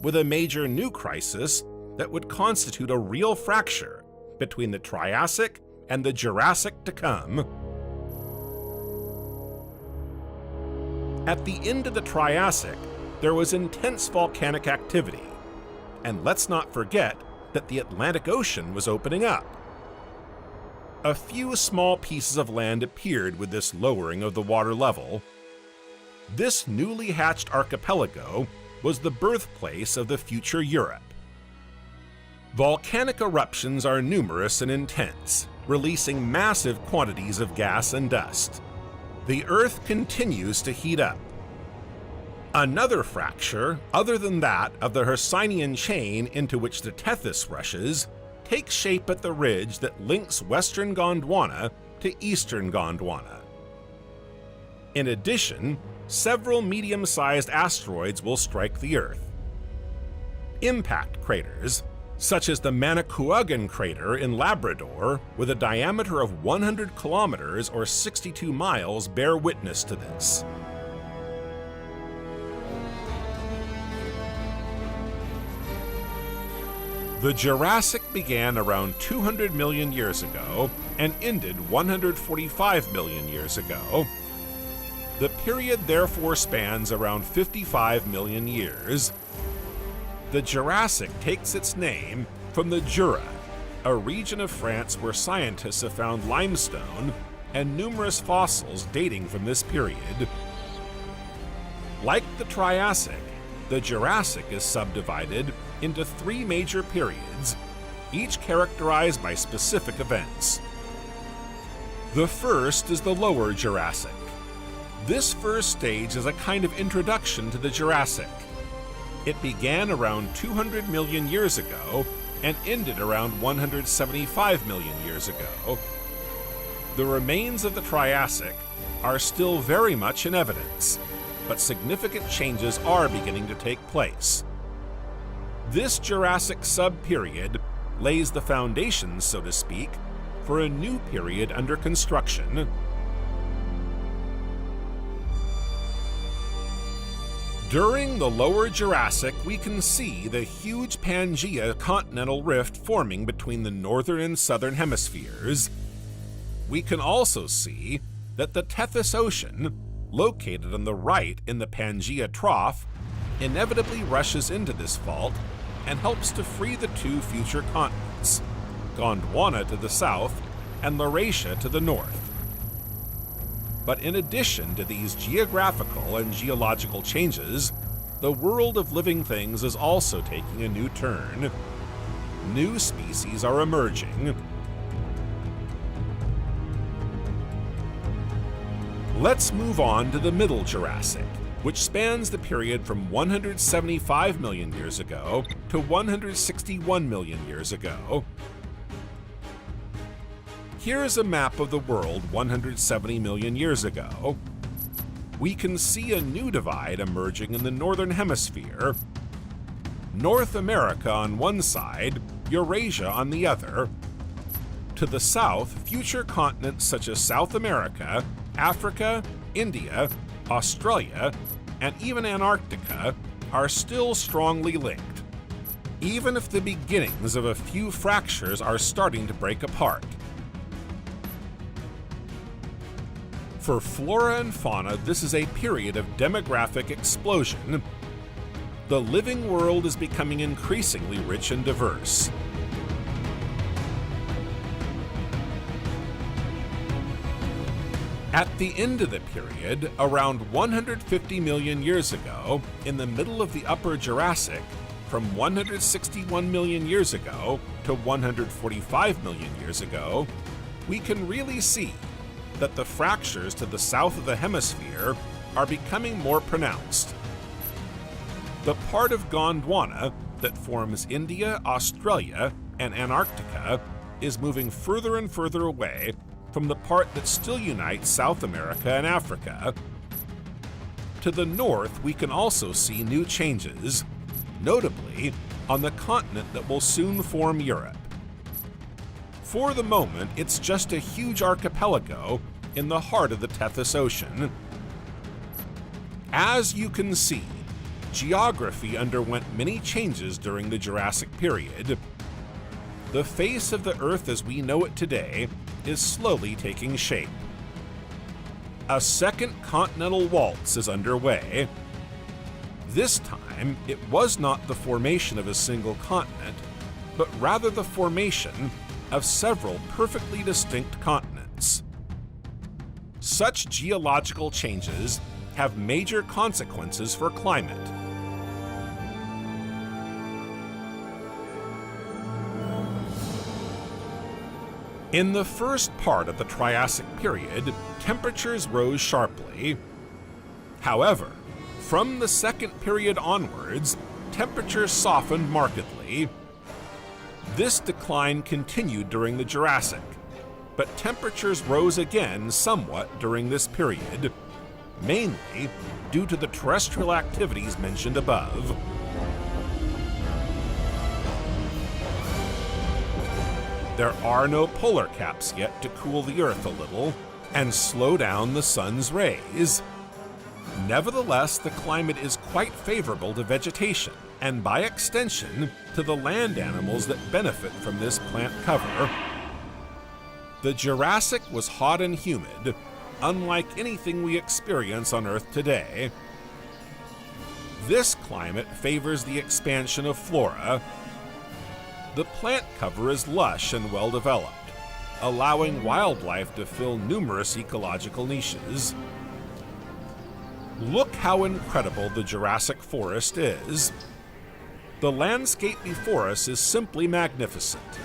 with a major new crisis that would constitute a real fracture between the Triassic and the Jurassic to come. At the end of the Triassic, there was intense volcanic activity, and let's not forget that the Atlantic Ocean was opening up. A few small pieces of land appeared with this lowering of the water level. This newly hatched archipelago was the birthplace of the future Europe. Volcanic eruptions are numerous and intense, releasing massive quantities of gas and dust. The Earth continues to heat up. Another fracture, other than that of the Hercynian chain into which the Tethys rushes, takes shape at the ridge that links western Gondwana to eastern Gondwana. In addition, several medium-sized asteroids will strike the Earth. Impact craters, such as the Manicouagan crater in Labrador, with a diameter of 100 kilometers or 62 miles, bear witness to this. The Jurassic began around 200 million years ago and ended 145 million years ago. The period therefore spans around 55 million years. The Jurassic takes its name from the Jura, a region of France where scientists have found limestone and numerous fossils dating from this period. Like the Triassic, the Jurassic is subdivided into three major periods, each characterized by specific events. The first is the Lower Jurassic. This first stage is a kind of introduction to the Jurassic. It began around 200 million years ago and ended around 175 million years ago. The remains of the Triassic are still very much in evidence, but significant changes are beginning to take place. This Jurassic sub-period lays the foundations, so to speak, for a new period under construction. During the Lower Jurassic, we can see the huge Pangea continental rift forming between the northern and southern hemispheres. We can also see that the Tethys Ocean, located on the right in the Pangea Trough, inevitably rushes into this fault and helps to free the two future continents, Gondwana to the south and Laurasia to the north. But in addition to these geographical and geological changes, the world of living things is also taking a new turn. New species are emerging. Let's move on to the Middle Jurassic, which spans the period from 175 million years ago to 161 million years ago. Here is a map of the world 170 million years ago. We can see a new divide emerging in the northern hemisphere. North America on one side, Eurasia on the other. To the south, future continents such as South America, Africa, India, Australia, and even Antarctica are still strongly linked, even if the beginnings of a few fractures are starting to break apart. For flora and fauna, this is a period of demographic explosion. The living world is becoming increasingly rich and diverse. At the end of the period, around 150 million years ago, in the middle of the Upper Jurassic, from 161 million years ago to 145 million years ago, we can really see that the fractures to the south of the hemisphere are becoming more pronounced. The part of Gondwana that forms India, Australia, and Antarctica is moving further and further away from the part that still unites South America and Africa. To the north, we can also see new changes, notably on the continent that will soon form Europe. For the moment, it's just a huge archipelago in the heart of the Tethys Ocean. As you can see, geography underwent many changes during the Jurassic period. The face of the Earth as we know it today is slowly taking shape. A second continental waltz is underway. This time, it was not the formation of a single continent, but rather the formation of several perfectly distinct continents. Such geological changes have major consequences for climate. In the first part of the Triassic period, temperatures rose sharply. However, from the second period onwards, temperatures softened markedly. This decline continued during the Jurassic, but temperatures rose again somewhat during this period, mainly due to the terrestrial activities mentioned above. There are no polar caps yet to cool the Earth a little and slow down the sun's rays. Nevertheless, the climate is quite favorable to vegetation, and by extension, to the land animals that benefit from this plant cover. The Jurassic was hot and humid, unlike anything we experience on Earth today. This climate favors the expansion of flora. The plant cover is lush and well-developed, allowing wildlife to fill numerous ecological niches. Look how incredible the Jurassic forest is. The landscape before us is simply magnificent.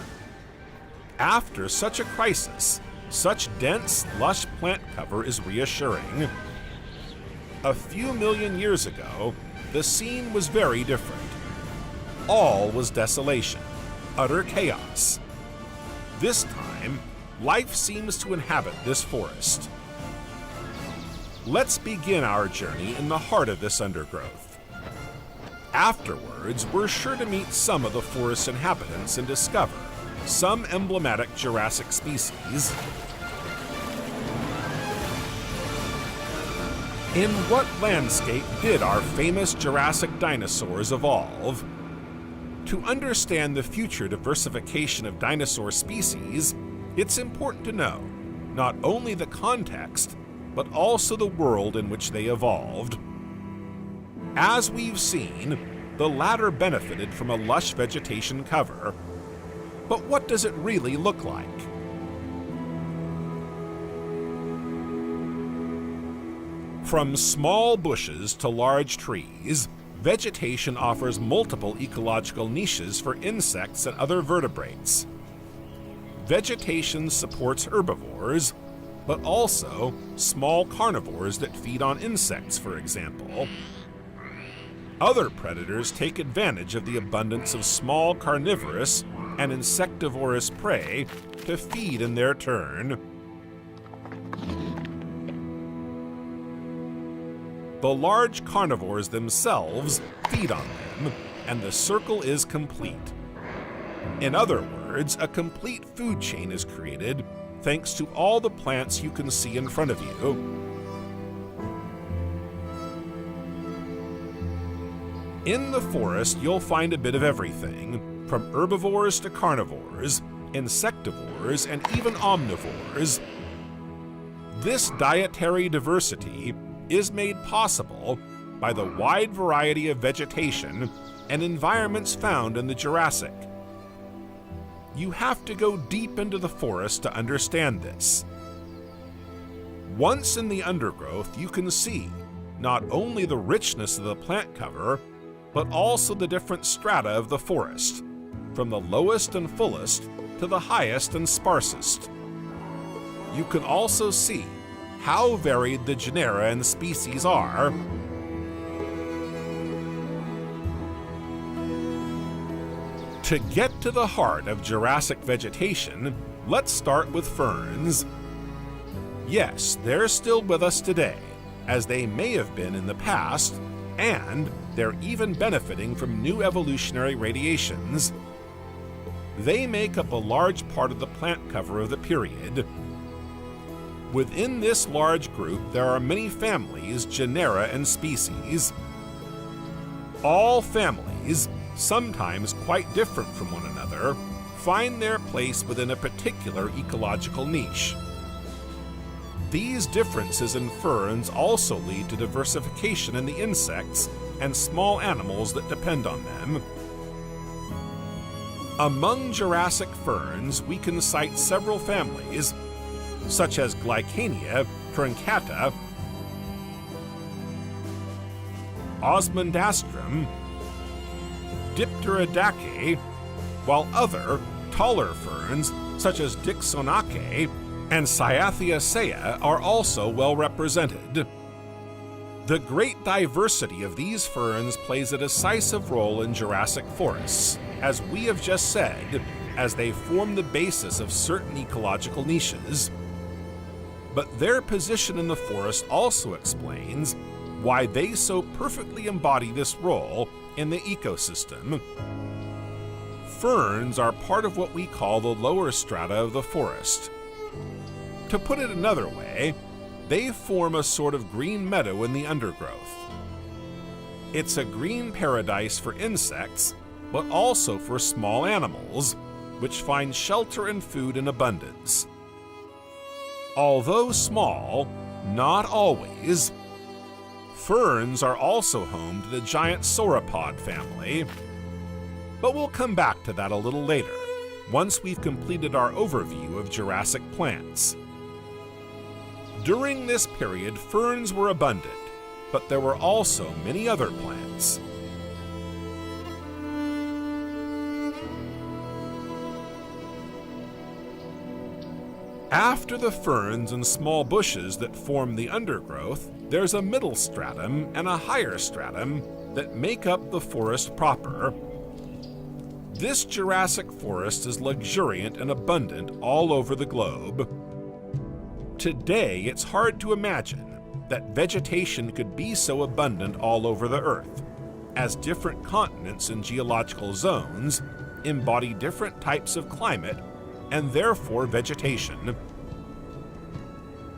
After such a crisis, such dense, lush plant cover is reassuring. A few million years ago, the scene was very different. All was desolation, utter chaos. This time, life seems to inhabit this forest. Let's begin our journey in the heart of this undergrowth. Afterwards, we're sure to meet some of the forest's inhabitants and discover some emblematic Jurassic species. In what landscape did our famous Jurassic dinosaurs evolve? To understand the future diversification of dinosaur species, it's important to know not only the context, but also the world in which they evolved. As we've seen, the latter benefited from a lush vegetation cover. But what does it really look like? From small bushes to large trees, vegetation offers multiple ecological niches for insects and other vertebrates. Vegetation supports herbivores, but also small carnivores that feed on insects, for example. Other predators take advantage of the abundance of small carnivorous and insectivorous prey to feed in their turn. The large carnivores themselves feed on them, and the circle is complete. In other words, a complete food chain is created thanks to all the plants you can see in front of you. In the forest, you'll find a bit of everything, from herbivores to carnivores, insectivores, and even omnivores. This dietary diversity is made possible by the wide variety of vegetation and environments found in the Jurassic. You have to go deep into the forest to understand this. Once in the undergrowth, you can see not only the richness of the plant cover, but also the different strata of the forest, from the lowest and fullest to the highest and sparsest. You can also see how varied the genera and species are. To get to the heart of Jurassic vegetation, let's start with ferns. Yes, they're still with us today, as they may have been in the past, and they're even benefiting from new evolutionary radiations. They make up a large part of the plant cover of the period. Within this large group, there are many families, genera, and species. All families, sometimes quite different from one another, find their place within a particular ecological niche. These differences in ferns also lead to diversification in the insects and small animals that depend on them. Among Jurassic ferns, we can cite several families, such as Glycania, truncata, Osmundastrum, Dipterodaceae, while other, taller ferns, such as Dixonaceae and Cyatheaceae, are also well represented. The great diversity of these ferns plays a decisive role in Jurassic forests, as we have just said, as they form the basis of certain ecological niches. But their position in the forest also explains why they so perfectly embody this role in the ecosystem. Ferns are part of what we call the lower strata of the forest. To put it another way, they form a sort of green meadow in the undergrowth. It's a green paradise for insects, but also for small animals, which find shelter and food in abundance. Although small, not always, ferns are also home to the giant sauropod family. But we'll come back to that a little later, once we've completed our overview of Jurassic plants. During this period, ferns were abundant, but there were also many other plants. After the ferns and small bushes that form the undergrowth, there's a middle stratum and a higher stratum that make up the forest proper. This Jurassic forest is luxuriant and abundant all over the globe. Today, it's hard to imagine that vegetation could be so abundant all over the Earth, as different continents and geological zones embody different types of climate and therefore vegetation.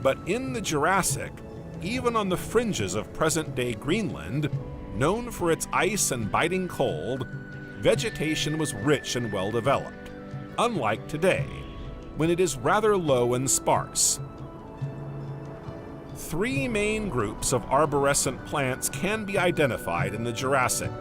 But in the Jurassic, even on the fringes of present-day Greenland, known for its ice and biting cold, vegetation was rich and well-developed, unlike today, when it is rather low and sparse. Three main groups of arborescent plants can be identified in the Jurassic.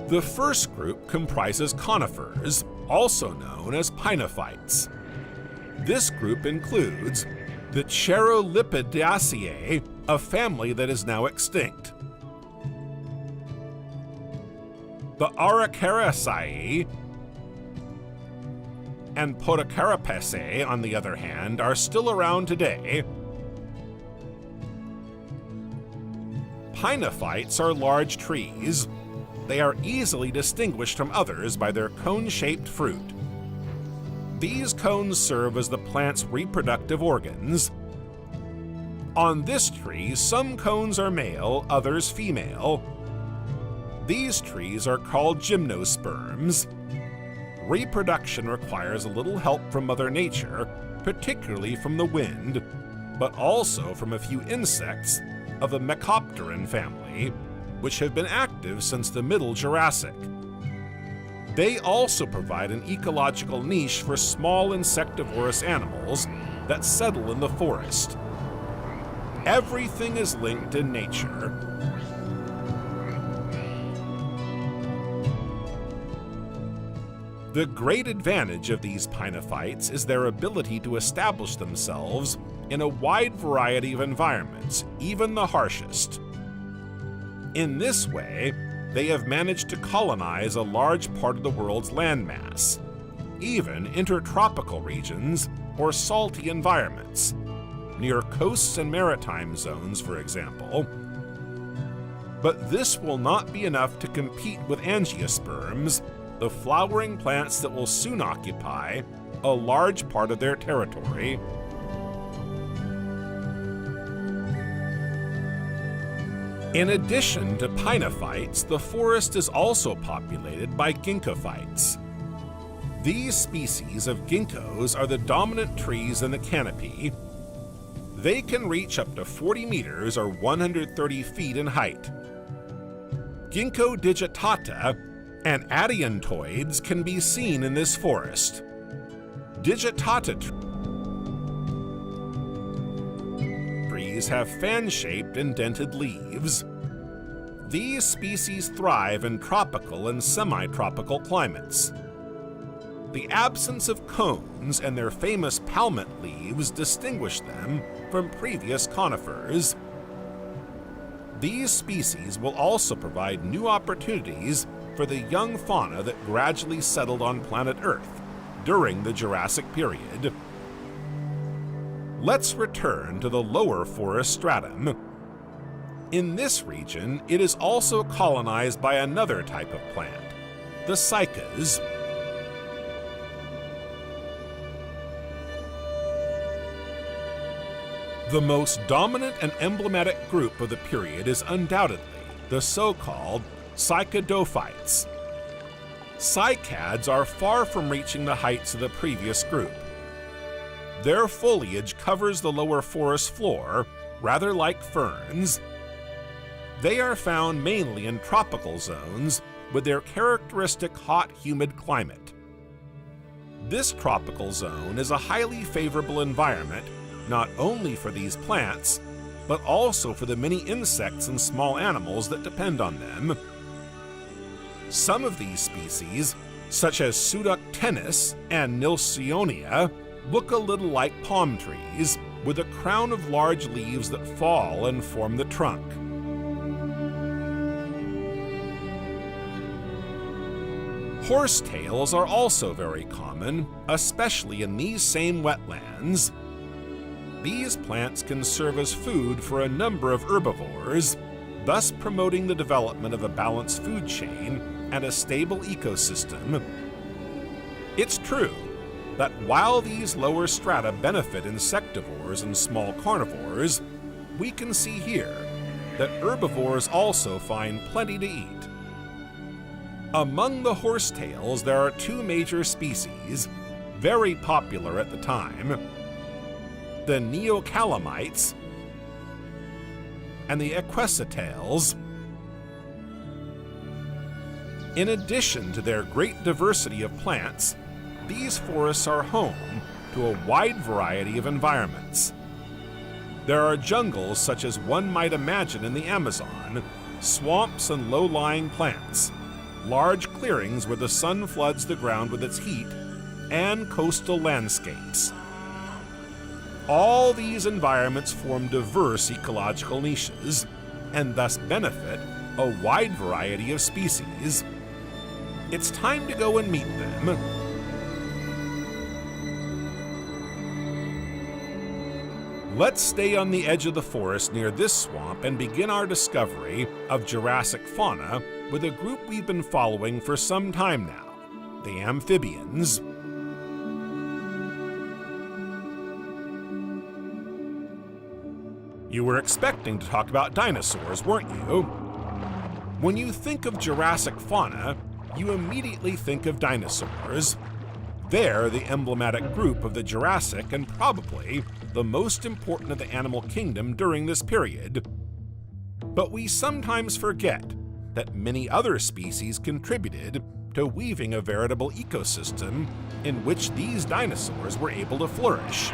The first group comprises conifers, also known as pinophytes. This group includes the Cheirolipidaceae, a family that is now extinct. The Araucariaceae and Podocarapaceae, on the other hand, are still around today. Pinophytes are large trees. They are easily distinguished from others by their cone-shaped fruit. These cones serve as the plant's reproductive organs. On this tree, some cones are male, others female. These trees are called gymnosperms. Reproduction requires a little help from Mother Nature, particularly from the wind, but also from a few insects of the Mecopteran family, which have been active since the Middle Jurassic. They also provide an ecological niche for small insectivorous animals that settle in the forest. Everything is linked in nature. The great advantage of these pinophytes is their ability to establish themselves in a wide variety of environments, even the harshest. In this way, they have managed to colonize a large part of the world's landmass, even intertropical regions or salty environments, near coasts and maritime zones, for example. But this will not be enough to compete with angiosperms, the flowering plants that will soon occupy a large part of their territory. In addition to pinophytes, the forest is also populated by ginkgophytes. These species of ginkgos are the dominant trees in the canopy. They can reach up to 40 meters or 130 feet in height. Ginkgo digitata and adiantoids can be seen in this forest. Digitata trees have fan-shaped indented leaves. These species thrive in tropical and semi-tropical climates. The absence of cones and their famous palmate leaves distinguish them from previous conifers. These species will also provide new opportunities for the young fauna that gradually settled on planet Earth during the Jurassic period. Let's return to the lower forest stratum. In this region, it is also colonized by another type of plant, the cycads. The most dominant and emblematic group of the period is undoubtedly the so-called cycadophytes. Cycads are far from reaching the heights of the previous group. Their foliage covers the lower forest floor, rather like ferns. They are found mainly in tropical zones with their characteristic hot, humid climate. This tropical zone is a highly favorable environment not only for these plants, but also for the many insects and small animals that depend on them. Some of these species, such as Pseudotenis and Nilsionia, look a little like palm trees, with a crown of large leaves that fall and form the trunk. Horsetails are also very common, especially in these same wetlands. These plants can serve as food for a number of herbivores, thus promoting the development of a balanced food chain and a stable ecosystem. It's true that while these lower strata benefit insectivores and small carnivores, we can see here that herbivores also find plenty to eat. Among the horsetails, there are two major species, very popular at the time: the neocalamites and the equisetails. In addition to their great diversity of plants, these forests are home to a wide variety of environments. There are jungles such as one might imagine in the Amazon, swamps and low-lying plants, large clearings where the sun floods the ground with its heat, and coastal landscapes. All these environments form diverse ecological niches and thus benefit a wide variety of species. It's time to go and meet them. Let's stay on the edge of the forest near this swamp and begin our discovery of Jurassic fauna with a group we've been following for some time now, the amphibians. You were expecting to talk about dinosaurs, weren't you? When you think of Jurassic fauna, you immediately think of dinosaurs. They're the emblematic group of the Jurassic and probably the most important of the animal kingdom during this period. But we sometimes forget that many other species contributed to weaving a veritable ecosystem in which these dinosaurs were able to flourish.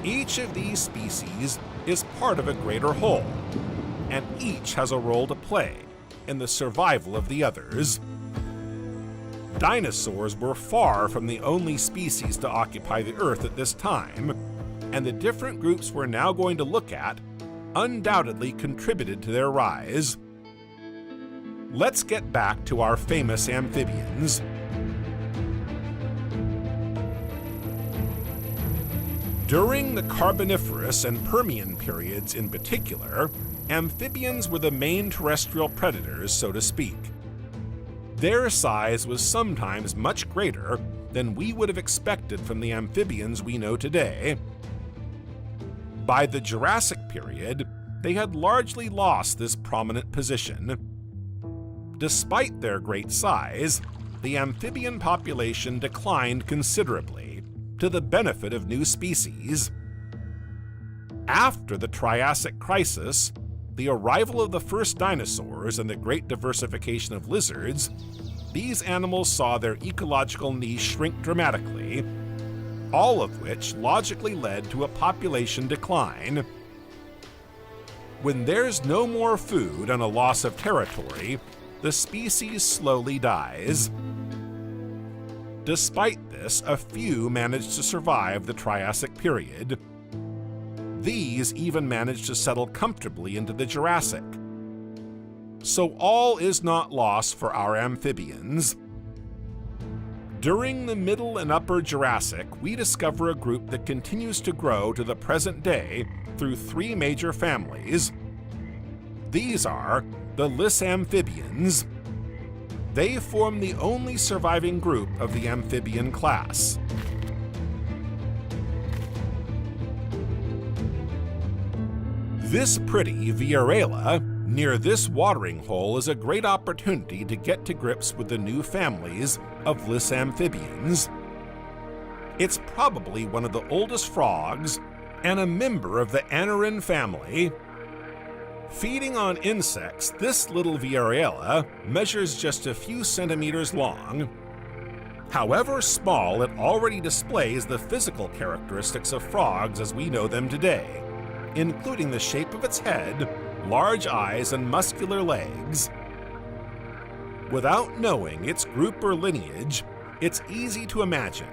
Each of these species is part of a greater whole, and each has a role to play in the survival of the others. Dinosaurs were far from the only species to occupy the Earth at this time, and the different groups we're now going to look at undoubtedly contributed to their rise. Let's get back to our famous amphibians. During the Carboniferous and Permian periods in particular, amphibians were the main terrestrial predators, so to speak. Their size was sometimes much greater than we would have expected from the amphibians we know today. By the Jurassic period, they had largely lost this prominent position. Despite their great size, the amphibian population declined considerably, to the benefit of new species. After the Triassic crisis, the arrival of the first dinosaurs and the great diversification of lizards, these animals saw their ecological niche shrink dramatically, all of which logically led to a population decline. When there's no more food and a loss of territory, the species slowly dies. Despite this, a few managed to survive the Triassic period. These even managed to settle comfortably into the Jurassic. So all is not lost for our amphibians. During the Middle and Upper Jurassic, we discover a group that continues to grow to the present day through three major families. These are the Lysamphibians. They form the only surviving group of the amphibian class. This pretty Viorella near this watering hole is a great opportunity to get to grips with the new families of Lysamphibians. It's probably one of the oldest frogs and a member of the Anarin family. Feeding on insects, this little Viorella measures just a few centimeters long. However small, it already displays the physical characteristics of frogs as we know them today, including the shape of its head, large eyes, and muscular legs. Without knowing its group or lineage, it's easy to imagine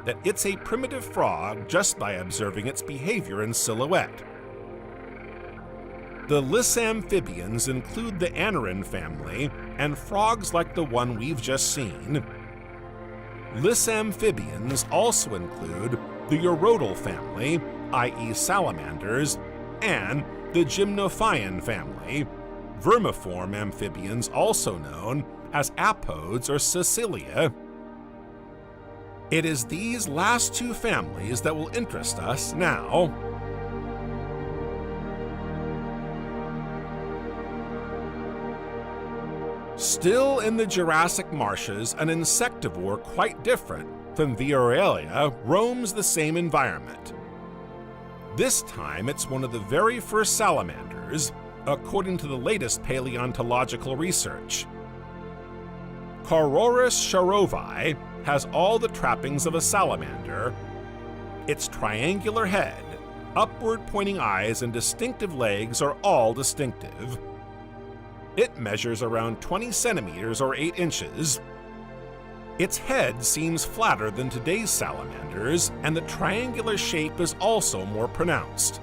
that it's a primitive frog just by observing its behavior and silhouette. The Lysamphibians include the Anarin family and frogs like the one we've just seen. Lysamphibians also include the Urodal family, i.e. salamanders, and the Gymnophian family, vermiform amphibians also known as apodes or Cecilia. It is these last two families that will interest us now. Still in the Jurassic marshes, an insectivore quite different from Viorella roams the same environment. This time it's one of the very first salamanders, according to the latest paleontological research. Carorus sharovi has all the trappings of a salamander. Its triangular head, upward-pointing eyes, and distinctive legs are all distinctive. It measures around 20 centimeters or 8 inches. Its head seems flatter than today's salamanders, and the triangular shape is also more pronounced.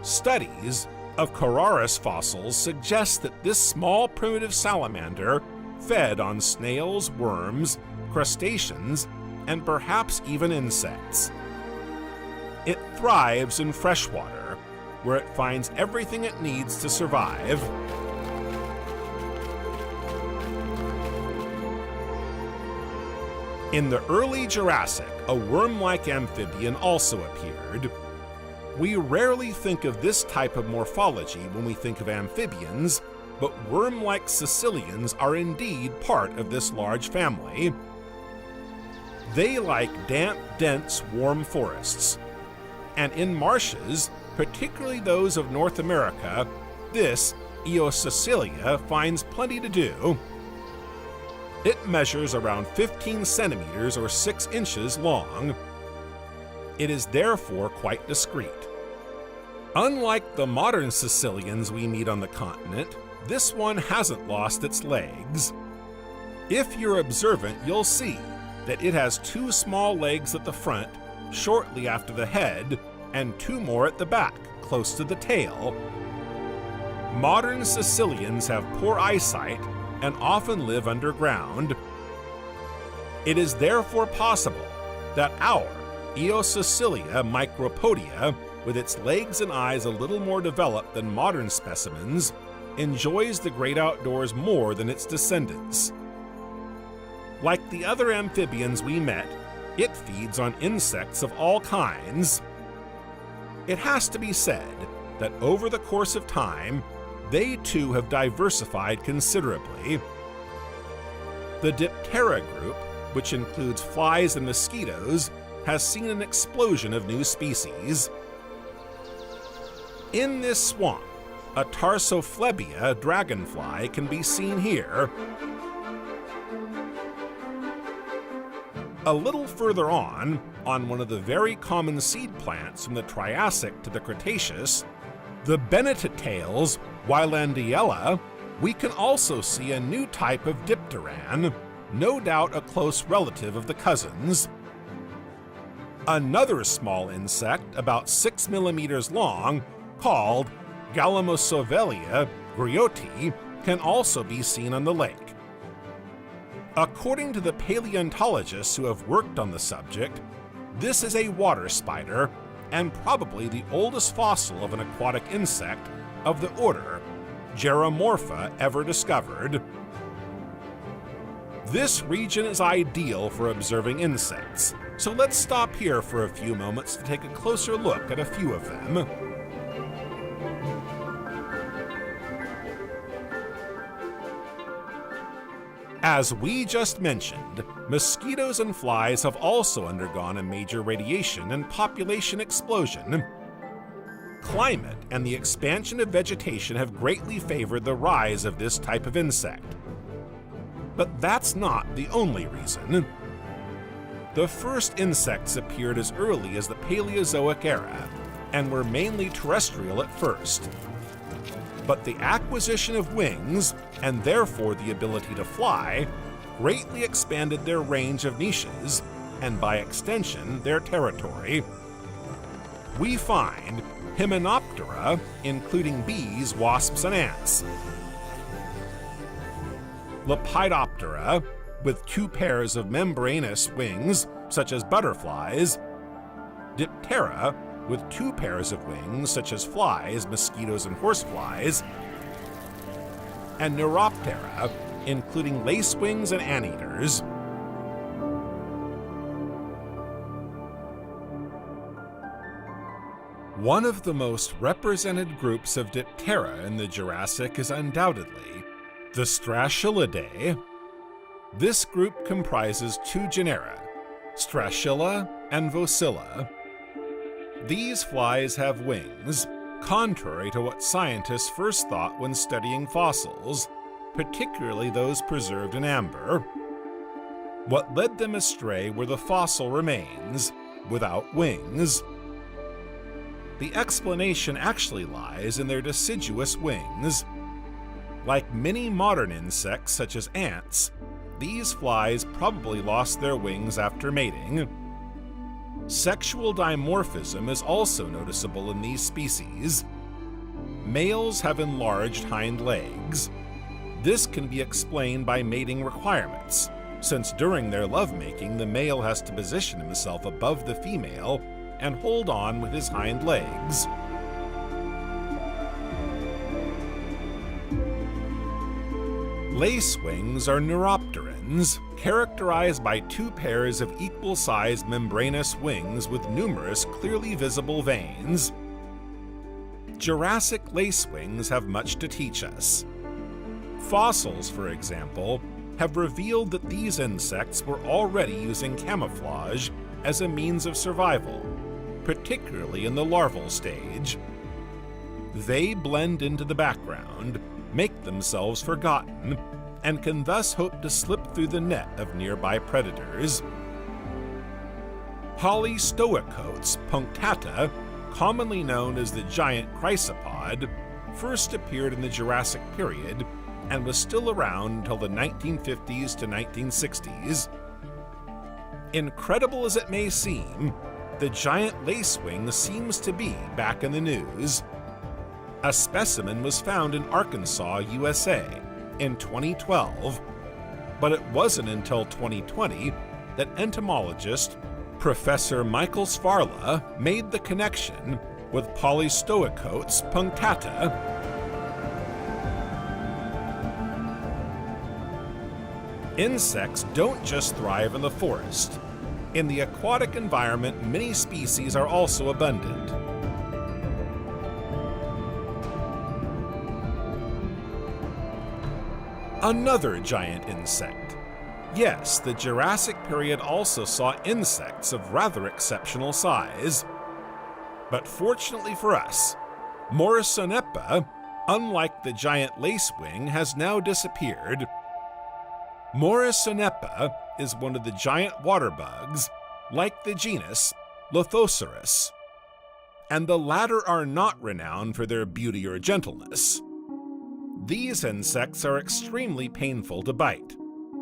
Studies of Carorus fossils suggest that this small primitive salamander fed on snails, worms, crustaceans, and perhaps even insects. It thrives in freshwater, where it finds everything it needs to survive. In the early Jurassic, a worm-like amphibian also appeared. We rarely think of this type of morphology when we think of amphibians, but worm-like caecilians are indeed part of this large family. They like damp, dense, warm forests. And in marshes, particularly those of North America, this Eocaecilia finds plenty to do. It measures around 15 centimeters or 6 inches long. It is therefore quite discreet. Unlike the modern caecilians we meet on the continent, this one hasn't lost its legs. If you're observant, you'll see that it has 2 small legs at the front, shortly after the head, and 2 more at the back, close to the tail. Modern caecilians have poor eyesight and often live underground. It is therefore possible that our Eocaecilia micropodia, with its legs and eyes a little more developed than modern specimens, enjoys the great outdoors more than its descendants. Like the other amphibians we met, it feeds on insects of all kinds. It has to be said that over the course of time, they too have diversified considerably. The Diptera group, which includes flies and mosquitoes, has seen an explosion of new species. In this swamp, a Tarsophlebia dragonfly can be seen here. A little further on one of the very common seed plants from the Triassic to the Cretaceous, the Bennettitails Weilandiella, we can also see a new type of dipteran, no doubt a close relative of the cousins. Another small insect, about 6 millimeters long, called Gallimosovelia grioti, can also be seen on the lake. According to the paleontologists who have worked on the subject, this is a water spider and probably the oldest fossil of an aquatic insect of the order Geromorpha ever discovered. This region is ideal for observing insects, so let's stop here for a few moments to take a closer look at a few of them. As we just mentioned, mosquitoes and flies have also undergone a major radiation and population explosion. Climate and the expansion of vegetation have greatly favored the rise of this type of insect. But that's not the only reason. The first insects appeared as early as the Paleozoic era and were mainly terrestrial at first. But the acquisition of wings, and therefore the ability to fly, greatly expanded their range of niches, and by extension, their territory. We find Hymenoptera, including bees, wasps, and ants. Lepidoptera, with 2 pairs of membranous wings, such as butterflies. Diptera, with 2 pairs of wings, such as flies, mosquitoes, and horseflies. And Neuroptera, including lacewings and anteaters. One of the most represented groups of Diptera in the Jurassic is undoubtedly the Strashyllidae. This group comprises 2 genera, Strashilla and Vocilla. These flies have wings, contrary to what scientists first thought when studying fossils, particularly those preserved in amber. What led them astray were the fossil remains, without wings. The explanation actually lies in their deciduous wings. Like many modern insects such as ants, these flies probably lost their wings after mating. Sexual dimorphism is also noticeable in these species. Males have enlarged hind legs. This can be explained by mating requirements, since during their lovemaking the male has to position himself above the female and hold on with his hind legs. Lacewings are neuropterans, characterized by 2 pairs of equal-sized membranous wings with numerous clearly visible veins. Jurassic lacewings have much to teach us. Fossils, for example, have revealed that these insects were already using camouflage as a means of survival, particularly in the larval stage. They blend into the background, make themselves forgotten, and can thus hope to slip through the net of nearby predators. Polystoicotes punctata, commonly known as the giant chrysopod, first appeared in the Jurassic period and was still around until the 1950s to 1960s. Incredible as it may seem, the giant lacewing seems to be back in the news. A specimen was found in Arkansas, USA, in 2012, but it wasn't until 2020 that entomologist Professor Michael Svarla made the connection with Polystoicotes punctata. Insects don't just thrive in the forest. In the aquatic environment, many species are also abundant. Another giant insect. Yes, the Jurassic period also saw insects of rather exceptional size. But fortunately for us, Morrisonepa, unlike the giant lacewing, has now disappeared. Morrisonepa is one of the giant water bugs, like the genus Lothosaurus, and the latter are not renowned for their beauty or gentleness. These insects are extremely painful to bite,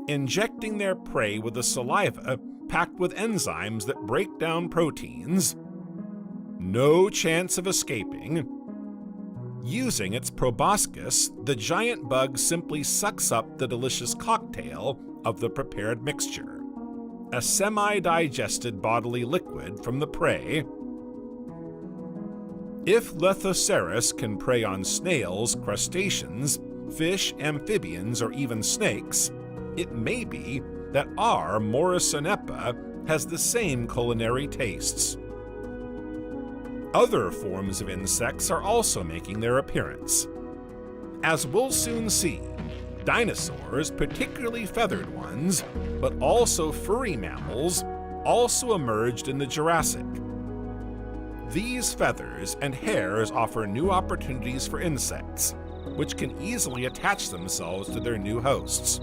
injecting their prey with a saliva packed with enzymes that break down proteins. No chance of escaping. Using its proboscis, the giant bug simply sucks up the delicious cocktail of the prepared mixture, a semi-digested bodily liquid from the prey. If Lothosaurus can prey on snails, crustaceans, fish, amphibians, or even snakes, it may be that our Morrisonepa has the same culinary tastes. Other forms of insects are also making their appearance. As we'll soon see, dinosaurs, particularly feathered ones, but also furry mammals, also emerged in the Jurassic. These feathers and hairs offer new opportunities for insects, which can easily attach themselves to their new hosts.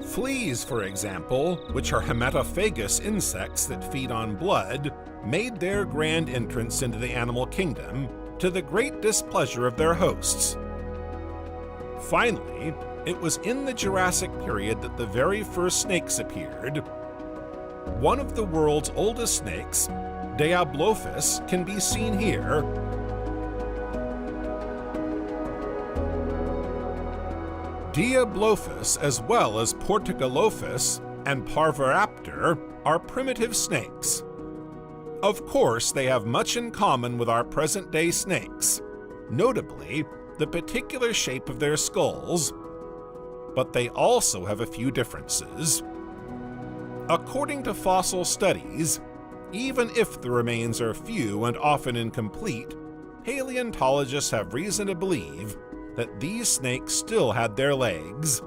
Fleas, for example, which are hematophagous insects that feed on blood, made their grand entrance into the animal kingdom to the great displeasure of their hosts. Finally, it was in the Jurassic period that the very first snakes appeared. One of the world's oldest snakes, Diablophis, can be seen here. Diablophis, as well as Portugalophis and Parvoraptor, are primitive snakes. Of course, they have much in common with our present-day snakes, notably the particular shape of their skulls, but they also have a few differences. According to fossil studies, even if the remains are few and often incomplete, paleontologists have reason to believe that these snakes still had their legs.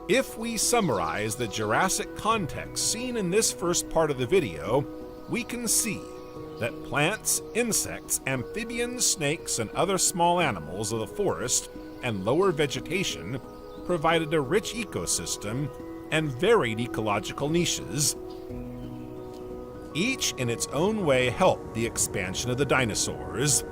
If we summarize the Jurassic context seen in this first part of the video, we can see that plants, insects, amphibians, snakes, and other small animals of the forest and lower vegetation provided a rich ecosystem and varied ecological niches. Each in its own way helped the expansion of the dinosaurs.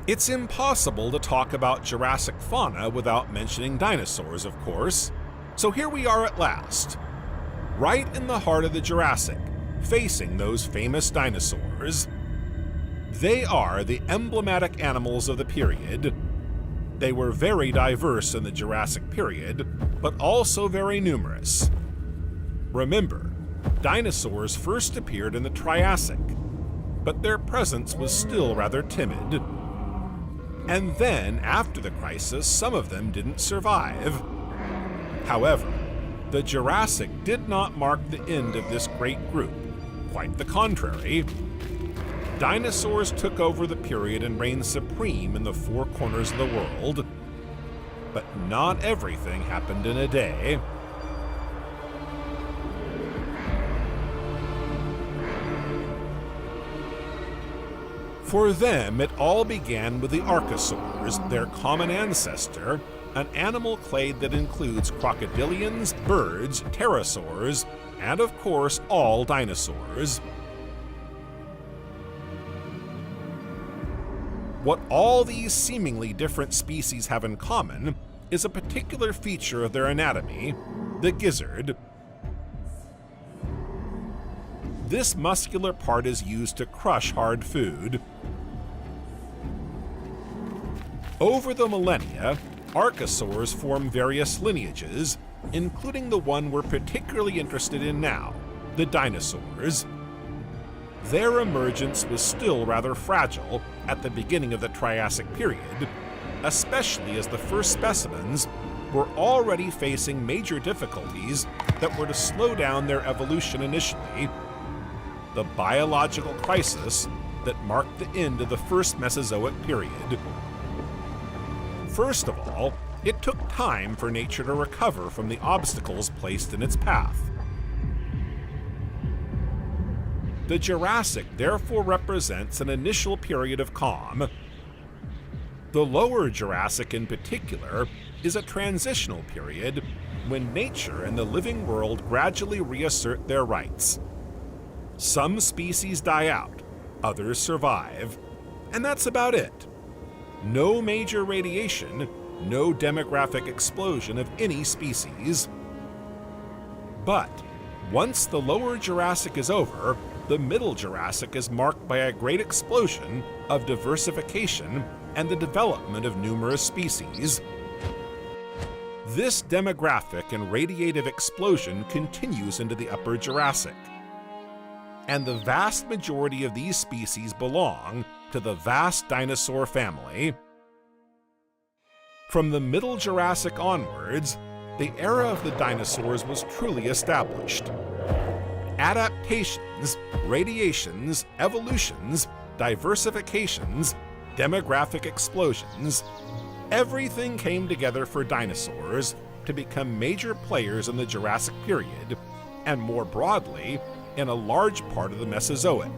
It's impossible to talk about Jurassic fauna without mentioning dinosaurs, of course. So here we are at last, right in the heart of the Jurassic, facing those famous dinosaurs. They are the emblematic animals of the period. They were very diverse in the Jurassic period, but also very numerous. Remember, dinosaurs first appeared in the Triassic, but their presence was still rather timid. And then, after the crisis, some of them didn't survive. However, the Jurassic did not mark the end of this great group. Quite the contrary. Dinosaurs took over the period and reigned supreme in the four corners of the world. But not everything happened in a day. For them, it all began with the archosaurs, their common ancestor, an animal clade that includes crocodilians, birds, pterosaurs, and of course, all dinosaurs. What all these seemingly different species have in common is a particular feature of their anatomy, the gizzard. This muscular part is used to crush hard food. Over the millennia, archosaurs formed various lineages, including the one we're particularly interested in now, the dinosaurs. their emergence was still rather fragile at the beginning of the Triassic period, especially as the first specimens were already facing major difficulties that were to slow down their evolution initially: the biological crisis that marked the end of the first Mesozoic period. First of all, it took time for nature to recover from the obstacles placed in its path. The Jurassic therefore represents an initial period of calm. The Lower Jurassic in particular is a transitional period when nature and the living world gradually reassert their rights. Some species die out, others survive, and that's about it. No major radiation, no demographic explosion of any species. But once the Lower Jurassic is over, the Middle Jurassic is marked by a great explosion of diversification and the development of numerous species. This demographic and radiative explosion continues into the Upper Jurassic, and the vast majority of these species belong to the vast dinosaur family. From the Middle Jurassic onwards, the era of the dinosaurs was truly established. Adaptations, radiations, evolutions, diversifications, demographic explosions, everything came together for dinosaurs to become major players in the Jurassic period, and more broadly, in a large part of the Mesozoic.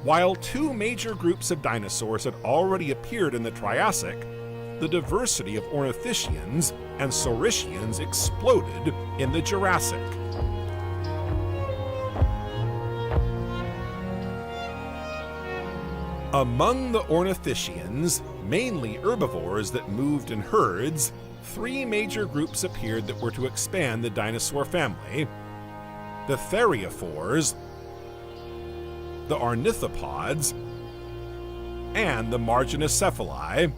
While two major groups of dinosaurs had already appeared in the Triassic, the diversity of ornithischians and saurischians exploded in the Jurassic. Among the ornithischians, mainly herbivores that moved in herds, three major groups appeared that were to expand the dinosaur family: the theriophores, the ornithopods, and the marginocephali.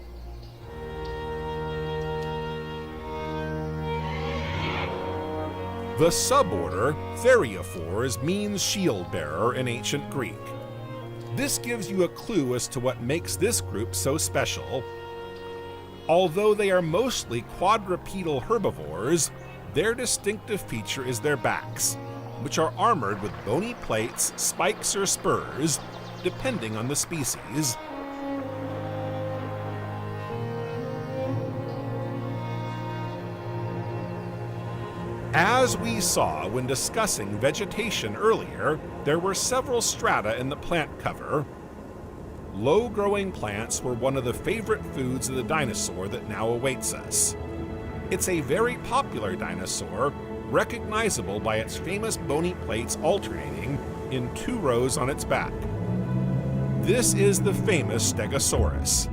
The suborder theriophores means shield-bearer in ancient Greek. This gives you a clue as to what makes this group so special. Although they are mostly quadrupedal herbivores, their distinctive feature is their backs, which are armored with bony plates, spikes, or spurs, depending on the species. As we saw when discussing vegetation earlier, there were several strata in the plant cover. Low-growing plants were one of the favorite foods of the dinosaur that now awaits us. It's a very popular dinosaur, recognizable by its famous bony plates alternating in two rows on its back. This is the famous Stegosaurus.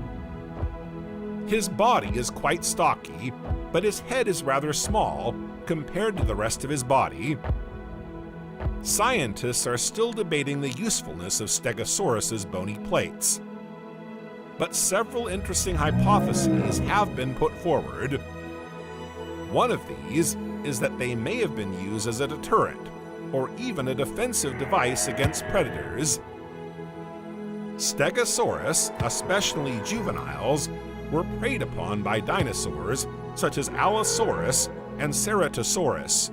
His body is quite stocky, but his head is rather small compared to the rest of his body. Scientists are still debating the usefulness of Stegosaurus's bony plates, but several interesting hypotheses have been put forward. One of these is that they may have been used as a deterrent, or even a defensive device against predators. Stegosaurus, especially juveniles, were preyed upon by dinosaurs such as Allosaurus and Ceratosaurus.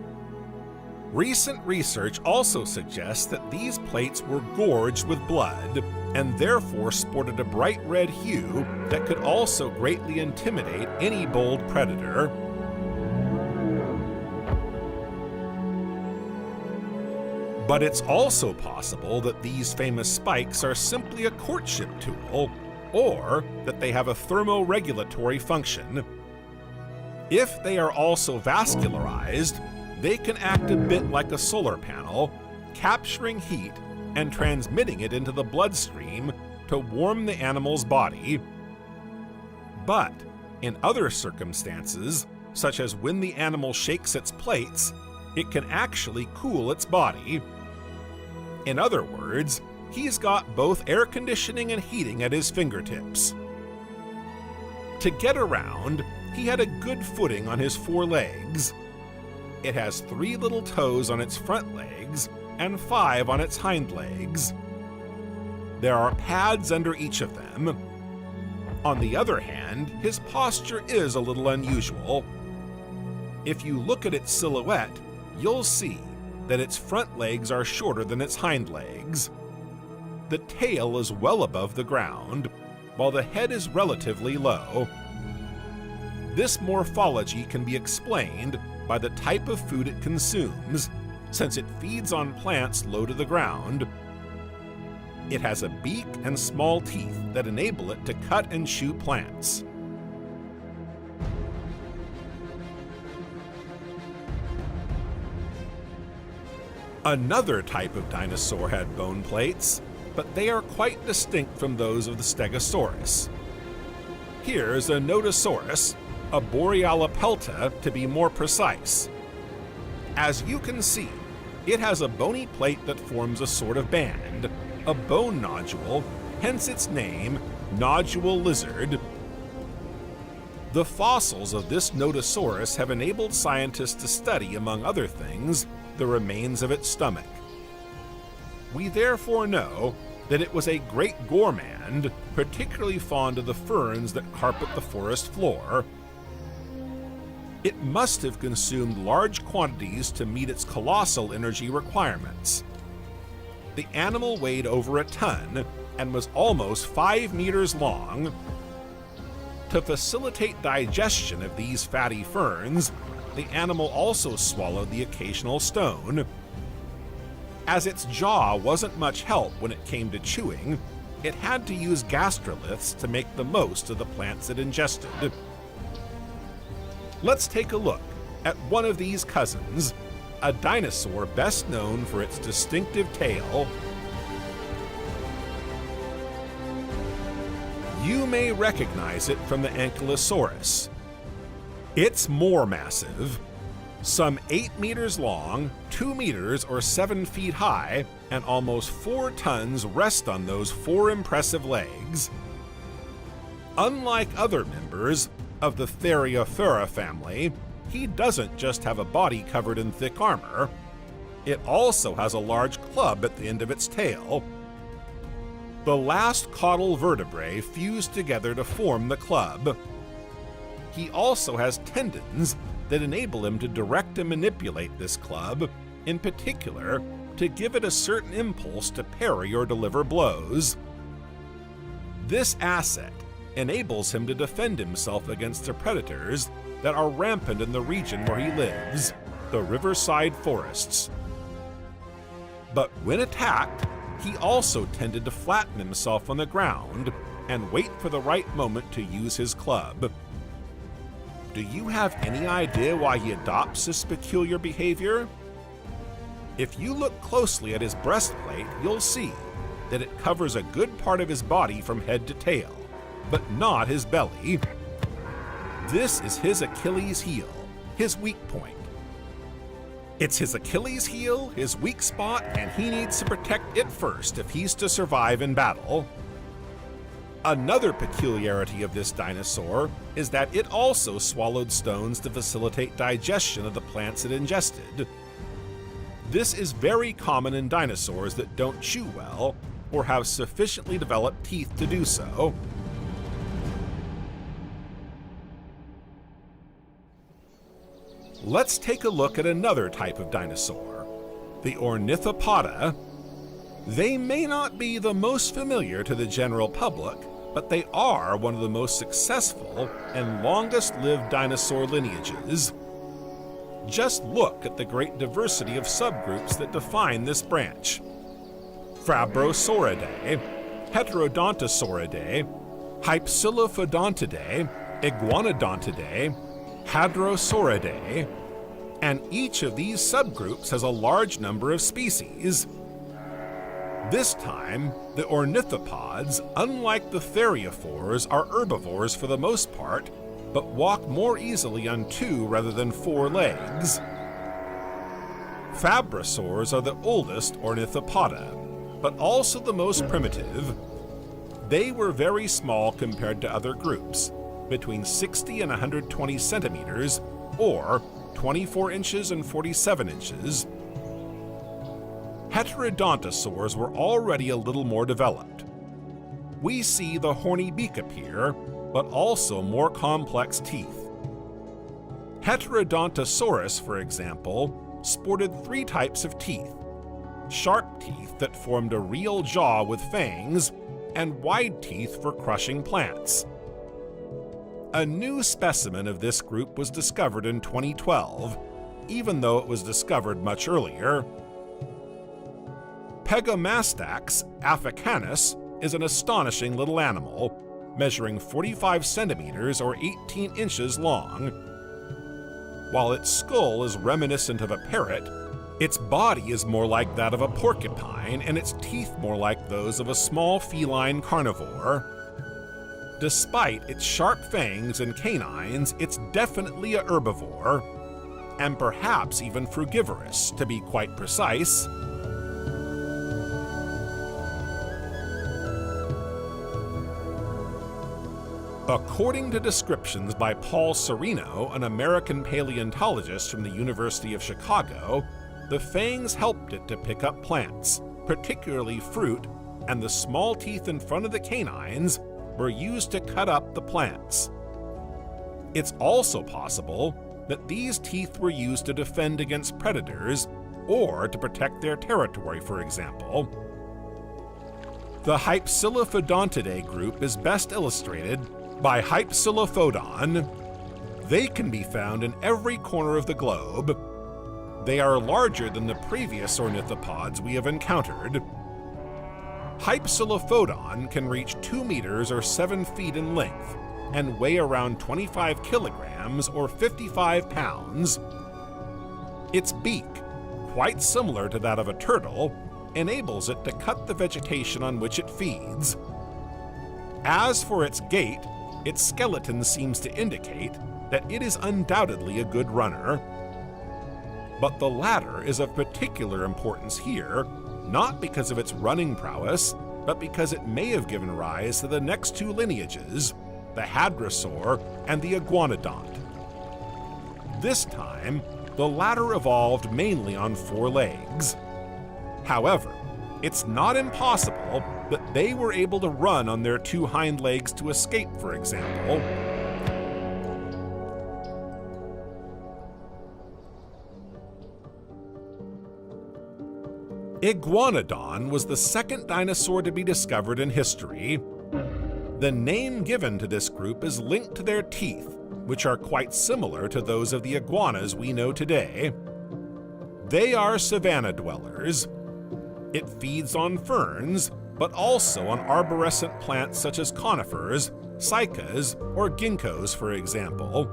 Recent research also suggests that these plates were gorged with blood and therefore sported a bright red hue that could also greatly intimidate any bold predator. But it's also possible that these famous spikes are simply a courtship tool, or that they have a thermoregulatory function. If they are also vascularized, they can act a bit like a solar panel, capturing heat and transmitting it into the bloodstream to warm the animal's body. But in other circumstances, such as when the animal shakes its plates, it can actually cool its body. In other words, he's got both air conditioning and heating at his fingertips. To get around, he had a good footing on his four legs. It has three little toes on its front legs and 5 on its hind legs. There are pads under each of them. On the other hand, his posture is a little unusual. If you look at its silhouette, you'll see that its front legs are shorter than its hind legs. The tail is well above the ground, while the head is relatively low. This morphology can be explained by the type of food it consumes, since it feeds on plants low to the ground. It has a beak and small teeth that enable it to cut and chew plants. Another type of dinosaur had bone plates, but they are quite distinct from those of the Stegosaurus. Here's a Nodosaurus, a Borealopelta to be more precise. As you can see, it has a bony plate that forms a sort of band, a bone nodule, hence its name, nodule lizard. The fossils of this Nodosaurus have enabled scientists to study, among other things, the remains of its stomach. We therefore know that it was a great gourmand, particularly fond of the ferns that carpet the forest floor. It must have consumed large quantities to meet its colossal energy requirements. The animal weighed over a ton and was almost 5 meters long. To facilitate digestion of these fatty ferns, the animal also swallowed the occasional stone. As its jaw wasn't much help when it came to chewing, it had to use gastroliths to make the most of the plants it ingested. Let's take a look at one of these cousins, a dinosaur best known for its distinctive tail. You may recognize it from the Ankylosaurus. It's more massive. Some 8 meters long, 2 meters or 7 feet high, and almost 4 tons rest on those 4 impressive legs. Unlike other members of the Theriophora family, he doesn't just have a body covered in thick armor. It also has a large club at the end of its tail. The last caudal vertebrae fuse together to form the club. He also has tendons that enable him to direct and manipulate this club, in particular, to give it a certain impulse to parry or deliver blows. This asset enables him to defend himself against the predators that are rampant in the region where he lives, the riverside forests. But when attacked, he also tended to flatten himself on the ground and wait for the right moment to use his club. Do you have any idea why he adopts this peculiar behavior? If you look closely at his breastplate, you'll see that it covers a good part of his body from head to tail, but not his belly. This is his Achilles heel, his weak point. It's his Achilles heel, his weak spot, and he needs to protect it first if he's to survive in battle. Another peculiarity of this dinosaur is that it also swallowed stones to facilitate digestion of the plants it ingested. This is very common in dinosaurs that don't chew well or have sufficiently developed teeth to do so. Let's take a look at another type of dinosaur, the Ornithopoda. They may not be the most familiar to the general public, but they are one of the most successful and longest-lived dinosaur lineages. Just look at the great diversity of subgroups that define this branch. Fabrosauridae, Heterodontosauridae, Hypsilophodontidae, Iguanodontidae, Hadrosauridae, and each of these subgroups has a large number of species. This time, the ornithopods, unlike the theriophores, are herbivores for the most part, but walk more easily on 2 rather than 4 legs. Fabrosaurs are the oldest ornithopoda, but also the most primitive. They were very small compared to other groups, between 60 and 120 centimeters, or 24 inches and 47 inches. heterodontosaurs were already a little more developed. We see the horny beak appear, but also more complex teeth. Heterodontosaurus, for example, sported 3 types of teeth: sharp teeth that formed a real jaw with fangs, and wide teeth for crushing plants. A new specimen of this group was discovered in 2012, even though it was discovered much earlier. Pegomastax africanus is an astonishing little animal, measuring 45 centimeters or 18 inches long. While its skull is reminiscent of a parrot, its body is more like that of a porcupine and its teeth more like those of a small feline carnivore. Despite its sharp fangs and canines, it's definitely a herbivore, and perhaps even frugivorous, to be quite precise. According to descriptions by Paul Sereno, an American paleontologist from the University of Chicago, the fangs helped it to pick up plants, particularly fruit, and the small teeth in front of the canines were used to cut up the plants. It's also possible that these teeth were used to defend against predators or to protect their territory, for example. The Hypsilophodontidae group is best illustrated by Hypsilophodon. They can be found in every corner of the globe. They are larger than the previous ornithopods we have encountered. Hypsilophodon can reach 2 meters or 7 feet in length and weigh around 25 kilograms or 55 pounds. Its beak, quite similar to that of a turtle, enables it to cut the vegetation on which it feeds. As for its gait, its skeleton seems to indicate that it is undoubtedly a good runner. But the latter is of particular importance here, not because of its running prowess, but because it may have given rise to the next 2 lineages, the hadrosaur and the iguanodont. This time, the latter evolved mainly on 4 legs. However, it's not impossible that they were able to run on their 2 hind legs to escape, for example. Iguanodon was the second dinosaur to be discovered in history. The name given to this group is linked to their teeth, which are quite similar to those of the iguanas we know today. They are savanna dwellers. It feeds on ferns, but also on arborescent plants such as conifers, cycads, or ginkgos, for example.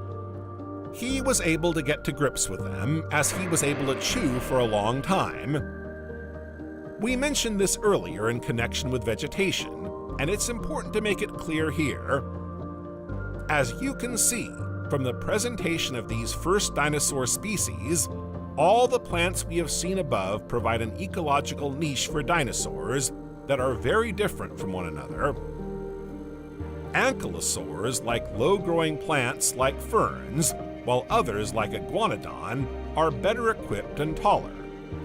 He was able to get to grips with them, as he was able to chew for a long time. We mentioned this earlier in connection with vegetation, and it's important to make it clear here. As you can see from the presentation of these first dinosaur species, all the plants we have seen above provide an ecological niche for dinosaurs that are very different from one another. Ankylosaurs like low-growing plants like ferns, while others like Iguanodon are better equipped and taller,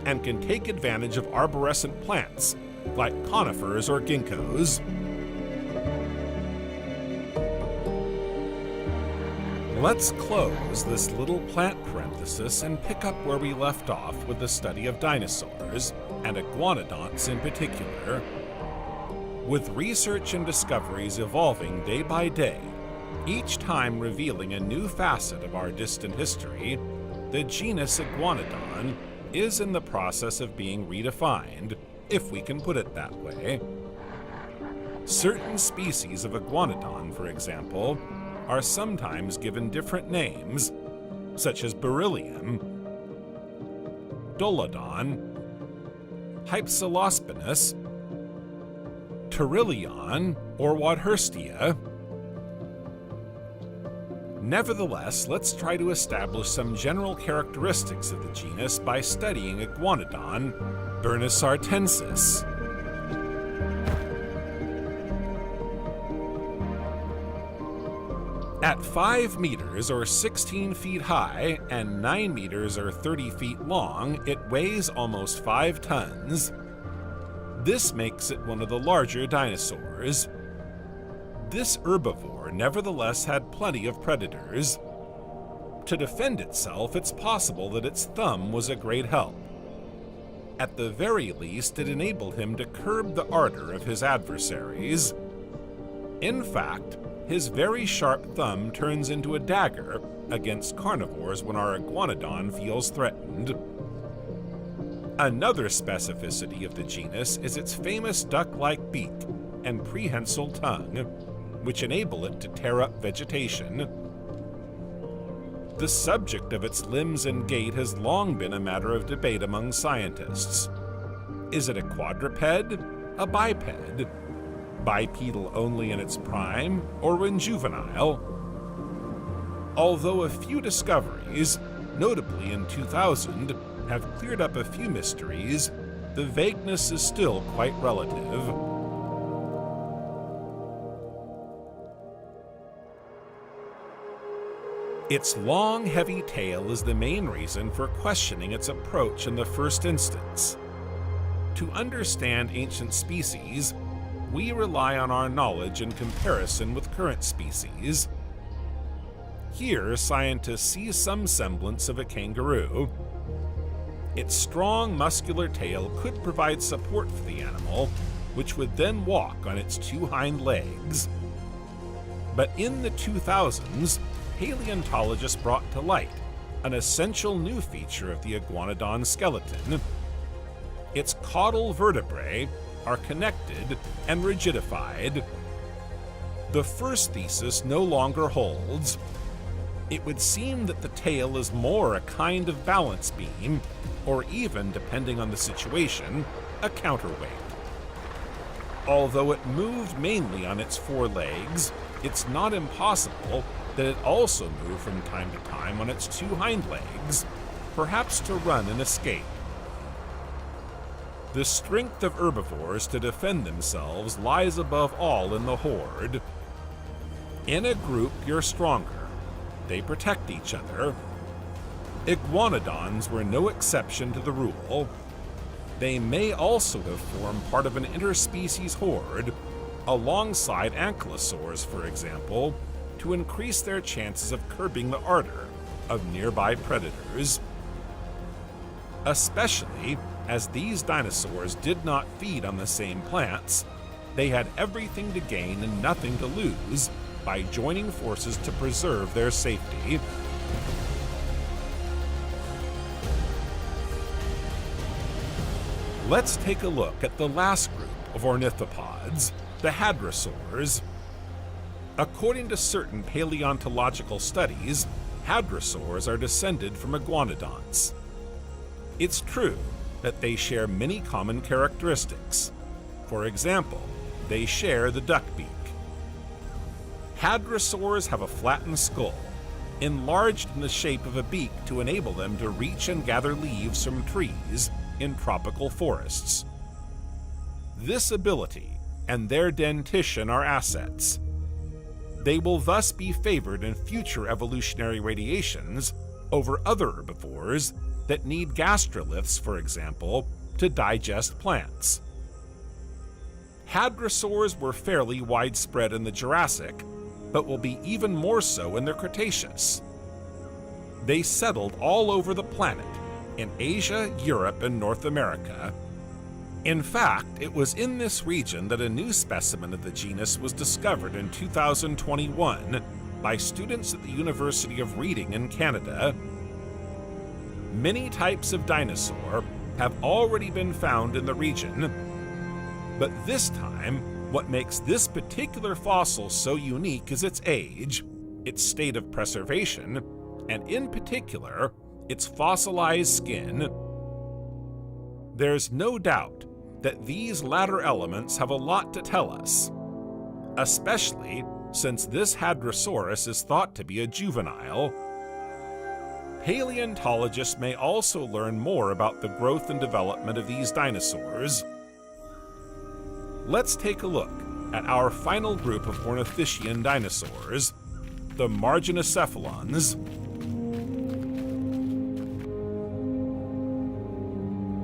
and can take advantage of arborescent plants like conifers or ginkgos. Let's close this little plant parenthesis and pick up where we left off with the study of dinosaurs, and iguanodonts in particular. With research and discoveries evolving day by day, each time revealing a new facet of our distant history, the genus Iguanodon is in the process of being redefined, if we can put it that way. Certain species of Iguanodon, for example, are sometimes given different names, such as beryllium, dolodon, Hypsilospinus, Pterylion, or Wadhurstia. Nevertheless, let's try to establish some general characteristics of the genus by studying Iguanodon bernissartensis. At 5 meters or 16 feet high and 9 meters or 30 feet long, it weighs almost 5 tons. This makes it one of the larger dinosaurs. This herbivore nevertheless had plenty of predators. To defend itself, it's possible that its thumb was a great help. At the very least, it enabled him to curb the ardor of his adversaries. In fact, his very sharp thumb turns into a dagger against carnivores when our iguanodon feels threatened. Another specificity of the genus is its famous duck-like beak and prehensile tongue, which enable it to tear up vegetation. The subject of its limbs and gait has long been a matter of debate among scientists. Is it a quadruped, a biped, bipedal only in its prime, or when juvenile? Although a few discoveries, notably in 2000, have cleared up a few mysteries, the vagueness is still quite relative. Its long, heavy tail is the main reason for questioning its approach in the first instance. To understand ancient species, we rely on our knowledge in comparison with current species. Here, scientists see some semblance of a kangaroo. Its strong, muscular tail could provide support for the animal, which would then walk on its 2 hind legs. But in the 2000s, paleontologists brought to light an essential new feature of the iguanodon skeleton. Its caudal vertebrae are connected and rigidified. The first thesis no longer holds. It would seem that the tail is more a kind of balance beam, or even, depending on the situation, a counterweight. Although it moved mainly on its 4 legs, it's not impossible that it also moved from time to time on its 2 hind legs, perhaps to run and escape. The strength of herbivores to defend themselves lies above all in the horde. In a group, you're stronger. They protect each other. Iguanodons were no exception to the rule. They may also have formed part of an interspecies horde, alongside ankylosaurs, for example, to increase their chances of curbing the ardor of nearby predators. Especially as these dinosaurs did not feed on the same plants, they had everything to gain and nothing to lose by joining forces to preserve their safety. Let's take a look at the last group of ornithopods, the hadrosaurs. According to certain paleontological studies, hadrosaurs are descended from iguanodonts. It's true that they share many common characteristics. For example, they share the duck beak. Hadrosaurs have a flattened skull, enlarged in the shape of a beak to enable them to reach and gather leaves from trees in tropical forests. This ability and their dentition are assets. They will thus be favored in future evolutionary radiations over other herbivores that need gastroliths, for example, to digest plants. Hadrosaurs were fairly widespread in the Jurassic, but will be even more so in the Cretaceous. They settled all over the planet, in Asia, Europe, and North America. In fact, it was in this region that a new specimen of the genus was discovered in 2021 by students at the University of Reading in Canada. Many types of dinosaur have already been found in the region, but this time, what makes this particular fossil so unique is its age, its state of preservation, and in particular, its fossilized skin. There's no doubt that these latter elements have a lot to tell us, especially since this Hadrosaurus is thought to be a juvenile. Paleontologists may also learn more about the growth and development of these dinosaurs. Let's take a look at our final group of ornithischian dinosaurs, the marginocephalons.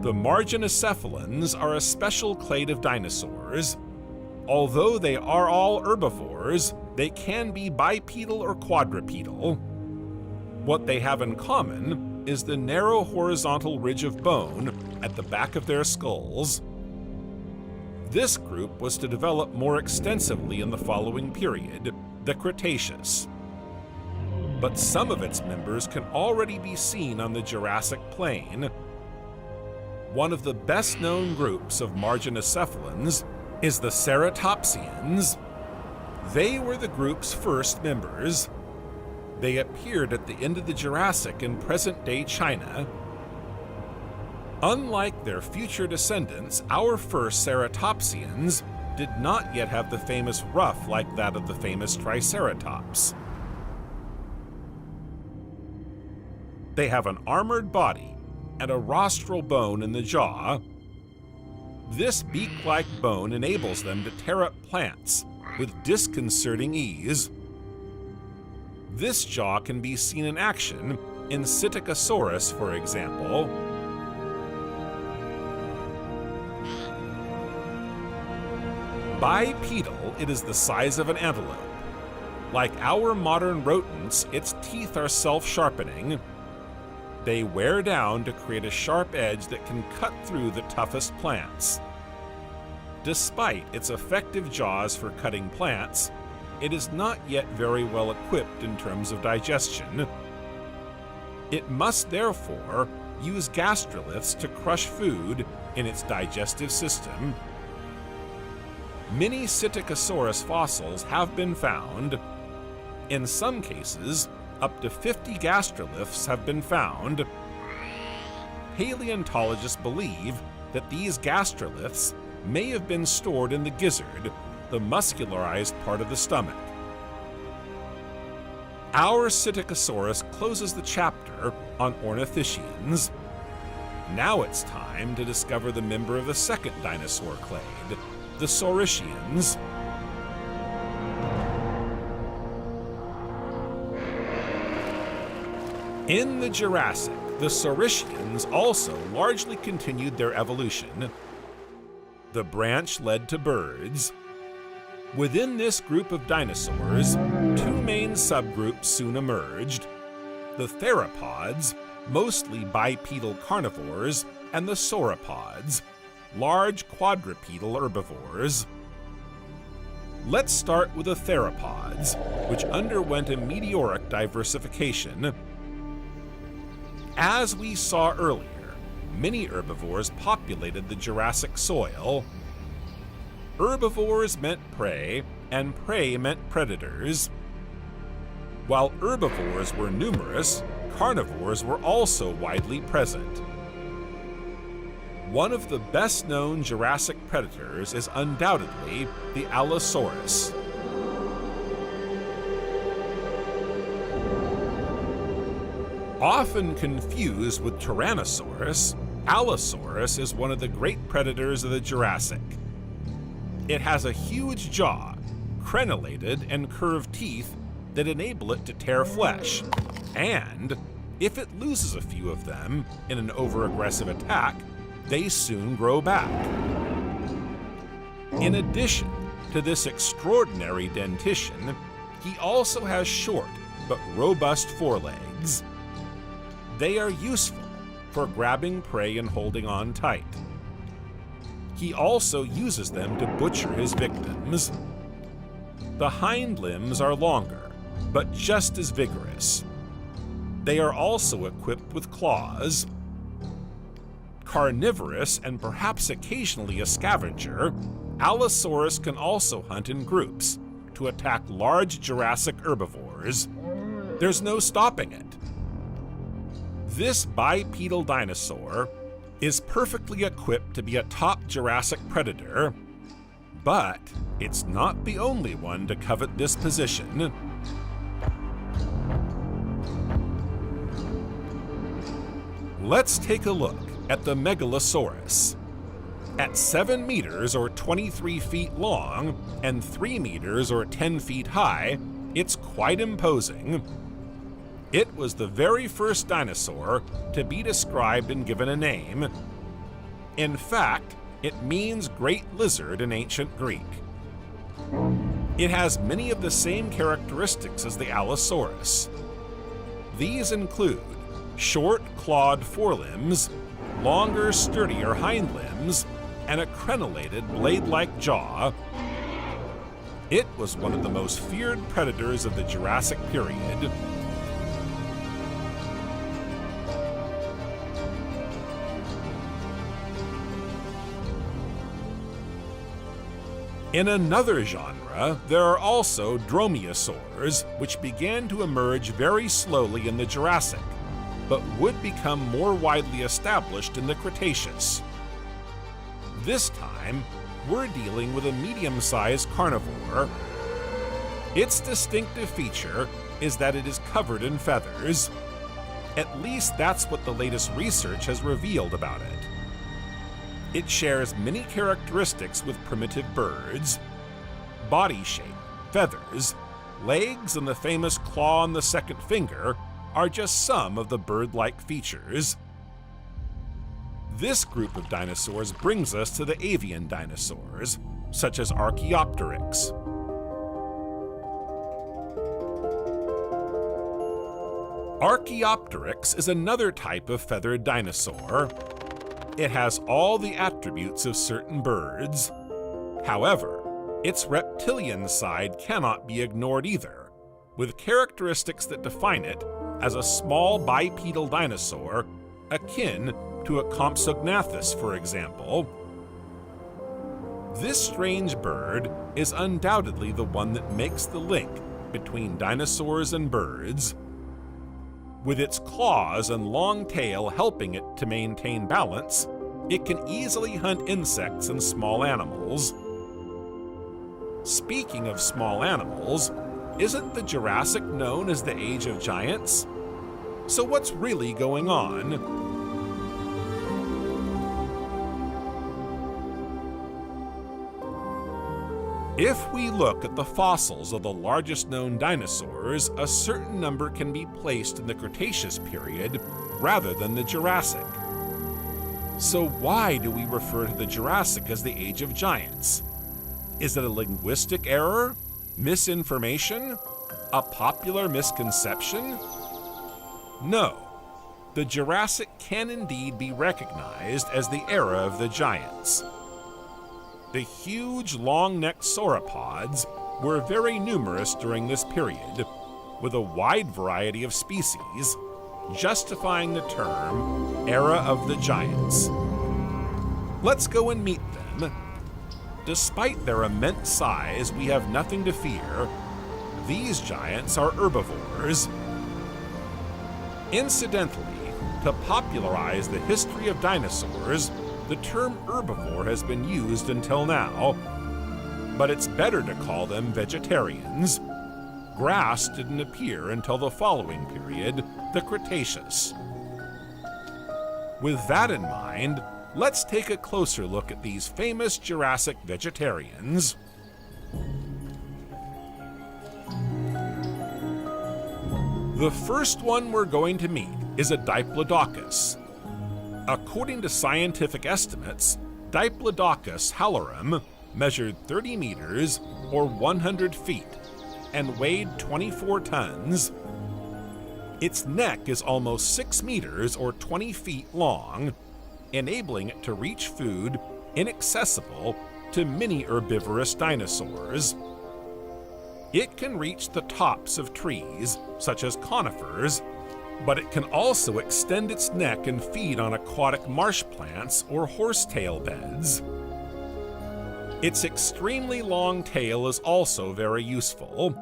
The marginocephalons are a special clade of dinosaurs. Although they are all herbivores, they can be bipedal or quadrupedal. What they have in common is the narrow horizontal ridge of bone at the back of their skulls. This group was to develop more extensively in the following period, the Cretaceous. But some of its members can already be seen on the Jurassic Plain. One of the best-known groups of marginocephalons is the ceratopsians. They were the group's first members. They appeared at the end of the Jurassic in present-day China. Unlike their future descendants, our first ceratopsians did not yet have the famous ruff like that of the famous Triceratops. They have an armored body and a rostral bone in the jaw. This beak-like bone enables them to tear up plants with disconcerting ease. This jaw can be seen in action in Psittacosaurus, for example. Bipedal, it is the size of an antelope. Like our modern rodents, its teeth are self-sharpening. They wear down to create a sharp edge that can cut through the toughest plants. Despite its effective jaws for cutting plants, it is not yet very well equipped in terms of digestion. It must therefore use gastroliths to crush food in its digestive system. Many Psittacosaurus fossils have been found. In some cases, up to 50 gastroliths have been found. Paleontologists believe that these gastroliths may have been stored in the gizzard, the muscularized part of the stomach. Our Psittacosaurus closes the chapter on ornithischians. Now it's time to discover the member of the second dinosaur clade, the Saurischians. In the Jurassic, the Saurischians also largely continued their evolution. The branch led to birds. Within this group of dinosaurs, two main subgroups soon emerged: the theropods, mostly bipedal carnivores, and the sauropods, large quadrupedal herbivores. Let's start with the theropods, which underwent a meteoric diversification. As we saw earlier, many herbivores populated the Jurassic soil. Herbivores meant prey, and prey meant predators. While herbivores were numerous, carnivores were also widely present. One of the best-known Jurassic predators is undoubtedly the Allosaurus. Often confused with Tyrannosaurus, Allosaurus is one of the great predators of the Jurassic. It has a huge jaw, crenellated and curved teeth that enable it to tear flesh, and if it loses a few of them in an over-aggressive attack, they soon grow back. In addition to this extraordinary dentition, he also has short but robust forelegs. They are useful for grabbing prey and holding on tight. He also uses them to butcher his victims. The hind limbs are longer, but just as vigorous. They are also equipped with claws. Carnivorous and perhaps occasionally a scavenger, Allosaurus can also hunt in groups to attack large Jurassic herbivores. There's no stopping it. This bipedal dinosaur is perfectly equipped to be a top Jurassic predator, but it's not the only one to covet this position. Let's take a look at the Megalosaurus. At 7 meters or 23 feet long and 3 meters or 10 feet high, It's quite imposing. It was the very first dinosaur to be described and given a name. In fact, it means great lizard in ancient Greek. It has many of the same characteristics as the Allosaurus. These include short, clawed forelimbs, longer, sturdier hind limbs, and a crenellated, blade-like jaw. It was one of the most feared predators of the Jurassic period. In another genre, there are also dromaeosaurs, which began to emerge very slowly in the Jurassic, but would become more widely established in the Cretaceous. This time, we're dealing with a medium-sized carnivore. Its distinctive feature is that it is covered in feathers. At least that's what the latest research has revealed about it. It shares many characteristics with primitive birds. Body shape, feathers, legs, and the famous claw on the second finger are just some of the bird-like features. This group of dinosaurs brings us to the avian dinosaurs, such as Archaeopteryx. Archaeopteryx is another type of feathered dinosaur. It has all the attributes of certain birds. However, its reptilian side cannot be ignored either, with characteristics that define it as a small bipedal dinosaur akin to a Compsognathus, for example. This strange bird is undoubtedly the one that makes the link between dinosaurs and birds. With its claws and long tail helping it to maintain balance, it can easily hunt insects and small animals. Speaking of small animals, isn't the Jurassic known as the Age of Giants? So what's really going on? If we look at the fossils of the largest known dinosaurs, a certain number can be placed in the Cretaceous period rather than the Jurassic. So why do we refer to the Jurassic as the Age of Giants? Is it a linguistic error? Misinformation? A popular misconception? No. The Jurassic can indeed be recognized as the era of the giants. The huge, long-necked sauropods were very numerous during this period, with a wide variety of species, justifying the term Era of the Giants. Let's go and meet them. Despite their immense size, we have nothing to fear. These giants are herbivores. Incidentally, to popularize the history of dinosaurs, the term herbivore has been used until now, but it's better to call them vegetarians. Grass didn't appear until the following period, the Cretaceous. With that in mind, let's take a closer look at these famous Jurassic vegetarians. The first one we're going to meet is a Diplodocus. According to scientific estimates, Diplodocus halorum measured 30 meters or 100 feet and weighed 24 tons. Its neck is almost 6 meters or 20 feet long, enabling it to reach food inaccessible to many herbivorous dinosaurs. It can reach the tops of trees, such as conifers, but it can also extend its neck and feed on aquatic marsh plants or horsetail beds. Its extremely long tail is also very useful.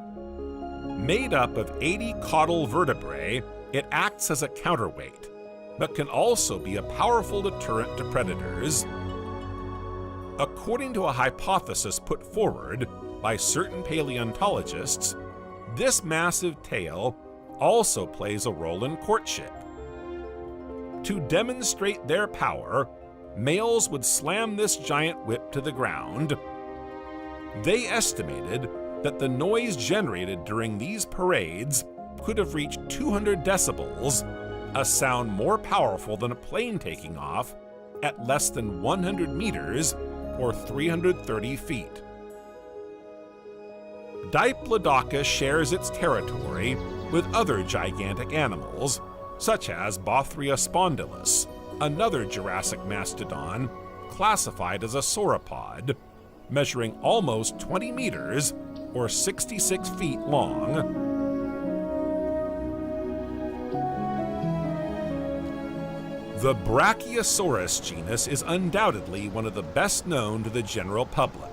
Made up of 80 caudal vertebrae, it acts as a counterweight, but can also be a powerful deterrent to predators. According to a hypothesis put forward by certain paleontologists, this massive tail also plays a role in courtship. To demonstrate their power, males would slam this giant whip to the ground. They estimated that the noise generated during these parades could have reached 200 decibels, a sound more powerful than a plane taking off at less than 100 meters or 330 feet. Diplodocus shares its territory with other gigantic animals, such as Bothria spondylus, another Jurassic mastodon classified as a sauropod, measuring almost 20 meters or 66 feet long. The Brachiosaurus genus is undoubtedly one of the best known to the general public.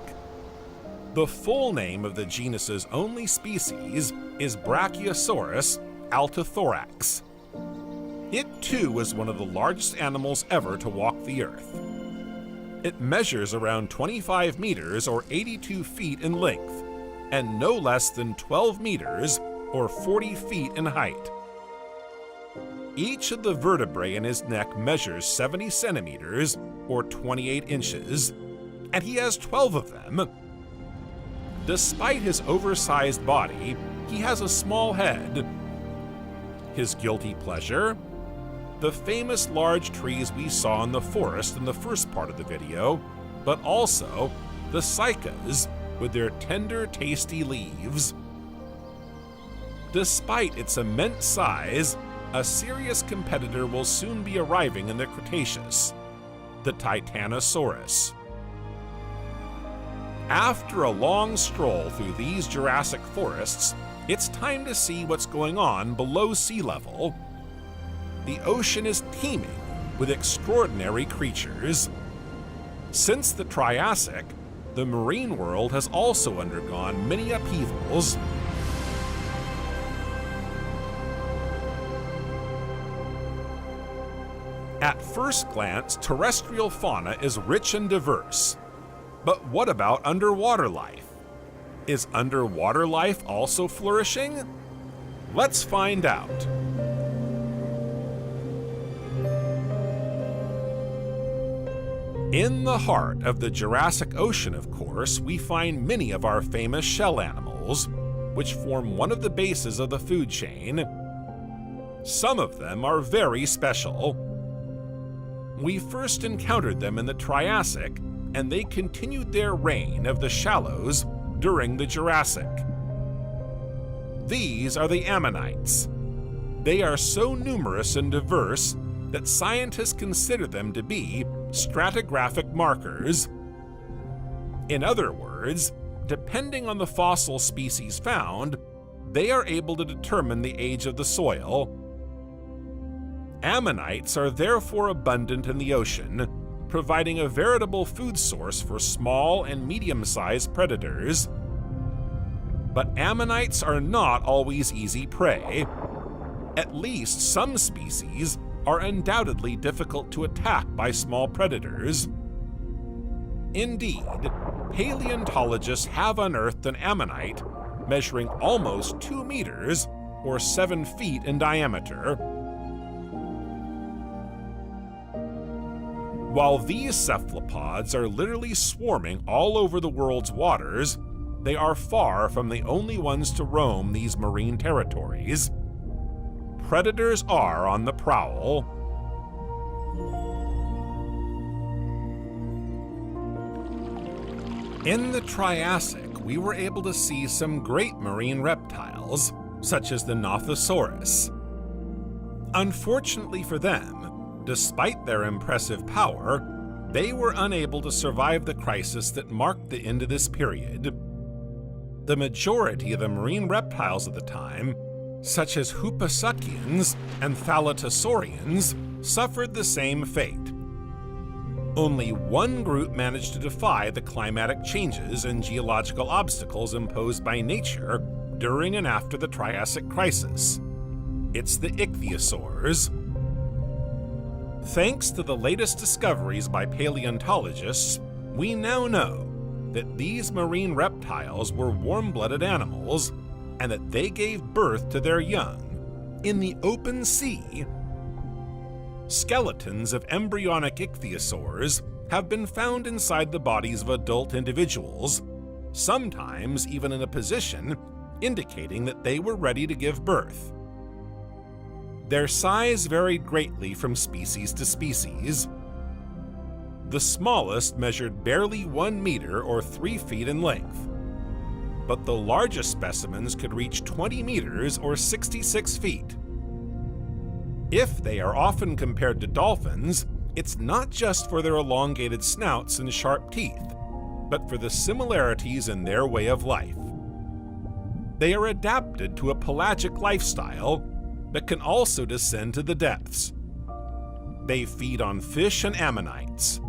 The full name of the genus's only species is Brachiosaurus altithorax. It too is one of the largest animals ever to walk the earth. It measures around 25 meters or 82 feet in length, and no less than 12 meters or 40 feet in height. Each of the vertebrae in his neck measures 70 centimeters or 28 inches, and he has 12 of them. Despite his oversized body, he has a small head. His guilty pleasure? The famous large trees we saw in the forest in the first part of the video, but also the cycads with their tender, tasty leaves. Despite its immense size, a serious competitor will soon be arriving in the Cretaceous, the Titanosaurus. After a long stroll through these Jurassic forests, it's time to see what's going on below sea level. The ocean is teeming with extraordinary creatures. Since the Triassic, the marine world has also undergone many upheavals. At first glance, terrestrial fauna is rich and diverse. But what about underwater life? Is underwater life also flourishing? Let's find out. In the heart of the Jurassic Ocean, of course, we find many of our famous shell animals, which form one of the bases of the food chain. Some of them are very special. We first encountered them in the Triassic, and they continued their reign of the shallows during the Jurassic. These are the ammonites. They are so numerous and diverse that scientists consider them to be stratigraphic markers. In other words, depending on the fossil species found, they are able to determine the age of the soil. Ammonites are therefore abundant in the ocean, providing a veritable food source for small and medium-sized predators. But ammonites are not always easy prey. At least some species are undoubtedly difficult to attack by small predators. Indeed, paleontologists have unearthed an ammonite measuring almost 2 meters or 7 feet in diameter. While these cephalopods are literally swarming all over the world's waters, they are far from the only ones to roam these marine territories. Predators are on the prowl. In the Triassic, we were able to see some great marine reptiles, such as the Nothosaurus. Unfortunately for them, despite their impressive power, they were unable to survive the crisis that marked the end of this period. The majority of the marine reptiles at the time, such as Hooposuchians and Thalattosaurians, suffered the same fate. Only one group managed to defy the climatic changes and geological obstacles imposed by nature during and after the Triassic crisis. It's the ichthyosaurs. Thanks to the latest discoveries by paleontologists, we now know that these marine reptiles were warm-blooded animals and that they gave birth to their young in the open sea. Skeletons of embryonic ichthyosaurs have been found inside the bodies of adult individuals, sometimes even in a position indicating that they were ready to give birth. Their size varied greatly from species to species. The smallest measured barely 1 meter or 3 feet in length, but the largest specimens could reach 20 meters or 66 feet. If they are often compared to dolphins, it's not just for their elongated snouts and sharp teeth, but for the similarities in their way of life. They are adapted to a pelagic lifestyle, but can also descend to the depths. They feed on fish and ammonites.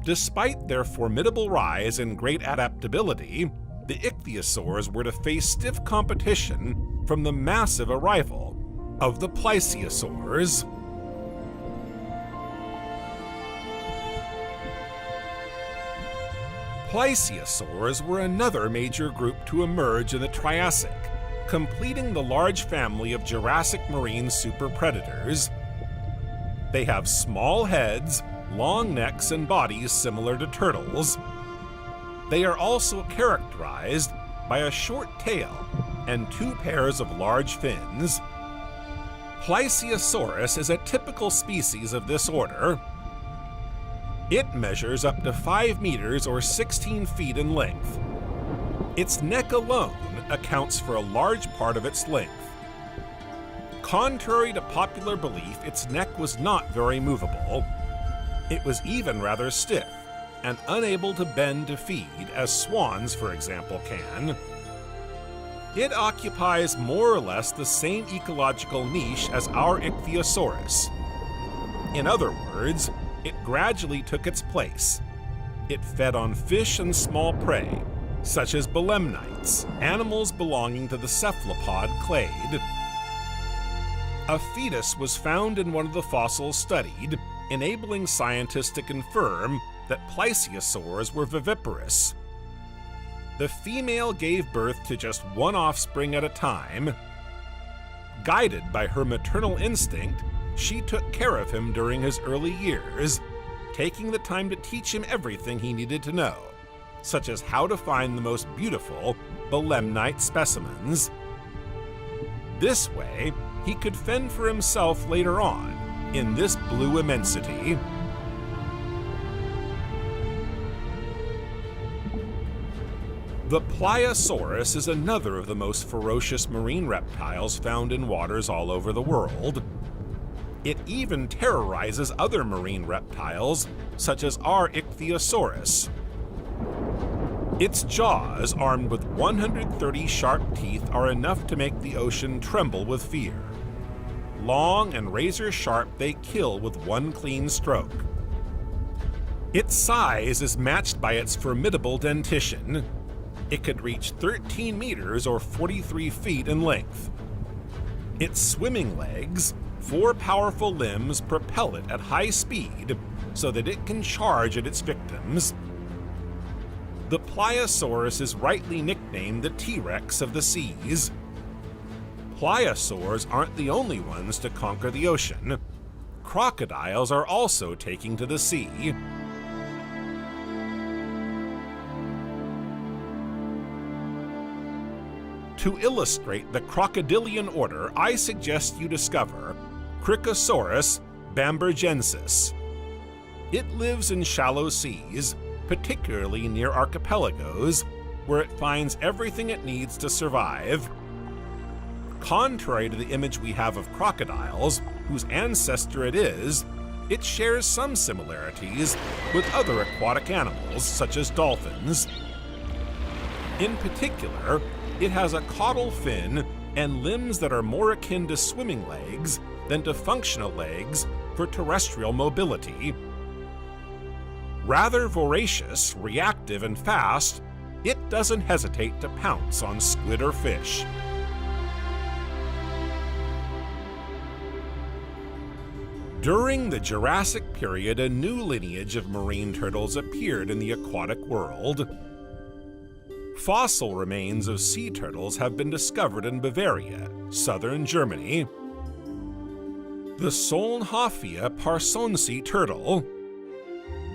Despite their formidable rise and great adaptability, the ichthyosaurs were to face stiff competition from the massive arrival of the plesiosaurs. Plesiosaurs were another major group to emerge in the Triassic, completing the large family of Jurassic marine superpredators. They have small heads, long necks, and bodies similar to turtles. They are also characterized by a short tail and 2 pairs of large fins. Plesiosaurus is a typical species of this order. It measures up to 5 meters or 16 feet in length. Its neck alone accounts for a large part of its length. Contrary to popular belief, its neck was not very movable. It was even rather stiff and unable to bend to feed, as swans, for example, can. It occupies more or less the same ecological niche as our Ichthyosaurus. In other words, it gradually took its place. It fed on fish and small prey, such as belemnites, animals belonging to the cephalopod clade. A fetus was found in one of the fossils studied, enabling scientists to confirm that plesiosaurs were viviparous. The female gave birth to just 1 offspring at a time. Guided by her maternal instinct, she took care of him during his early years, taking the time to teach him everything he needed to know, such as how to find the most beautiful belemnite specimens. This way, he could fend for himself later on in this blue immensity. The Pliosaurus is another of the most ferocious marine reptiles found in waters all over the world. It even terrorizes other marine reptiles, such as our Ichthyosaurus. Its jaws, armed with 130 sharp teeth, are enough to make the ocean tremble with fear. Long and razor-sharp, they kill with 1 clean stroke. Its size is matched by its formidable dentition. It could reach 13 meters or 43 feet in length. Its swimming legs, 4 powerful limbs, propel it at high speed so that it can charge at its victims. The Pliosaurus is rightly nicknamed the T-Rex of the seas. Pliosaurs aren't the only ones to conquer the ocean. Crocodiles are also taking to the sea. To illustrate the crocodilian order, I suggest you discover Cricosaurus bambergensis. It lives in shallow seas, particularly near archipelagos, where it finds everything it needs to survive. Contrary to the image we have of crocodiles, whose ancestor it is, it shares some similarities with other aquatic animals, such as dolphins. In particular, it has a caudal fin and limbs that are more akin to swimming legs than to functional legs for terrestrial mobility. Rather voracious, reactive, and fast, it doesn't hesitate to pounce on squid or fish. During the Jurassic period, a new lineage of marine turtles appeared in the aquatic world. Fossil remains of sea turtles have been discovered in Bavaria, southern Germany. The Solnhofia parsonsi turtle.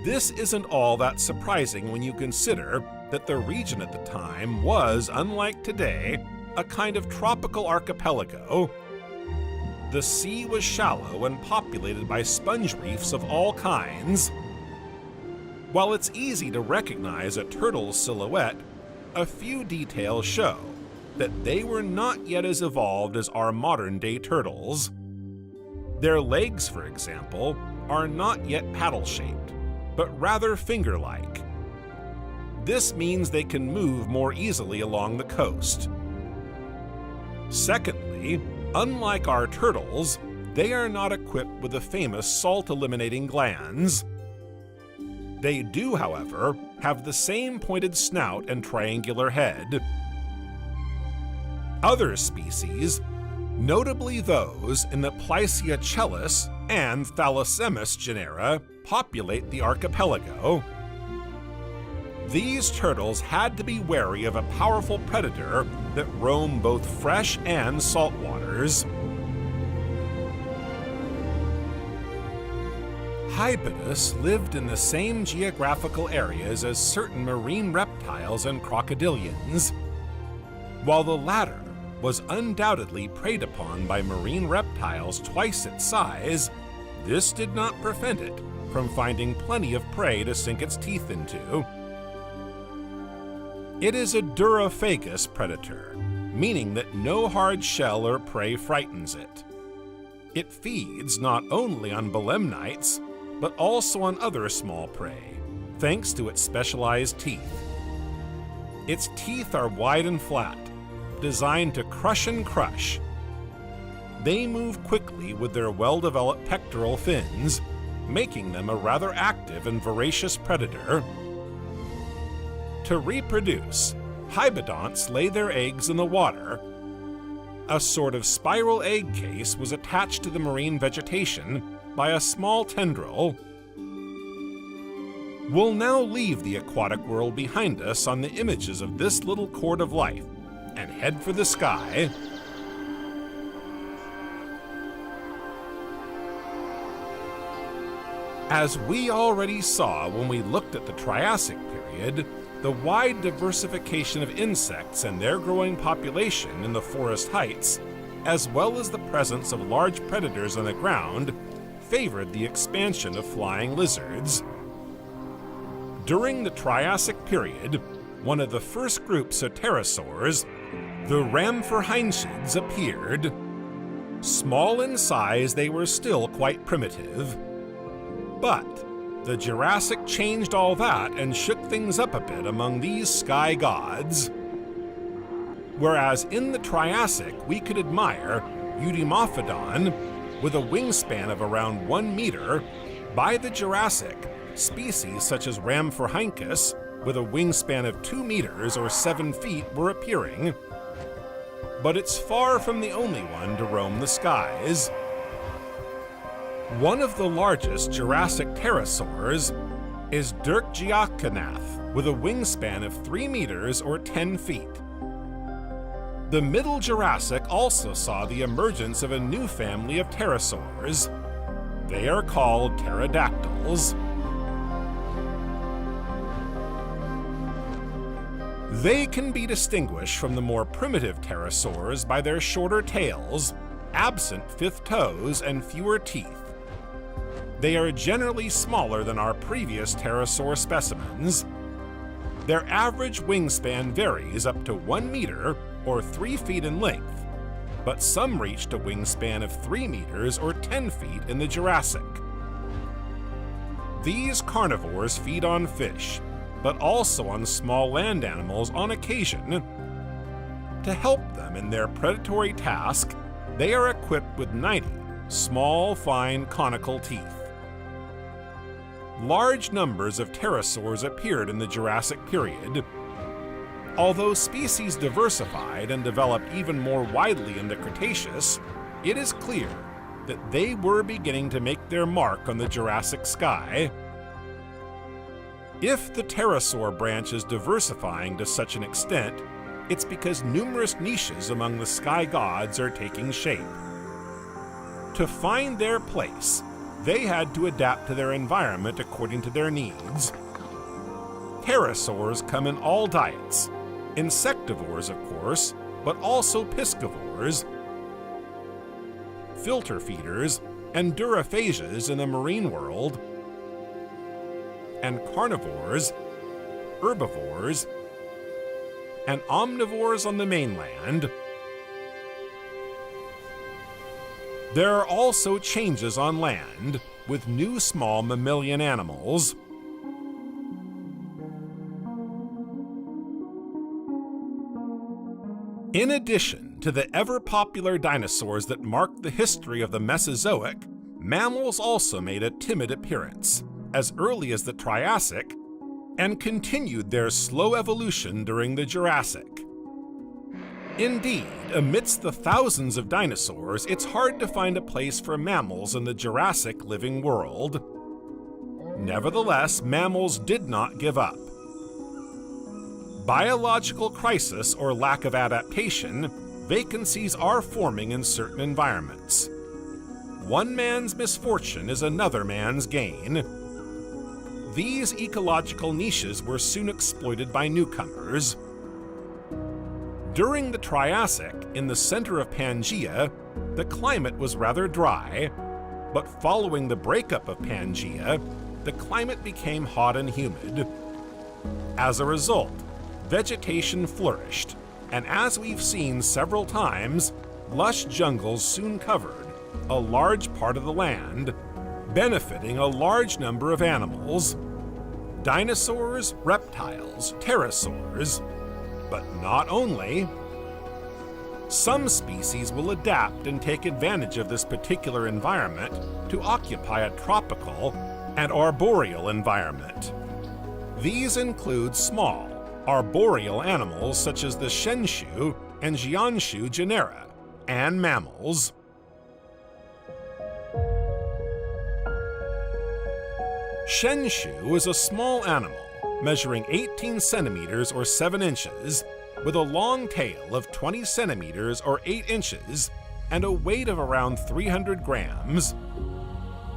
This isn't all that surprising when you consider that the region at the time was, unlike today, a kind of tropical archipelago. The sea was shallow and populated by sponge reefs of all kinds. While it's easy to recognize a turtle's silhouette, a few details show that they were not yet as evolved as our modern-day turtles. Their legs, for example, are not yet paddle-shaped, but rather finger-like. This means they can move more easily along the coast. Secondly, unlike our turtles, they are not equipped with the famous salt-eliminating glands. They do, however, have the same pointed snout and triangular head. Other species, notably those in the Plesiocheilus and Thalassemus genera, populate the archipelago. These turtles had to be wary of a powerful predator that roam both fresh and salt waters. Hybidus lived in the same geographical areas as certain marine reptiles and crocodilians. While the latter was undoubtedly preyed upon by marine reptiles twice its size, this did not prevent it from finding plenty of prey to sink its teeth into. It is a durophagous predator, meaning that no hard shell or prey frightens it. It feeds not only on belemnites, but also on other small prey, thanks to its specialized teeth. Its teeth are wide and flat, designed to crush and crush. They move quickly with their well-developed pectoral fins, making them a rather active and voracious predator. To reproduce, hybidonts lay their eggs in the water. A sort of spiral egg case was attached to the marine vegetation by a small tendril. We'll now leave the aquatic world behind us on the images of this little chord of life and head for the sky. As we already saw when we looked at the Triassic period, the wide diversification of insects and their growing population in the forest heights, as well as the presence of large predators on the ground, favored the expansion of flying lizards. During the Triassic period, one of the first groups of pterosaurs, the rhamphorhynchids, appeared. Small in size, they were still quite primitive. But the Jurassic changed all that and shook things up a bit among these sky gods. Whereas in the Triassic we could admire Eudimophodon with a wingspan of around 1 meter, by the Jurassic, species such as Rhamphorhynchus with a wingspan of 2 meters or 7 feet were appearing. But it's far from the only one to roam the skies. One of the largest Jurassic pterosaurs is Dirkgiakonath with a wingspan of 3 meters or 10 feet. The Middle Jurassic also saw the emergence of a new family of pterosaurs. They are called pterodactyls. They can be distinguished from the more primitive pterosaurs by their shorter tails, absent fifth toes, and fewer teeth. They are generally smaller than our previous pterosaur specimens. Their average wingspan varies up to 1 meter or 3 feet in length, but some reached a wingspan of 3 meters or 10 feet in the Jurassic. These carnivores feed on fish, but also on small land animals on occasion. To help them in their predatory task, they are equipped with 90 small, fine, conical teeth. Large numbers of pterosaurs appeared in the Jurassic period. Although species diversified and developed even more widely in the Cretaceous, it is clear that they were beginning to make their mark on the Jurassic sky. If the pterosaur branch is diversifying to such an extent, it's because numerous niches among the sky gods are taking shape. To find their place, they had to adapt to their environment according to their needs. Pterosaurs come in all diets. Insectivores, of course, but also piscivores, filter feeders, and duraphages in the marine world, and carnivores, herbivores, and omnivores on the mainland. There are also changes on land, with new small mammalian animals. In addition to the ever-popular dinosaurs that marked the history of the Mesozoic, mammals also made a timid appearance, as early as the Triassic, and continued their slow evolution during the Jurassic. Indeed, amidst the thousands of dinosaurs, it's hard to find a place for mammals in the Jurassic living world. Nevertheless, mammals did not give up. Biological crisis or lack of adaptation, vacancies are forming in certain environments. One man's misfortune is another man's gain. These ecological niches were soon exploited by newcomers. During the Triassic, in the center of Pangea, the climate was rather dry, but following the breakup of Pangea, the climate became hot and humid. As a result, vegetation flourished, and as we've seen several times, lush jungles soon covered a large part of the land, benefiting a large number of animals: dinosaurs, reptiles, pterosaurs, but not only. Some species will adapt and take advantage of this particular environment to occupy a tropical and arboreal environment. These include small, arboreal animals such as the Shenshu and Jianshu genera, and mammals. Shenshu is a small animal measuring 18 centimeters or 7 inches, with a long tail of 20 centimeters or 8 inches and a weight of around 300 grams.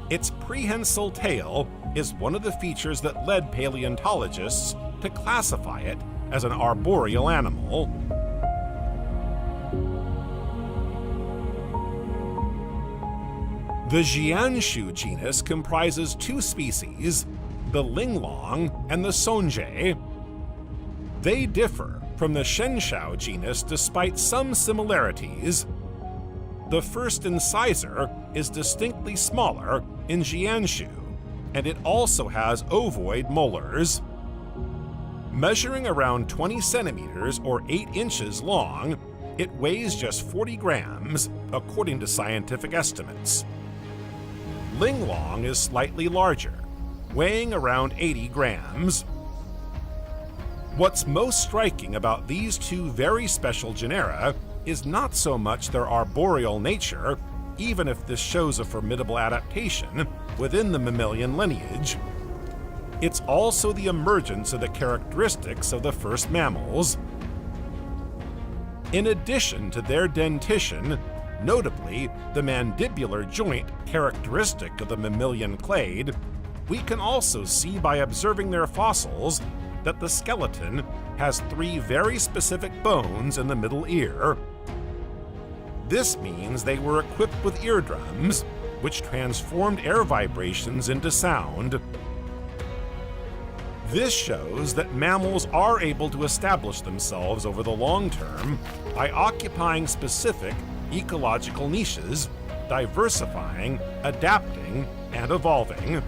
Its prehensile tail is one of the features that led paleontologists to classify it as an arboreal animal. The Jianshu genus comprises 2 species, the linglong and the sonjie. They differ from the Shenshao genus despite some similarities. The first incisor is distinctly smaller in Jianshu, and it also has ovoid molars. Measuring around 20 centimeters or 8 inches long, it weighs just 40 grams, according to scientific estimates. Linglong is slightly larger, weighing around 80 grams. What's most striking about these 2 very special genera is not so much their arboreal nature, even if this shows a formidable adaptation within the mammalian lineage. It's also the emergence of the characteristics of the first mammals. In addition to their dentition, notably the mandibular joint characteristic of the mammalian clade, we can also see by observing their fossils that the skeleton has 3 very specific bones in the middle ear. This means they were equipped with eardrums, which transformed air vibrations into sound. This shows that mammals are able to establish themselves over the long term by occupying specific ecological niches, diversifying, adapting, and evolving.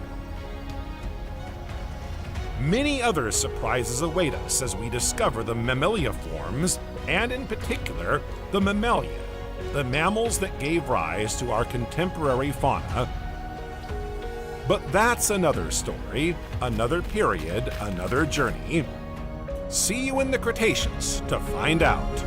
Many other surprises await us as we discover the mammalia forms, and in particular, the mammalia, the mammals that gave rise to our contemporary fauna. But that's another story, another period, another journey. See you in the Cretaceous to find out.